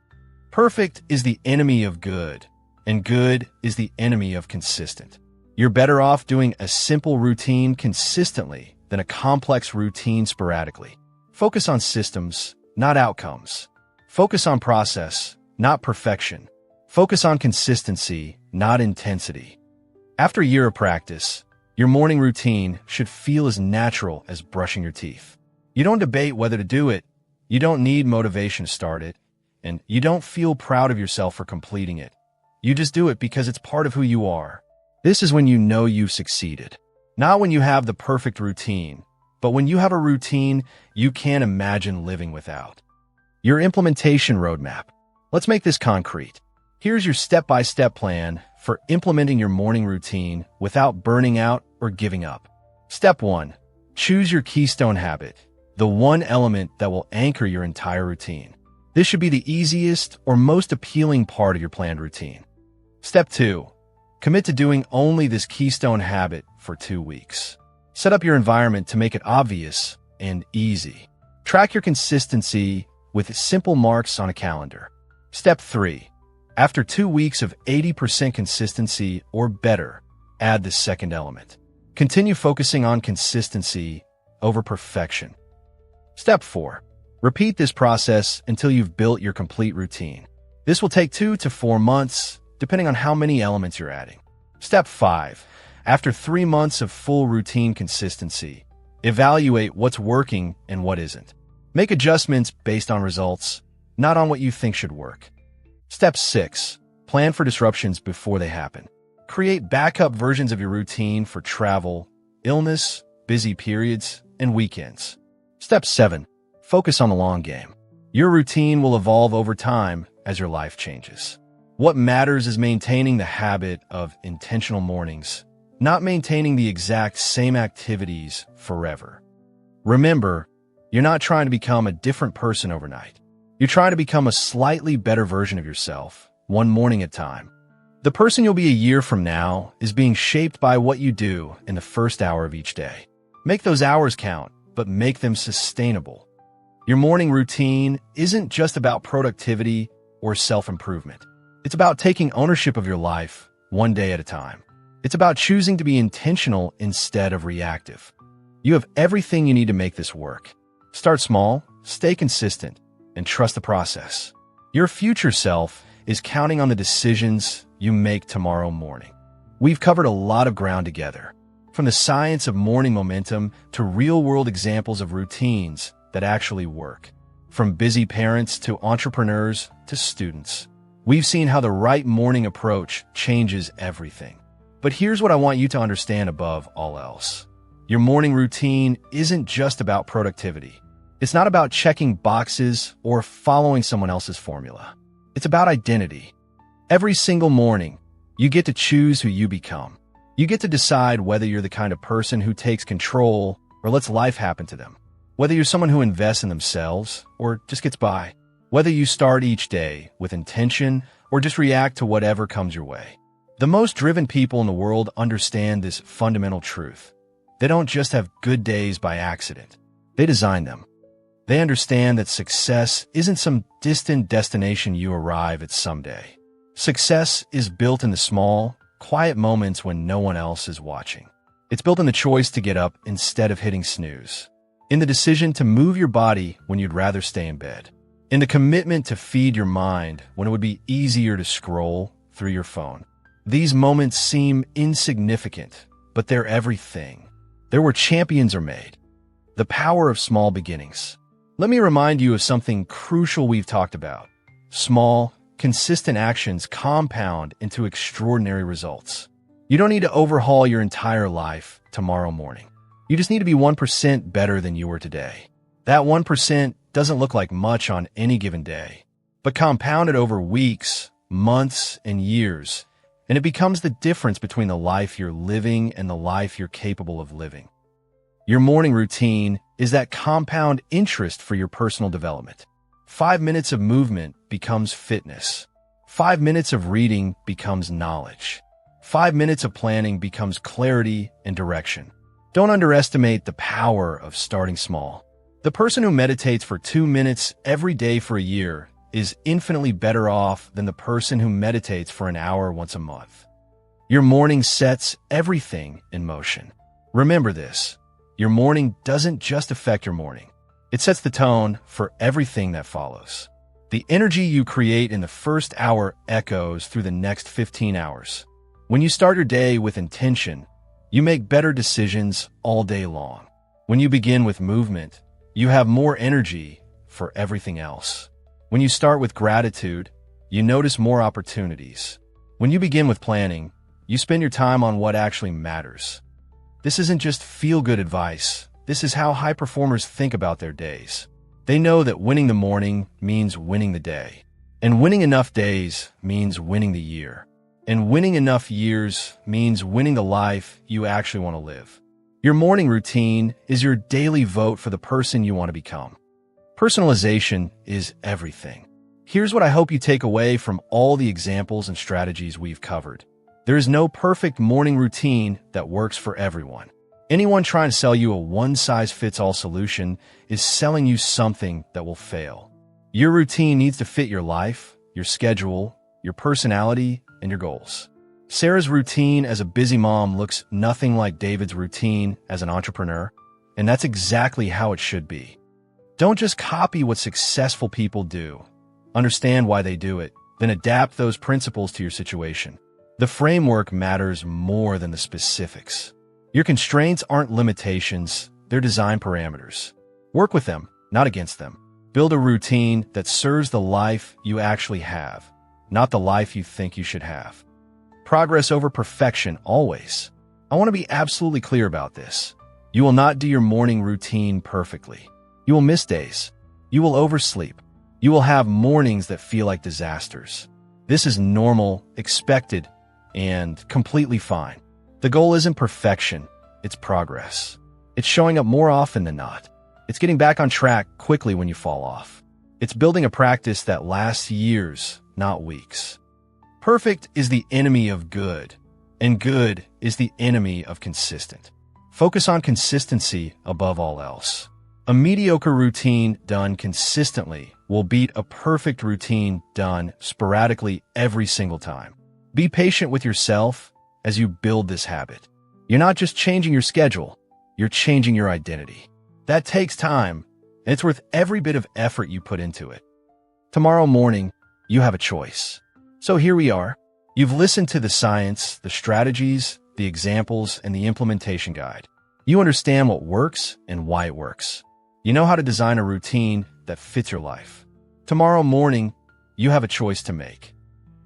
Perfect is the enemy of good, and good is the enemy of consistent. You're better off doing a simple routine consistently than a complex routine sporadically. Focus on systems, not outcomes. Focus on process, not perfection. Focus on consistency, not intensity. After a year of practice, your morning routine should feel as natural as brushing your teeth. You don't debate whether to do it, you don't need motivation to start it, and you don't feel proud of yourself for completing it. You just do it because it's part of who you are. This is when you know you've succeeded. Not when you have the perfect routine, but when you have a routine you can't imagine living without. Your implementation roadmap. Let's make this concrete. Here's your step-by-step plan for implementing your morning routine without burning out or giving up. Step 1. Choose your keystone habit, the one element that will anchor your entire routine. This should be the easiest or most appealing part of your planned routine. Step 2. Commit to doing only this keystone habit for 2 weeks. Set up your environment to make it obvious and easy. Track your consistency with simple marks on a calendar. Step 3. After 2 weeks of 80% consistency or better, add the second element. Continue focusing on consistency over perfection. Step 4. Repeat this process until you've built your complete routine. This will take 2 to 4 months, depending on how many elements you're adding. Step 5. After 3 months of full routine consistency, evaluate what's working and what isn't. Make adjustments based on results, not on what you think should work. Step 6. Plan for disruptions before they happen. Create backup versions of your routine for travel, illness, busy periods, and weekends. Step 7. Focus on the long game. Your routine will evolve over time as your life changes. What matters is maintaining the habit of intentional mornings, not maintaining the exact same activities forever. Remember, you're not trying to become a different person overnight. You're trying to become a slightly better version of yourself, one morning at a time. The person you'll be a year from now is being shaped by what you do in the first hour of each day. Make those hours count, but make them sustainable. Your morning routine isn't just about productivity or self-improvement. It's about taking ownership of your life one day at a time. It's about choosing to be intentional instead of reactive. You have everything you need to make this work. Start small, stay consistent, and trust the process. Your future self is counting on the decisions you make tomorrow morning. We've covered a lot of ground together, from the science of morning momentum to real-world examples of routines that actually work. From busy parents to entrepreneurs to students, we've seen how the right morning approach changes everything. But here's what I want you to understand above all else. Your morning routine isn't just about productivity. It's not about checking boxes or following someone else's formula. It's about identity. Every single morning, you get to choose who you become. You get to decide whether you're the kind of person who takes control or lets life happen to them. Whether you're someone who invests in themselves or just gets by. Whether you start each day with intention or just react to whatever comes your way. The most driven people in the world understand this fundamental truth. They don't just have good days by accident. They design them. They understand that success isn't some distant destination you arrive at someday. Success is built in the small, quiet moments when no one else is watching. It's built in the choice to get up instead of hitting snooze. In the decision to move your body when you'd rather stay in bed. In the commitment to feed your mind when it would be easier to scroll through your phone. These moments seem insignificant, but they're everything. They're where champions are made. The power of small beginnings. Let me remind you of something crucial we've talked about. Small, consistent actions compound into extraordinary results. You don't need to overhaul your entire life tomorrow morning. You just need to be 1% better than you were today. That 1% doesn't look like much on any given day, but compounded over weeks, months, and years, and it becomes the difference between the life you're living and the life you're capable of living. Your morning routine is that compound interest for your personal development. 5 minutes of movement becomes fitness. 5 minutes of reading becomes knowledge. 5 minutes of planning becomes clarity and direction. Don't underestimate the power of starting small. The person who meditates for 2 minutes every day for a year is infinitely better off than the person who meditates for an hour once a month. Your morning sets everything in motion. Remember this. Your morning doesn't just affect your morning. It sets the tone for everything that follows. The energy you create in the first hour echoes through the next 15 hours. When you start your day with intention, you make better decisions all day long. When you begin with movement, you have more energy for everything else. When you start with gratitude, you notice more opportunities. When you begin with planning, you spend your time on what actually matters. This isn't just feel-good advice. This is how high performers think about their days. They know that winning the morning means winning the day. And winning enough days means winning the year. And winning enough years means winning the life you actually want to live. Your morning routine is your daily vote for the person you want to become. Personalization is everything. Here's what I hope you take away from all the examples and strategies we've covered. There is no perfect morning routine that works for everyone. Anyone trying to sell you a one-size-fits-all solution is selling you something that will fail. Your routine needs to fit your life, your schedule, your personality, and your goals. Sarah's routine as a busy mom looks nothing like David's routine as an entrepreneur, and that's exactly how it should be. Don't just copy what successful people do. Understand why they do it, then adapt those principles to your situation. The framework matters more than the specifics. Your constraints aren't limitations, they're design parameters. Work with them, not against them. Build a routine that serves the life you actually have, not the life you think you should have. Progress over perfection, always. I want to be absolutely clear about this. You will not do your morning routine perfectly. You will miss days. You will oversleep. You will have mornings that feel like disasters. This is normal, expected, and completely fine. The goal isn't perfection, it's progress. It's showing up more often than not. It's getting back on track quickly when you fall off. It's building a practice that lasts years, not weeks. Perfect is the enemy of good, and good is the enemy of consistent. Focus on consistency above all else. A mediocre routine done consistently will beat a perfect routine done sporadically every single time. Be patient with yourself as you build this habit. You're not just changing your schedule, you're changing your identity. That takes time, and it's worth every bit of effort you put into it. Tomorrow morning, you have a choice. So here we are. You've listened to the science, the strategies, the examples, and the implementation guide. You understand what works and why it works. You know how to design a routine that fits your life. Tomorrow morning, you have a choice to make.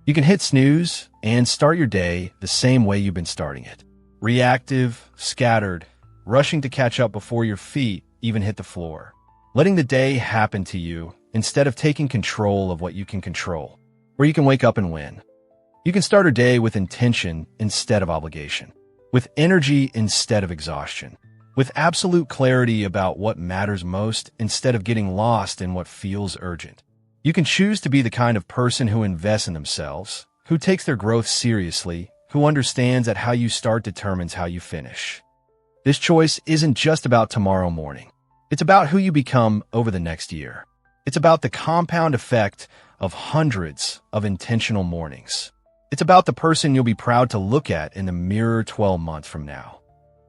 You can hit snooze and start your day the same way you've been starting it. Reactive, scattered, rushing to catch up before your feet even hit the floor. Letting the day happen to you instead of taking control of what you can control. Or you can wake up and win. You can start a day with intention instead of obligation. With energy instead of exhaustion. With absolute clarity about what matters most instead of getting lost in what feels urgent. You can choose to be the kind of person who invests in themselves, who takes their growth seriously, who understands that how you start determines how you finish. This choice isn't just about tomorrow morning. It's about who you become over the next year. It's about the compound effect of hundreds of intentional mornings. It's about the person you'll be proud to look at in the mirror 12 months from now.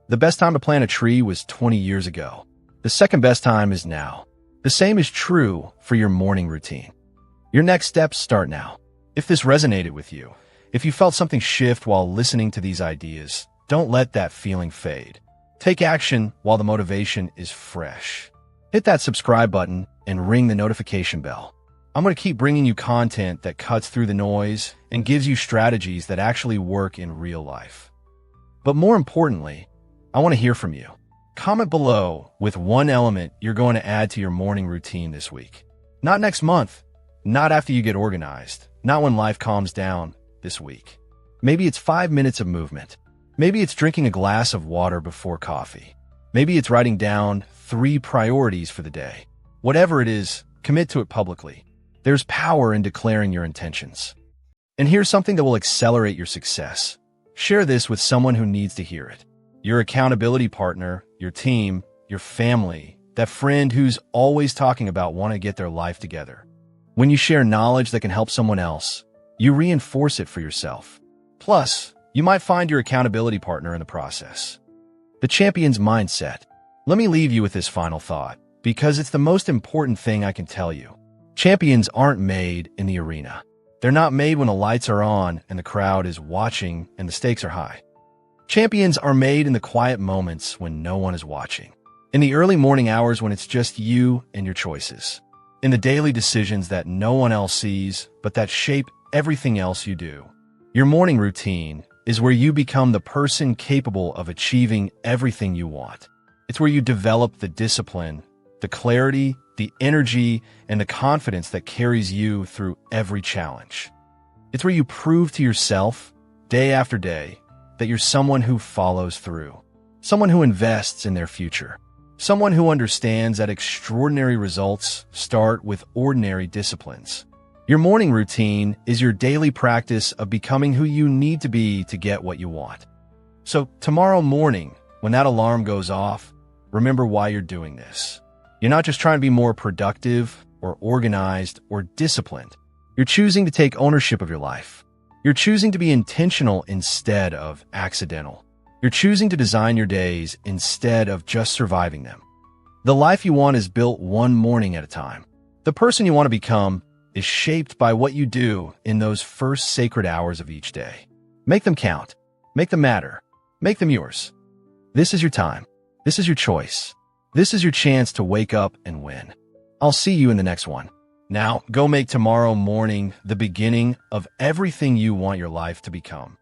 The best time to plant a tree was 20 years ago. The second best time is now. The same is true for your morning routine. Your next steps start now. If this resonated with you, if you felt something shift while listening to these ideas, don't let that feeling fade. Take action while the motivation is fresh. Hit that subscribe button and ring the notification bell. I'm going to keep bringing you content that cuts through the noise and gives you strategies that actually work in real life. But more importantly, I want to hear from you. Comment below with one element you're going to add to your morning routine this week. Not next month, not after you get organized, not when life calms down this week. Maybe it's 5 minutes of movement. Maybe it's drinking a glass of water before coffee. Maybe it's writing down 3 priorities for the day. Whatever it is, commit to it publicly. There's power in declaring your intentions. And here's something that will accelerate your success. Share this with someone who needs to hear it. Your accountability partner, your team, your family, that friend who's always talking about wanting to get their life together. When you share knowledge that can help someone else, you reinforce it for yourself. Plus, you might find your accountability partner in the process. The champion's mindset. Let me leave you with this final thought, because it's the most important thing I can tell you. Champions aren't made in the arena. They're not made when the lights are on and the crowd is watching and the stakes are high. Champions are made in the quiet moments when no one is watching. In the early morning hours when it's just you and your choices. In the daily decisions that no one else sees, but that shape everything else you do. Your morning routine is where you become the person capable of achieving everything you want. It's where you develop the discipline, the clarity, the energy, and the confidence that carries you through every challenge. It's where you prove to yourself, day after day, that you're someone who follows through, someone who invests in their future, someone who understands that extraordinary results start with ordinary disciplines. Your morning routine is your daily practice of becoming who you need to be to get what you want. So tomorrow morning, when that alarm goes off, remember why you're doing this. You're not just trying to be more productive or organized or disciplined. You're choosing to take ownership of your life. You're choosing to be intentional instead of accidental. You're choosing to design your days instead of just surviving them. The life you want is built one morning at a time. The person you want to become is shaped by what you do in those first sacred hours of each day. Make them count. Make them matter. Make them yours. This is your time. This is your choice. This is your chance to wake up and win. I'll see you in the next one. Now, go make tomorrow morning the beginning of everything you want your life to become.